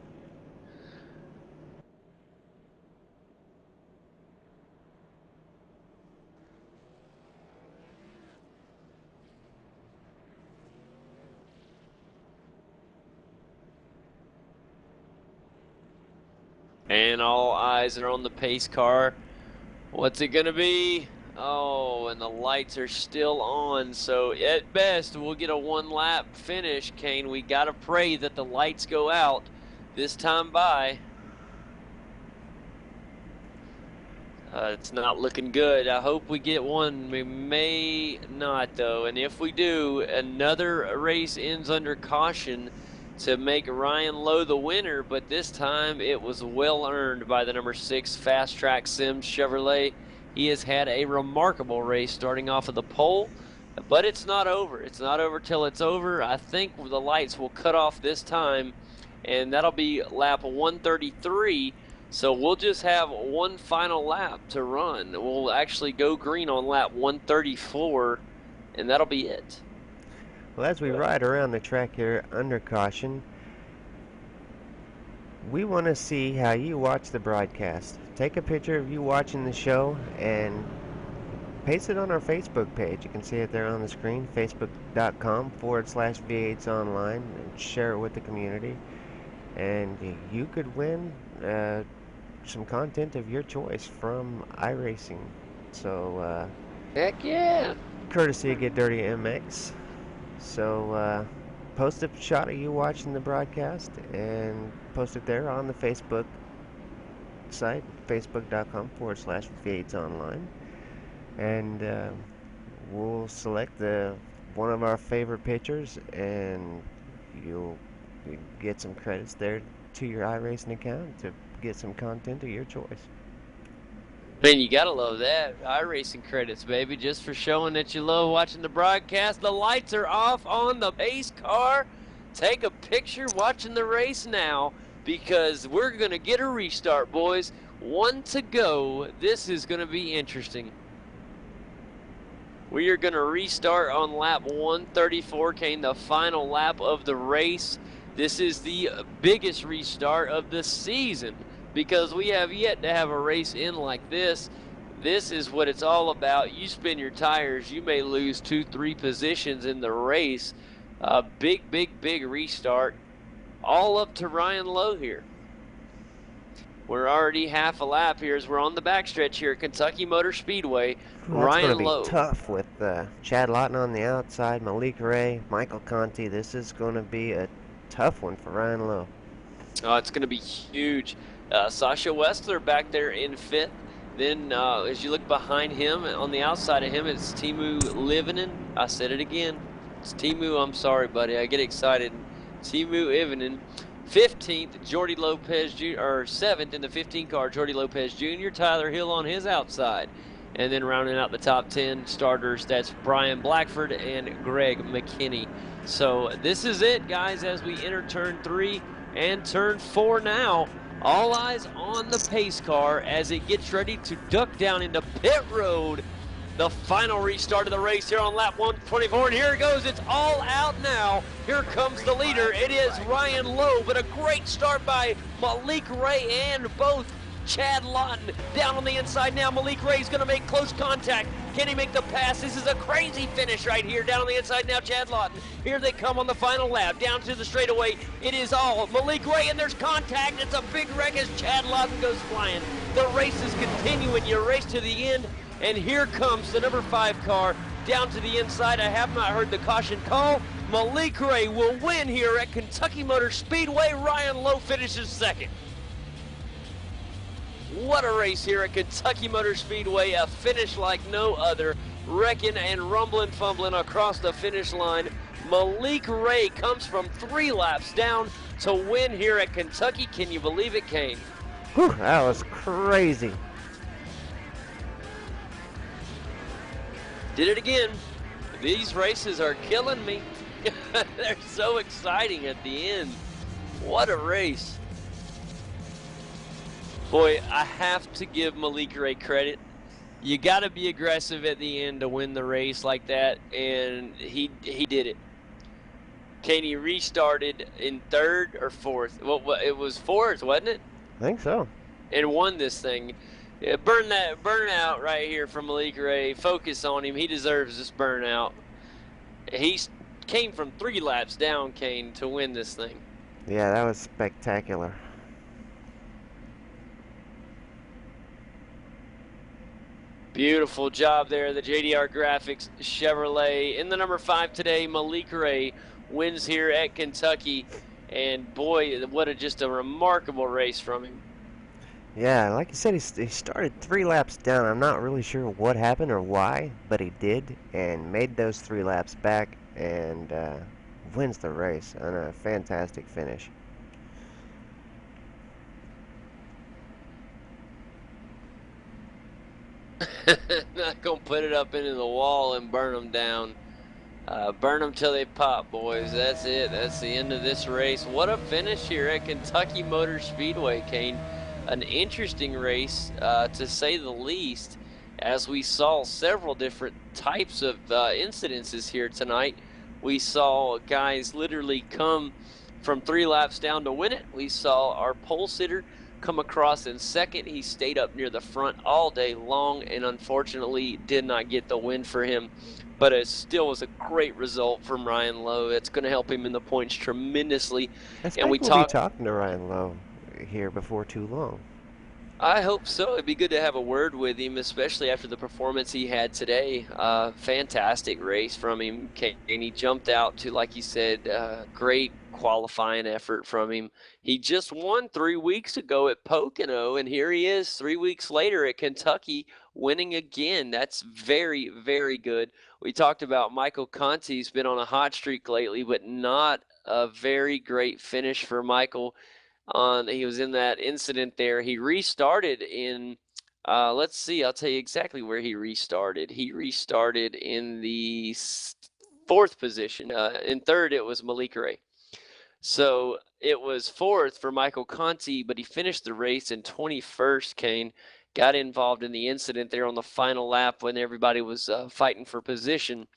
And all eyes are on the pace car. What's it going to be? Oh, and the lights are still on. So at best, we'll get a 1-lap finish, Kane. We got to pray that the lights go out this time by. It's not looking good. I hope we get 1. We may not, though. And if we do, another race ends under caution to make Ryan Lowe the winner, but this time it was well earned by the number 6 Fast Track Sims Chevrolet. He has had a remarkable race starting off of the pole, but it's not over. It's not over till it's over. I think the lights will cut off this time, and that'll be lap 133. So we'll just have 1 final lap to run. We'll actually go green on lap 134, and that'll be it. Well, as we ride around the track here under caution, we want to see how you watch the broadcast. Take a picture of you watching the show and paste it on our Facebook page. You can see it there on the screen, facebook.com/V8online, and share it with the community. And you could win some content of your choice from iRacing. So, heck yeah! Courtesy of Get Dirty MX. So, post a shot of you watching the broadcast and post it there on the Facebook site, facebook.com/V8online. And we'll select one of our favorite pictures, and you'll get some credits there to your iRacing account to get some content of your choice. Man, you gotta love that. iRacing credits, baby, just for showing that you love watching the broadcast. The lights are off on the pace car. Take a picture watching the race now, because we're gonna get a restart, boys. 1 to go. This is going to be interesting. We are going to restart on lap 134, Kane, the final lap of the race. This is the biggest restart of the season because we have yet to have a race in like this. This is what it's all about. You spin your tires, you may lose 2-3 positions in the race. A big restart. All up to Ryan Lowe here. We're already half a lap here as we're on the backstretch here at Kentucky Motor Speedway. Well, that's going to Ryan be Lowe. tough with Chad Lawton on the outside, Malik Ray, Michael Conti. This is going to be a tough one for Ryan Lowe. Oh, it's going to be huge. Sasha Westler back there in 5th. Then as you look behind him, on the outside of him, it's Teemu Livinen. I said it again. It's Teemu. I'm sorry, buddy. I get excited. Teemu Livinen. 15th, Jordy Lopez Jr., or 7th in the 15 car, Jordy Lopez Jr., Tyler Hill on his outside. And then rounding out the top 10 starters, that's Brian Blackford and Greg McKinney. So this is it, guys, as we enter turn 3 and turn 4 now. All eyes on the pace car as it gets ready to duck down into pit road. The final restart of the race here on lap 124, and here it goes. It's all out now. Here comes the leader. It is Ryan Lowe, but a great start by Malik Ray and both Chad Lawton. Down on the inside now, Malik Ray's going to make close contact. Can he make the pass? This is a crazy finish right here. Down on the inside now, Chad Lawton. Here they come on the final lap. Down to the straightaway. It is all Malik Ray, and there's contact. It's a big wreck as Chad Lawton goes flying. The race is continuing. You race to the end. And here comes the number 5 car down to the inside. I have not heard the caution call. Malik Ray will win here at Kentucky Motor Speedway. Ryan Lowe finishes 2nd. What a race here at Kentucky Motor Speedway. A finish like no other. Wrecking and rumbling, fumbling across the finish line. Malik Ray comes from 3 laps down to win here at Kentucky. Can you believe it, Kane? Whew, that was crazy. Did it again. These races are killing me. They're so exciting at the end. What a race. Boy, I have to give Malik Ray credit. You got to be aggressive at the end to win the race like that, and he did it. Kenny restarted in 3rd or 4th. Well, it was 4th, wasn't it? I think so. And won this thing. Yeah, burn out right here from Malik Ray. Focus on him. He deserves this burnout. He came from 3 laps down, Kane, to win this thing. Yeah, that was spectacular. Beautiful job there, the JDR Graphics Chevrolet. In the number 5 today, Malik Ray wins here at Kentucky. And boy, what just a remarkable race from him. Yeah, like you said, he started 3 laps down. I'm not really sure what happened or why, but he did and made those 3 laps back and wins the race on a fantastic finish. Not gonna put it up into the wall and burn them down. Burn them till they pop, boys. That's it. That's the end of this race. What a finish here at Kentucky Motor Speedway, Kane. An interesting race, to say the least, as we saw several different types of incidences here tonight. We saw guys literally come from 3 laps down to win it. We saw our pole sitter come across in 2nd. He stayed up near the front all day long and unfortunately did not get the win for him. But it still was a great result from Ryan Lowe. It's going to help him in the points tremendously. And we'll be talking to Ryan Lowe here before too long. I hope so. It'd be good to have a word with him, especially after the performance he had today. Fantastic race from him. And he jumped out to, like you said, great qualifying effort from him. He just won 3 weeks ago at Pocono, and here he is 3 weeks later at Kentucky winning again. That's very, very good. We talked about Michael Conti. He's been on a hot streak lately, but not a very great finish for Michael. He was in that incident there. He restarted in, let's see, I'll tell you exactly where he restarted. He restarted in the 4th position. In 3rd, it was Malik Ray. So it was fourth for Michael Conti, but he finished the race in 21st, Kane. Got involved in the incident there on the final lap when everybody was fighting for position.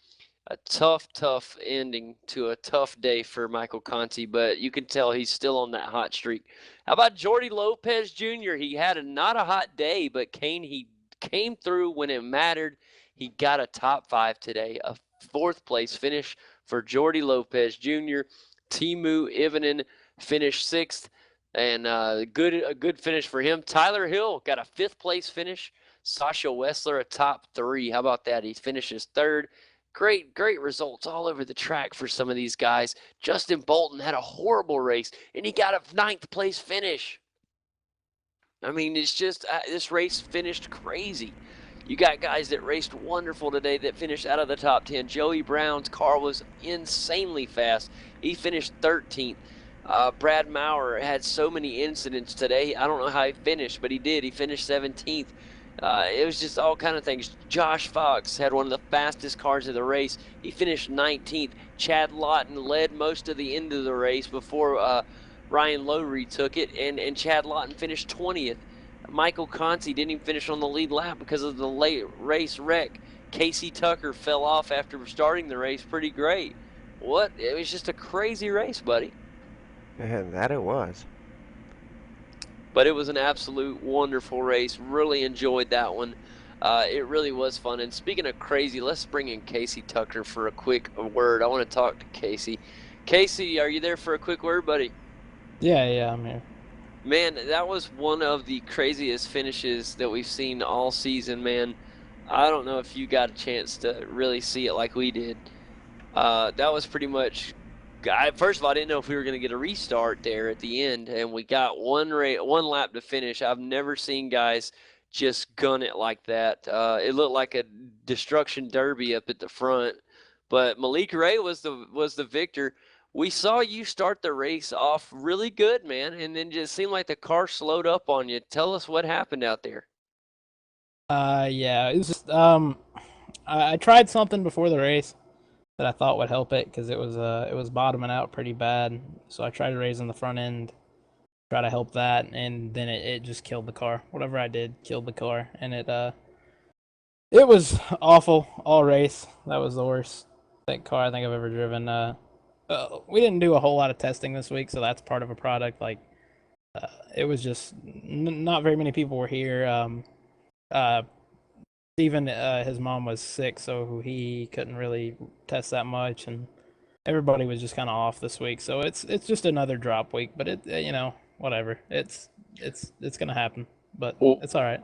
A tough ending to a tough day for Michael Conti, but you can tell he's still on that hot streak. How about Jordy Lopez Jr.? He had not a hot day, but Kane, he came through when it mattered. He got a top 5 today, a 4th place finish for Jordy Lopez Jr. Timu Ivanen finished 6th, and a good finish for him. Tyler Hill got a 5th place finish. Sasha Wessler a top 3. How about that? He finishes 3rd. Great results all over the track for some of these guys. Justin Bolton had a horrible race, and he got a 9th place finish. I mean, it's just this race finished crazy. You got guys that raced wonderful today that finished out of the top 10. Joey Brown's car was insanely fast. He finished 13th. Brad Maurer had so many incidents today. I don't know how he finished, but he did. He finished 17th. It was just all kind of things. Josh Fox had one of the fastest cars of the race. He finished 19th. Chad Lawton led most of the end of the race before Ryan Lowry took it, and Chad Lawton finished 20th. Michael Conti didn't even finish on the lead lap because of the late race wreck. Casey Tucker fell off after starting the race pretty great. What? It was just a crazy race, buddy. And that it was. But it was an absolute wonderful race. Really enjoyed that one. It really was fun. And speaking of crazy, let's bring in Casey Tucker for a quick word. I want to talk to Casey. Casey, are you there for a quick word, buddy? Yeah, I'm here. Man, that was one of the craziest finishes that we've seen all season, man. I don't know if you got a chance to really see it like we did. That was pretty much. First of all, I didn't know if we were going to get a restart there at the end, and we got one lap to finish. I've never seen guys just gun it like that. It looked like a destruction derby up at the front, but Malik Ray was the victor. We saw you start the race off really good, man, and then just seemed like the car slowed up on you. Tell us what happened out there. Yeah, it was just I tried something before the race that I thought would help it because it was bottoming out pretty bad. So I tried raising the front end, try to help that, and then it just killed the car. Whatever I did killed the car, and it was awful all race. That was the worst car I think I've ever driven. We didn't do a whole lot of testing this week, so that's part of a product. Like it was just not very many people were here. Steven, his mom was sick, so he couldn't really test that much, and everybody was just kind of off this week. So it's just another drop week, but whatever. It's gonna happen, but it's all right.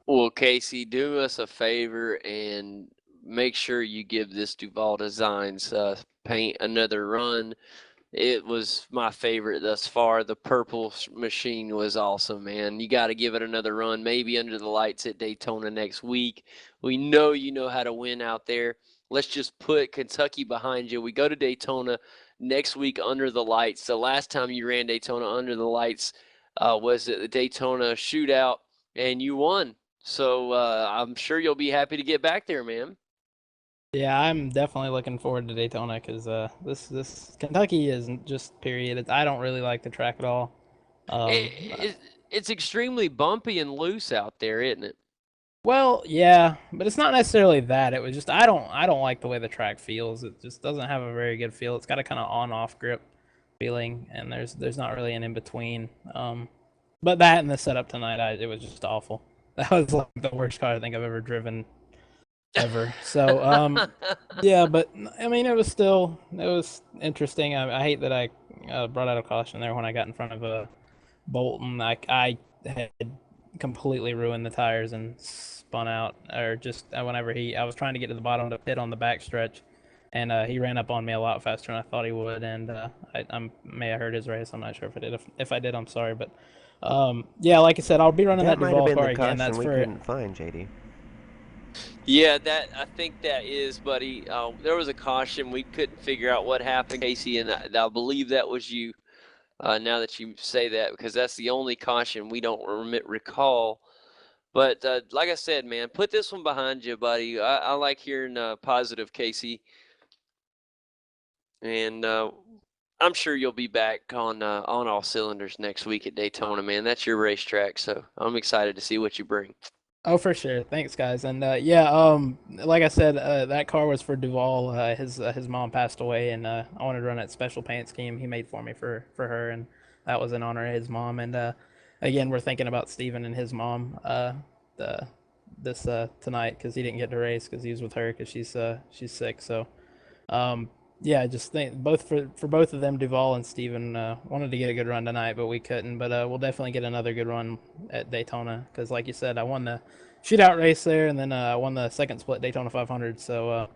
Well, Casey, do us a favor and make sure you give this Duval Designs paint another run. It was my favorite thus far. The purple machine was awesome, man. You got to give it another run, maybe under the lights at Daytona next week. We know you know how to win out there. Let's just put Kentucky behind you. We go to Daytona next week under the lights. The last time you ran Daytona under the lights was at the Daytona shootout, and you won. So I'm sure you'll be happy to get back there, man. Yeah, I'm definitely looking forward to Daytona because this Kentucky isn't just period. I don't really like the track at all. It's extremely bumpy and loose out there, isn't it? Well, yeah, but it's not necessarily that. It was just I don't like the way the track feels. It just doesn't have a very good feel. It's got a kind of on-off grip feeling, and there's not really an in between. But that and the setup tonight, it was just awful. That was like the worst car I think I've ever driven ever. So yeah, but I mean it was interesting. I hate that I brought out a caution there when I got in front of a Bolton. I had completely ruined the tires and spun out, or just whenever I was trying to get to the bottom of the pit on the back stretch, and he ran up on me a lot faster than I thought he would, and I may have hurt his race. I'm not sure if I did. If I did, I'm sorry, but yeah, like I said, I'll be running that That might have Duval been car the again. caution That's we for couldn't find, JD. Yeah, I think that is, buddy. There was a caution. We couldn't figure out what happened, Casey, and I believe that was you. Now that you say that, because that's the only caution we don't recall. But like I said, man, put this one behind you, buddy. I like hearing positive, Casey. And I'm sure you'll be back on all cylinders next week at Daytona, man. That's your racetrack, so I'm excited to see what you bring. Oh, for sure. Thanks, guys. And yeah, like I said, that car was for Duval. His mom passed away, and I wanted to run that special paint scheme he made for me for her, and that was in honor of his mom. And again, we're thinking about Steven and his mom the this tonight because he didn't get to race because he was with her because she's sick. So um, yeah, I just think both for both of them, Duval and Steven, wanted to get a good run tonight, but we couldn't. But we'll definitely get another good run at Daytona because, like you said, I won the shootout race there, and then I won the second split Daytona 500. So,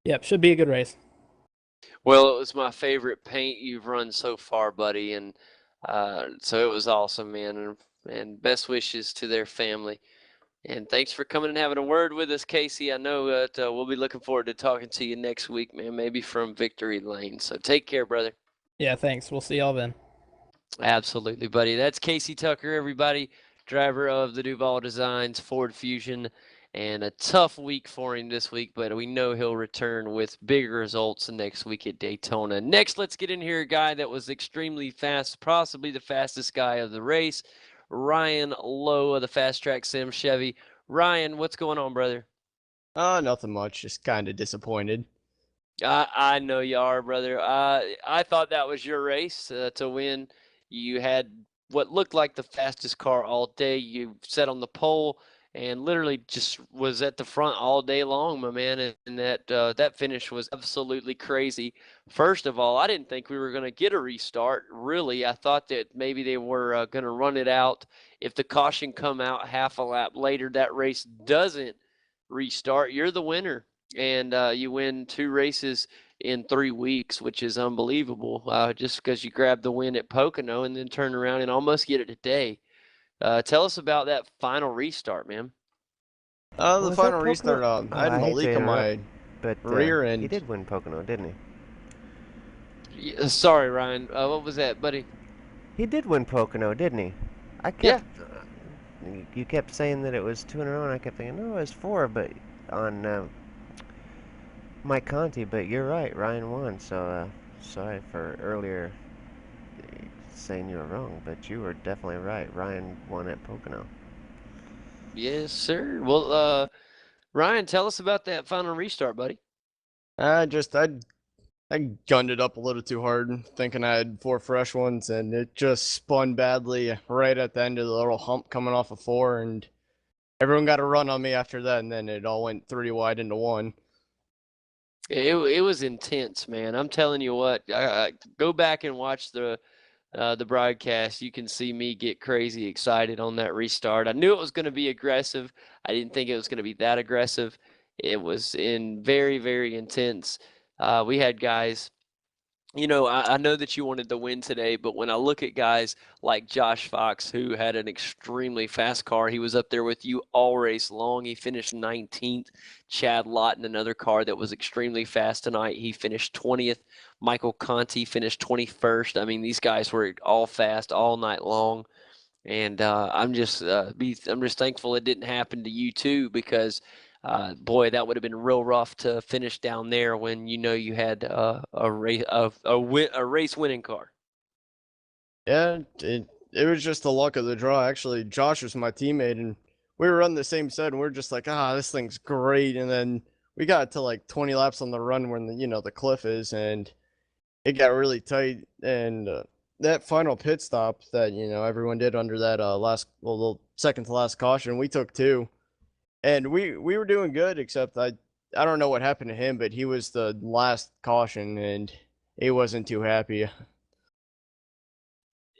yep, should be a good race. Well, it was my favorite paint you've run so far, buddy, and so it was awesome, man. And best wishes to their family. And thanks for coming and having a word with us, Casey. I know that we'll be looking forward to talking to you next week, man, maybe from Victory Lane. So take care, brother. Yeah, thanks. We'll see y'all then. Absolutely, buddy. That's Casey Tucker, everybody, driver of the Duval Designs Ford Fusion. And a tough week for him this week, but we know he'll return with bigger results next week at Daytona. Next, let's get in here a guy that was extremely fast, possibly the fastest guy of the race, Ryan Lowe of the Fast Track Sim Chevy. Ryan, what's going on, brother? Nothing much. Just kind of disappointed. I know you are, brother. I thought that was your race to win. You had what looked like the fastest car all day. You sat on the pole and literally just was at the front all day long, my man. And that finish was absolutely crazy. First of all, I didn't think we were going to get a restart. Really, I thought that maybe they were going to run it out. If the caution come out half a lap later, that race doesn't restart. You're the winner, and you win 2 races in 3 weeks, which is unbelievable. Just because you grabbed the win at Pocono and then turn around and almost get it today. Tell us about that final restart, man. The Was that final Pocono? restart, Oh, I had I hate to Malik on interrupt, my but rear he end. did win Pocono, didn't he? Sorry, Ryan. What was that, buddy? He did win Pocono, didn't he? I Yeah. kept. You kept saying that it was 2 in a row, and I kept thinking, no, it was 4, but on Mike Conti. But you're right, Ryan won. So sorry for earlier saying you were wrong, but you were definitely right. Ryan won at Pocono. Yes, sir. Well, Ryan, tell us about that final restart, buddy. I gunned it up a little too hard, thinking I had 4 fresh ones, and it just spun badly right at the end of the little hump coming off of 4, and everyone got a run on me after that, and then it all went 3 wide into 1. It was intense, man. I'm telling you what. I go back and watch the broadcast. You can see me get crazy excited on that restart. I knew it was going to be aggressive. I didn't think it was going to be that aggressive. It was in very, very intense. We had guys. I know that you wanted the win today, but when I look at guys like Josh Fox, who had an extremely fast car, he was up there with you all race long. He finished 19th. Chad Lawton, another car that was extremely fast tonight, he finished 20th. Michael Conti finished 21st. I mean, these guys were all fast all night long. And I'm just thankful it didn't happen to you too, because boy, that would have been real rough to finish down there when you had a race winning car. Yeah, it was just the luck of the draw. Actually, Josh was my teammate, and we were on the same set, and we are just like, this thing's great. And then we got to like 20 laps on the run when the cliff is, and it got really tight. And that final pit stop that everyone did under that the second to last caution, we took 2, and we were doing good, except I don't know what happened to him, but he was the last caution, and he wasn't too happy.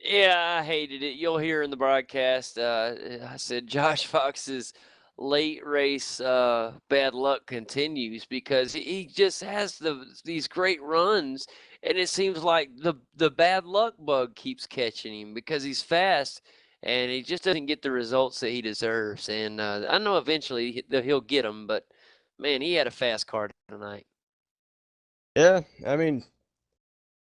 Yeah, I hated it. You'll hear in the broadcast. I said Josh Fox's late race bad luck continues because he just has these great runs, and it seems like the bad luck bug keeps catching him because he's fast and he just doesn't get the results that he deserves. And I know eventually he'll get them, but man, he had a fast car tonight. Yeah, I mean,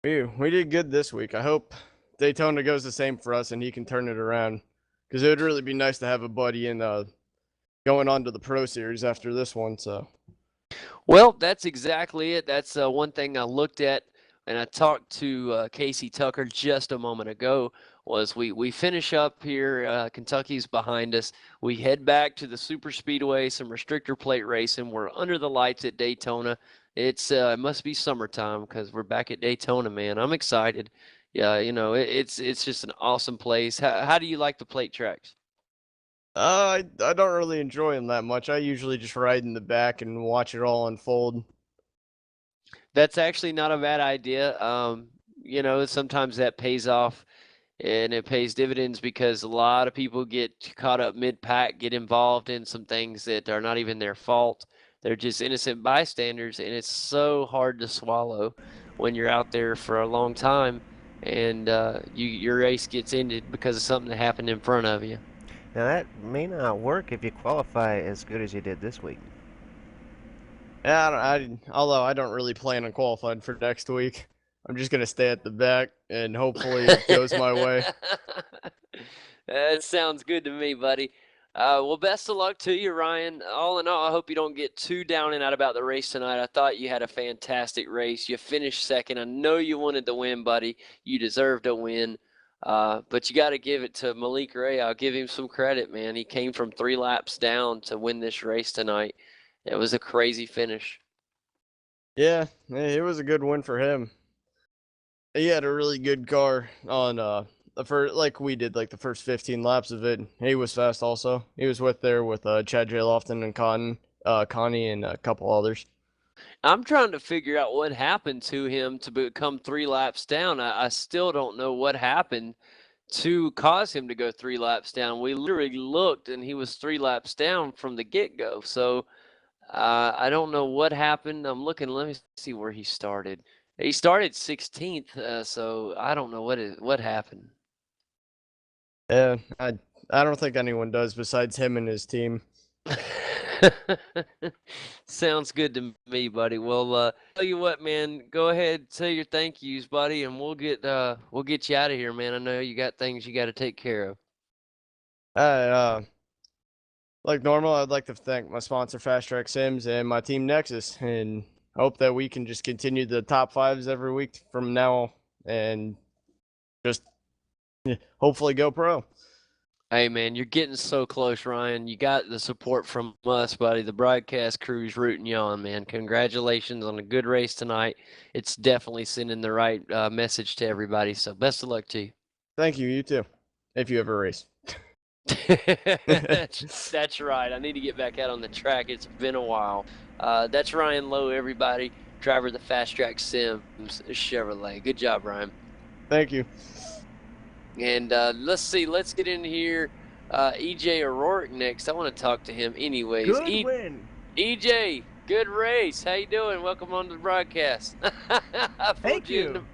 we did good this week. I hope Daytona goes the same for us and he can turn it around, because it would really be nice to have a buddy in going on to the Pro Series after this one. So, Well, that's exactly it. That's one thing I looked at and I talked to Casey Tucker just a moment ago, was we finish up here, Kentucky's behind us. We head back to the super speedway, some restrictor plate racing. We're under the lights at Daytona. It must be summertime because we're back at Daytona, man. I'm excited. Yeah, it's just an awesome place. How do you like the plate tracks? I don't really enjoy them that much. I usually just ride in the back and watch it all unfold. That's actually not a bad idea. Sometimes that pays off and it pays dividends because a lot of people get caught up mid-pack, get involved in some things that are not even their fault. They're just innocent bystanders, and it's so hard to swallow when you're out there for a long time and your race gets ended because of something that happened in front of you. Now that may not work if you qualify as good as you did this week. Yeah, although I don't really plan on qualifying for next week. I'm just gonna stay at the back and hopefully it goes my way. That sounds good to me, buddy. Well, best of luck to you, Ryan. All in all, I hope you don't get too down and out about the race tonight. I thought you had a fantastic race. You finished second. I know you wanted to win, buddy. You deserved a win. But you got to give it to Malik Ray. I'll give him some credit, man. He came from 3 laps down to win this race tonight. It was a crazy finish. Yeah, it was a good win for him. He had a really good car on the first, like we did, like the first 15 laps of it. He was fast also. He was with Chad J. Lofton and Connie and a couple others. I'm trying to figure out what happened to him to become 3 laps down. I still don't know what happened to cause him to go 3 laps down. We literally looked and he was 3 laps down from the get-go. So I don't know what happened. I'm looking. Let me see where he started. He started 16th, so I don't know what happened. Yeah, I don't think anyone does besides him and his team. Sounds good to me, buddy. Well, tell you what, man. Go ahead, say your thank yous, buddy, and we'll get you out of here, man. I know you got things you got to take care of. Like normal, I'd like to thank my sponsor, Fast Track Sims, and my team Nexus, and hope that we can just continue the top 5s every week from now and just hopefully go pro. Hey, man, you're getting so close, Ryan. You got the support from us, buddy. The broadcast crew's rooting you on, man. Congratulations on a good race tonight. It's definitely sending the right message to everybody, so best of luck to you. Thank you, you too, if you ever race. That's right. I need to get back out on the track. It's been a while. That's Ryan Lowe, everybody. Driver of the Fast Track Sims Chevrolet. Good job, Ryan. Thank you. And let's see. Let's get in here. EJ O'Rourke next. I want to talk to him anyways. Good win. EJ, good race. How you doing? Welcome on to the broadcast. Thank you.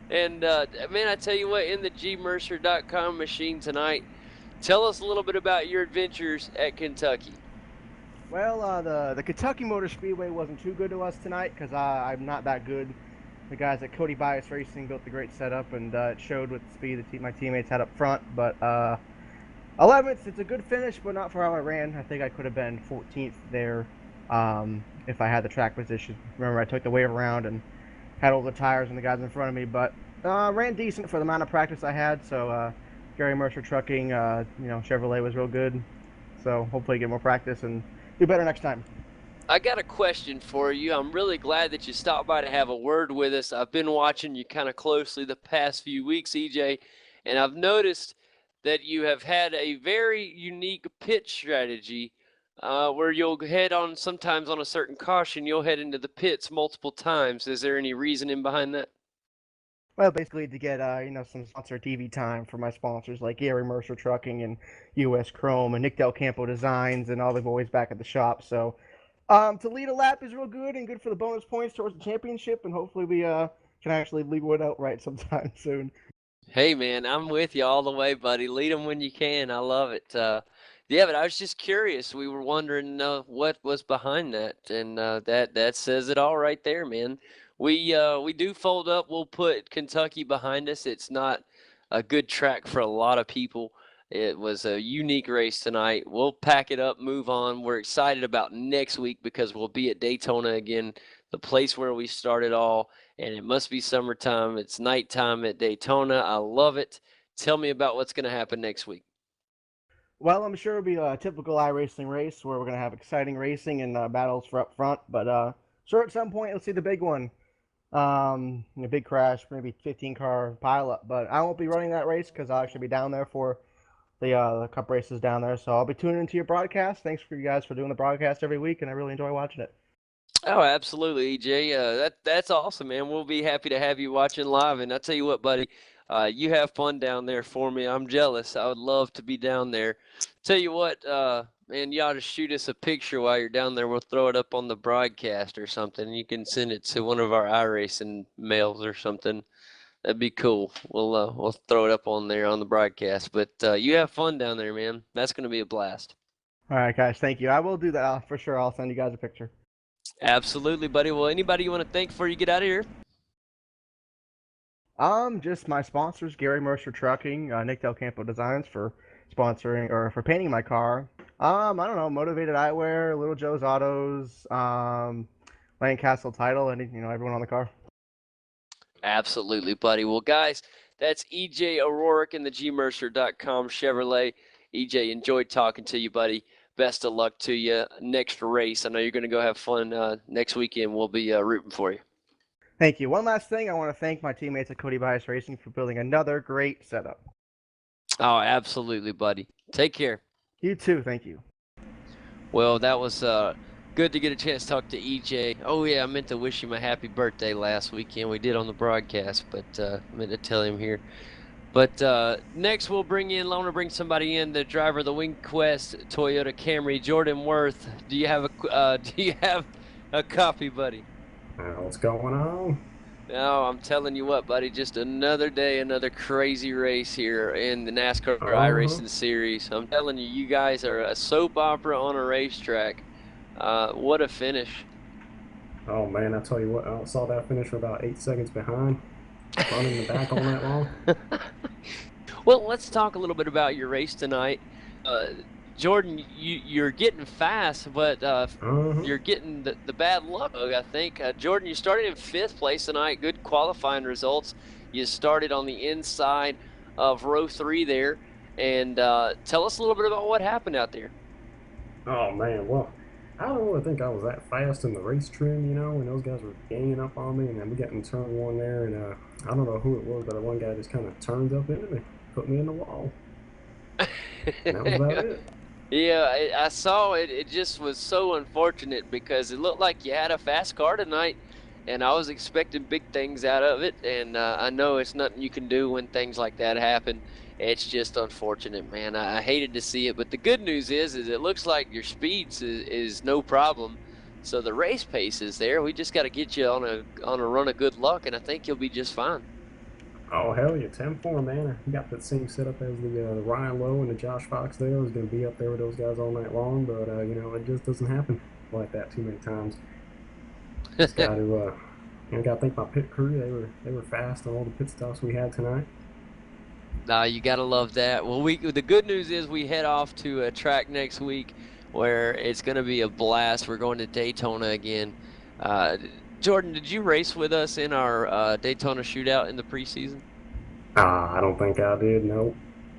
And man, I tell you what, in the gmercer.com machine tonight, tell us a little bit about your adventures at Kentucky. Well, the Kentucky Motor Speedway wasn't too good to us tonight because I'm not that good. The guys at Cody Bias Racing built a great setup, and it showed with the speed that my teammates had up front. But 11th, it's a good finish, but not for how I ran. I think I could have been 14th there if I had the track position. Remember, I took the wave around and had all the tires and the guys in front of me, but ran decent for the amount of practice I had. So Gary Mercer Trucking, Chevrolet was real good. So hopefully get more practice and do better next time. I got a question for you. I'm really glad that you stopped by to have a word with us. I've been watching you kind of closely the past few weeks, EJ, and I've noticed that you have had a very unique pit strategy where you'll head on sometimes on a certain caution, you'll head into the pits multiple times. Is there any reasoning behind that? Well, basically to get some sponsor TV time for my sponsors like Gary Mercer Trucking and US Chrome and Nick Del Campo Designs and all the boys back at the shop. So to lead a lap is real good and good for the bonus points towards the championship, and hopefully we can actually lead one outright sometime soon. Hey, man, I'm with you all the way, buddy. Lead them when you can. I love it. Yeah, but I was just curious. We were wondering what was behind that, and that says it all right there, man. We do fold up. We'll put Kentucky behind us. It's not a good track for a lot of people. It was a unique race tonight. We'll pack it up, move on. We're excited about next week because we'll be at Daytona again the place where we started all, and it must be summertime. It's nighttime at Daytona. I love it. Tell me about what's going to happen next week. Well, I'm sure it'll be a typical iRacing race where we're going to have exciting racing and battles for up front. But sure, at some point, you'll see the big one. A big crash, maybe 15-car pileup. But I won't be running that race because I'll actually be down there for the Cup races down there. So I'll be tuning into your broadcast. Thanks for you guys for doing the broadcast every week, and I really enjoy watching it. Oh, absolutely, EJ. That's awesome, man. We'll be happy to have you watching live. And I tell you what, buddy, you have fun down there for me. I'm jealous. I would love to be down there. Tell you what, man, you ought to shoot us a picture while you're down there. We'll throw it up on the broadcast or something. You can send it to one of our iRacing mails or something. That'd be cool. We'll throw it up on there on the broadcast. But you have fun down there, man. That's going to be a blast. All right, guys. Thank you. I will do that for sure. I'll send you guys a picture. Absolutely, buddy. Well, anybody you want to thank before you get out of here? Just my sponsors, Gary Mercer Trucking, Nick Del Campo Designs for sponsoring or for painting my car. I don't know, Motivated Eyewear, Little Joe's Autos, Lane Castle Title, and everyone on the car. Absolutely, buddy. Well, guys, that's EJ O'Rourke in the gmercer.com Chevrolet. EJ, enjoyed talking to you, buddy. Best of luck to you next race. I know you're going to go have fun next weekend. We'll be rooting for you. Thank you. One last thing, I want to thank my teammates at Cody Bias Racing for building another great setup. Oh, absolutely, buddy. Take care. You too. Thank you. Well, that was good to get a chance to talk to EJ. Oh, yeah, I meant to wish him a happy birthday last weekend. We did on the broadcast, but I meant to tell him here. But next we'll I want to bring somebody in, the driver of the WingQuest Toyota Camry, Jordan Worth. Do you have a copy, buddy? What's going on? No, I'm telling you what, buddy, just another day, another crazy race here in the NASCAR iRacing series. I'm telling you, you guys are a soap opera on a racetrack. What a finish. Oh, man, I tell you what, I saw that finish for about 8 seconds behind. Running the back all night long. Well, let's talk a little bit about your race tonight. Jordan, you're getting fast, but you're getting the bad luck, I think. Jordan, you started in 5th place tonight. Good qualifying results. You started on the inside of row 3 there. And tell us a little bit about what happened out there. Oh, man, well, I don't really think I was that fast in the race trim, when those guys were ganging up on me. And then we got in turn 1 there, and I don't know who it was, but one guy just kind of turned up into me, put me in the wall. And that was about it. Yeah, I saw it. It just was so unfortunate because it looked like you had a fast car tonight, and I was expecting big things out of it. And I know it's nothing you can do when things like that happen. It's just unfortunate, man. I hated to see it, but the good news is it looks like your speeds is no problem. So the race pace is there. We just got to get you on a run of good luck, and I think you'll be just fine. Oh, hell yeah, 10-4, man. I got that same setup as the Ryan Lowe and the Josh Fox there. I was going to be up there with those guys all night long, but, it just doesn't happen like that too many times. Just got to, got to thank my pit crew. They were fast on all the pit stops we had tonight. You got to love that. Well, the good news is we head off to a track next week where it's going to be a blast. We're going to Daytona again. Jordan, did you race with us in our Daytona shootout in the preseason? I don't think I did, no.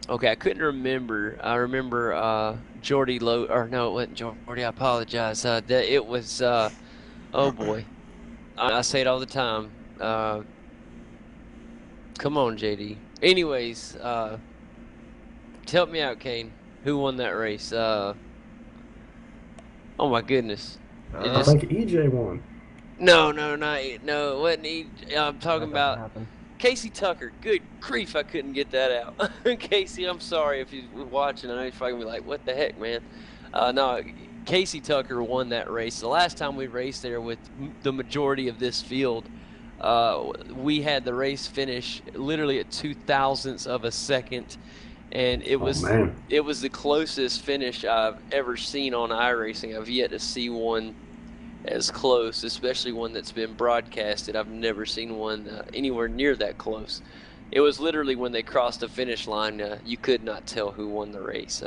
Okay, I couldn't remember. I remember Jordy Lowe, or no, it wasn't Jordy, I apologize. It was, oh boy. I say it all the time. Come on, JD. Anyways, help me out, Kane. Who won that race? Oh my goodness. I think EJ won. No, it wasn't EJ. I'm talking about Casey Tucker. Good grief, I couldn't get that out. Casey, I'm sorry if you're watching. I know you're probably gonna be like, what the heck, man? No, Casey Tucker won that race. The last time we raced there with the majority of this field, we had the race finish literally at 0.02 of a second, and it was the closest finish I've ever seen on iRacing. I've yet to see one as close, especially one that's been broadcasted. I've never seen one anywhere near that close. It was literally when they crossed the finish line, you could not tell who won the race.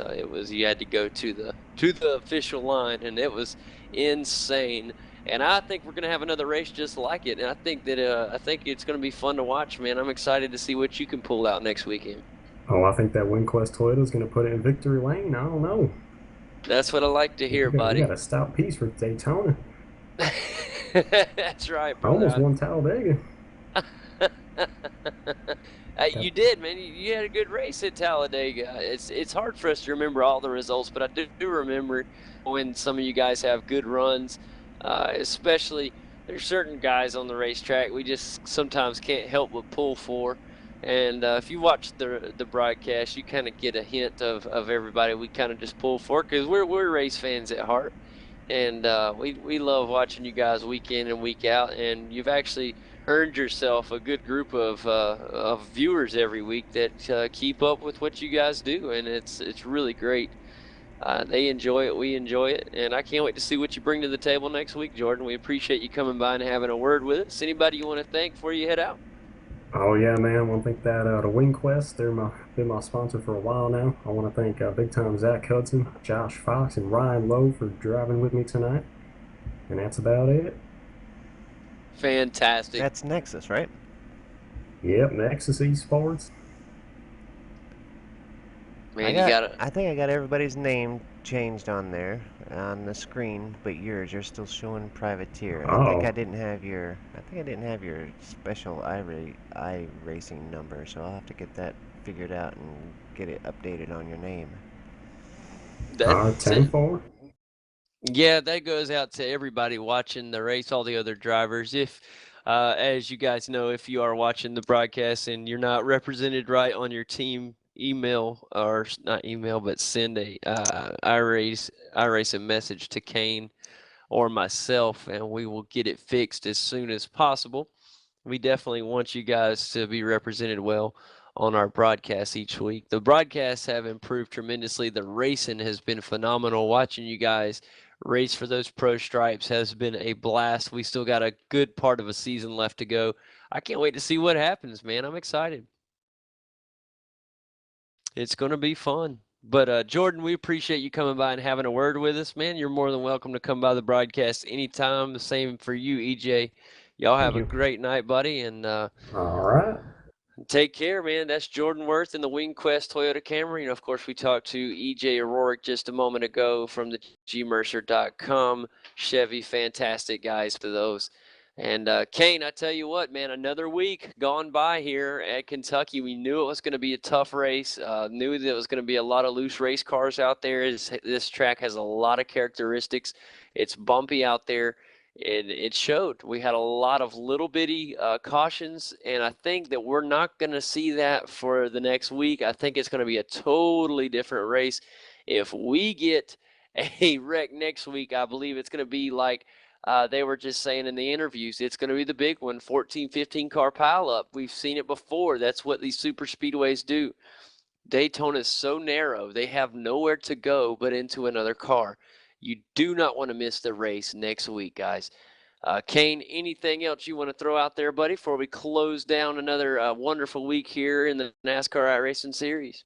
You had to go to the official line, and it was insane. And I think we're going to have another race just like it. And I think that I think it's going to be fun to watch, man. I'm excited to see what you can pull out next weekend. Oh, I think that WinQuest Toyota is going to put it in victory lane. I don't know. That's what I like to hear, We buddy. got a stout piece for Daytona. That's right, I brother. almost won Talladega. You did, man. You had a good race at Talladega. It's hard for us to remember all the results, but I do remember when some of you guys have good runs. Especially there's certain guys on the racetrack we just sometimes can't help but pull for. And if you watch the broadcast, you kind of get a hint of everybody we kind of just pull for, because we're race fans at heart. And we love watching you guys week in and week out, and you've actually earned yourself a good group of viewers every week that keep up with what you guys do, and it's really great. They enjoy it, we enjoy it, and I can't wait to see what you bring to the table next week, Jordan. We appreciate you coming by and having a word with us. Anybody you want to thank before you head out? Oh yeah, man! I want to thank that the WingQuest. They're been my sponsor for a while now. I want to thank big time Zach Hudson, Josh Fox, and Ryan Lowe for driving with me tonight. And that's about it. Fantastic. That's Nexus, right? Yep, Nexus Esports. Man, I think I got everybody's name changed on there on the screen, but you're still showing privateer. I think I didn't have your special iRacing number, so I'll have to get that figured out and get it updated on your name. That's 10-4. Yeah, that goes out to everybody watching the race, all the other drivers. If, as you guys know, if you are watching the broadcast and you're not represented right on your team email, or not email, but send a iRacing message to Kane or myself, and we will get it fixed as soon as possible. We definitely want you guys to be represented well on our broadcast each week. The broadcasts have improved tremendously. The racing has been phenomenal. Watching you guys race for those pro stripes has been a blast. We still got a good part of a season left to go. I can't wait to see what happens, man. I'm excited. It's going to be fun. But Jordan, we appreciate you coming by and having a word with us, man. You're more than welcome to come by the broadcast anytime. The same for you, EJ. Y'all have a great night, buddy, and all right. Take care, man. That's Jordan Worth in the WingQuest Toyota Camry. And of course, we talked to EJ O'Rourke just a moment ago from the gmercer.com Chevy. Fantastic guys to those. And Kane, I tell you what, man, another week gone by here at Kentucky. We knew it was going to be a tough race. Knew that it was going to be a lot of loose race cars out there. This track has a lot of characteristics. It's bumpy out there. It showed. We had a lot of little bitty cautions, and I think that we're not going to see that for the next week. I think it's going to be a totally different race. If we get a wreck next week, I believe it's going to be like they were just saying in the interviews. It's going to be the big one, 14, 15 car pileup. We've seen it before. That's what these super speedways do. Daytona is so narrow. They have nowhere to go but into another car. You do not want to miss the race next week, guys. Kane, anything else you want to throw out there, buddy, before we close down another wonderful week here in the NASCAR iRacing series?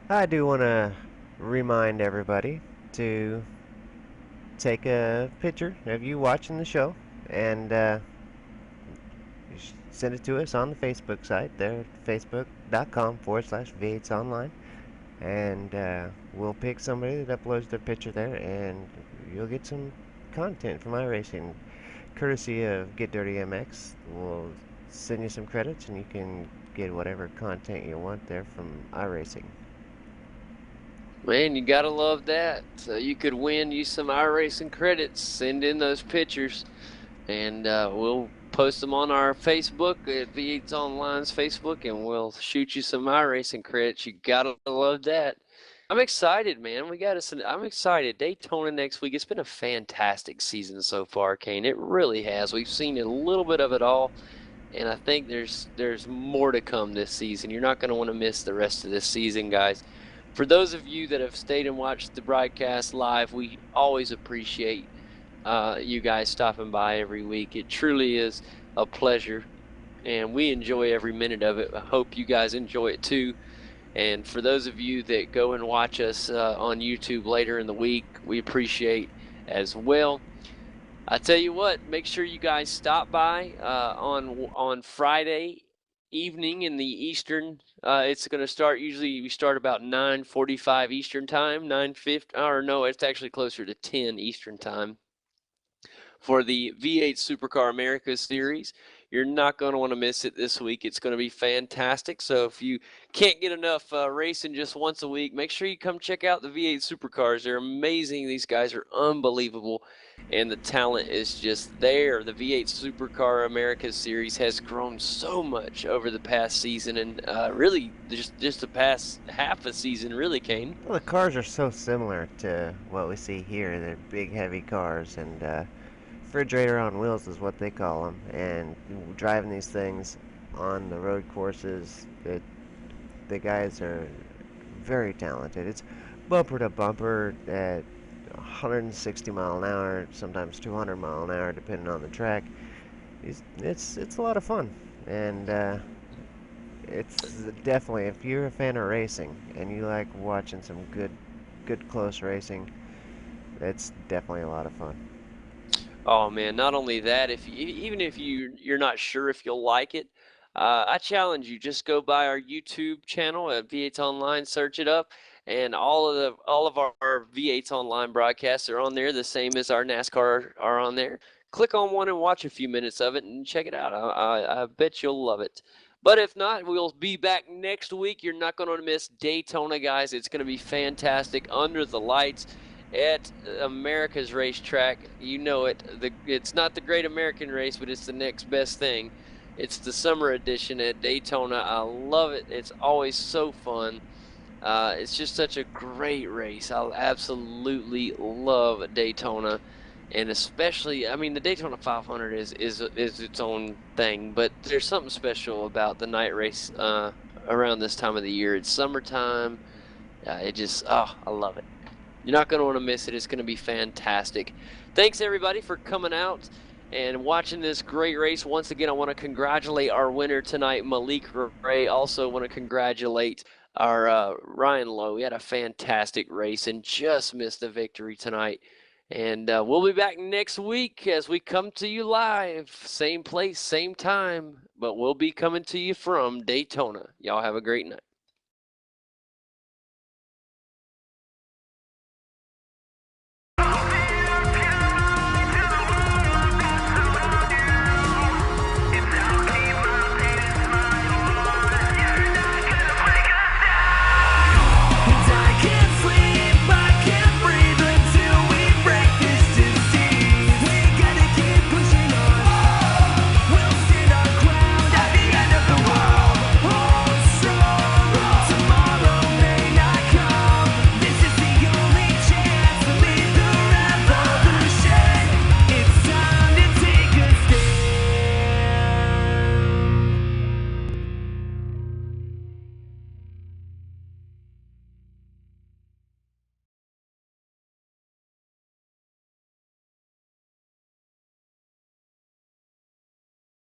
I do want to remind everybody to take a picture of you watching the show and send it to us on the Facebook site there, facebook.com/V8sOnline. And we'll pick somebody that uploads their picture there, and you'll get some content from iRacing, courtesy of Get Dirty MX. We'll send you some credits, and you can get whatever content you want there from iRacing. Man, you gotta love that. So you could win you some iRacing credits. Send in those pictures, and we'll post them on our Facebook at V8's Online's Facebook, and we'll shoot you some iRacing credits. You gotta love that. I'm excited, man. I'm excited. Daytona next week. It's been a fantastic season so far, Kane. It really has. We've seen a little bit of it all, and I think there's more to come this season. You're not going to want to miss the rest of this season, guys. For those of you that have stayed and watched the broadcast live, we always appreciate you guys stopping by every week. It truly is a pleasure, and we enjoy every minute of it. I hope you guys enjoy it too. And for those of you that go and watch us on YouTube later in the week, we appreciate as well. I tell you what, make sure you guys stop by on Friday evening in the Eastern. It's going to start. Usually we start about 9:45 Eastern time, 9:50. Or no, it's actually closer to 10 Eastern time for the V8 Supercar America Series. You're not going to want to miss it this week. It's going to be fantastic. So if you can't get enough racing just once a week, make sure you come check out the V8 Supercars. They're amazing. These guys are unbelievable, and the talent is just there. The V8 Supercar America Series has grown so much over the past season, and really just the past half a season, really, Kane. Well, the cars are so similar to what we see here. They're big, heavy cars, and refrigerator on wheels is what they call them. And driving these things on the road courses, the guys are very talented. It's bumper to bumper at 160 mile an hour, sometimes 200 mile an hour, depending on the track. It's a lot of fun, and it's definitely, if you're a fan of racing and you like watching some good close racing, it's definitely a lot of fun. Oh man, not only that, even if you're not sure if you'll like it, I challenge you, just go by our YouTube channel at V8 Online, search it up, and all of our V8 Online broadcasts are on there, the same as our NASCAR are on there. Click on one and watch a few minutes of it and check it out. I bet you'll love it. But if not, we'll be back next week. You're not going to miss Daytona, guys. It's going to be fantastic under the lights at America's racetrack. You know it. It's not the Great American Race, but it's the next best thing. It's the summer edition at Daytona. I love it. It's always so fun. It's just such a great race. I absolutely love Daytona, and especially, I mean, the Daytona 500 is its own thing, but there's something special about the night race around this time of the year. It's summertime. I love it. You're not going to want to miss it. It's going to be fantastic. Thanks, everybody, for coming out and watching this great race. Once again, I want to congratulate our winner tonight, Malik Ray. Also want to congratulate our Ryan Lowe. We had a fantastic race and just missed the victory tonight. And we'll be back next week as we come to you live. Same place, same time, but we'll be coming to you from Daytona. Y'all have a great night.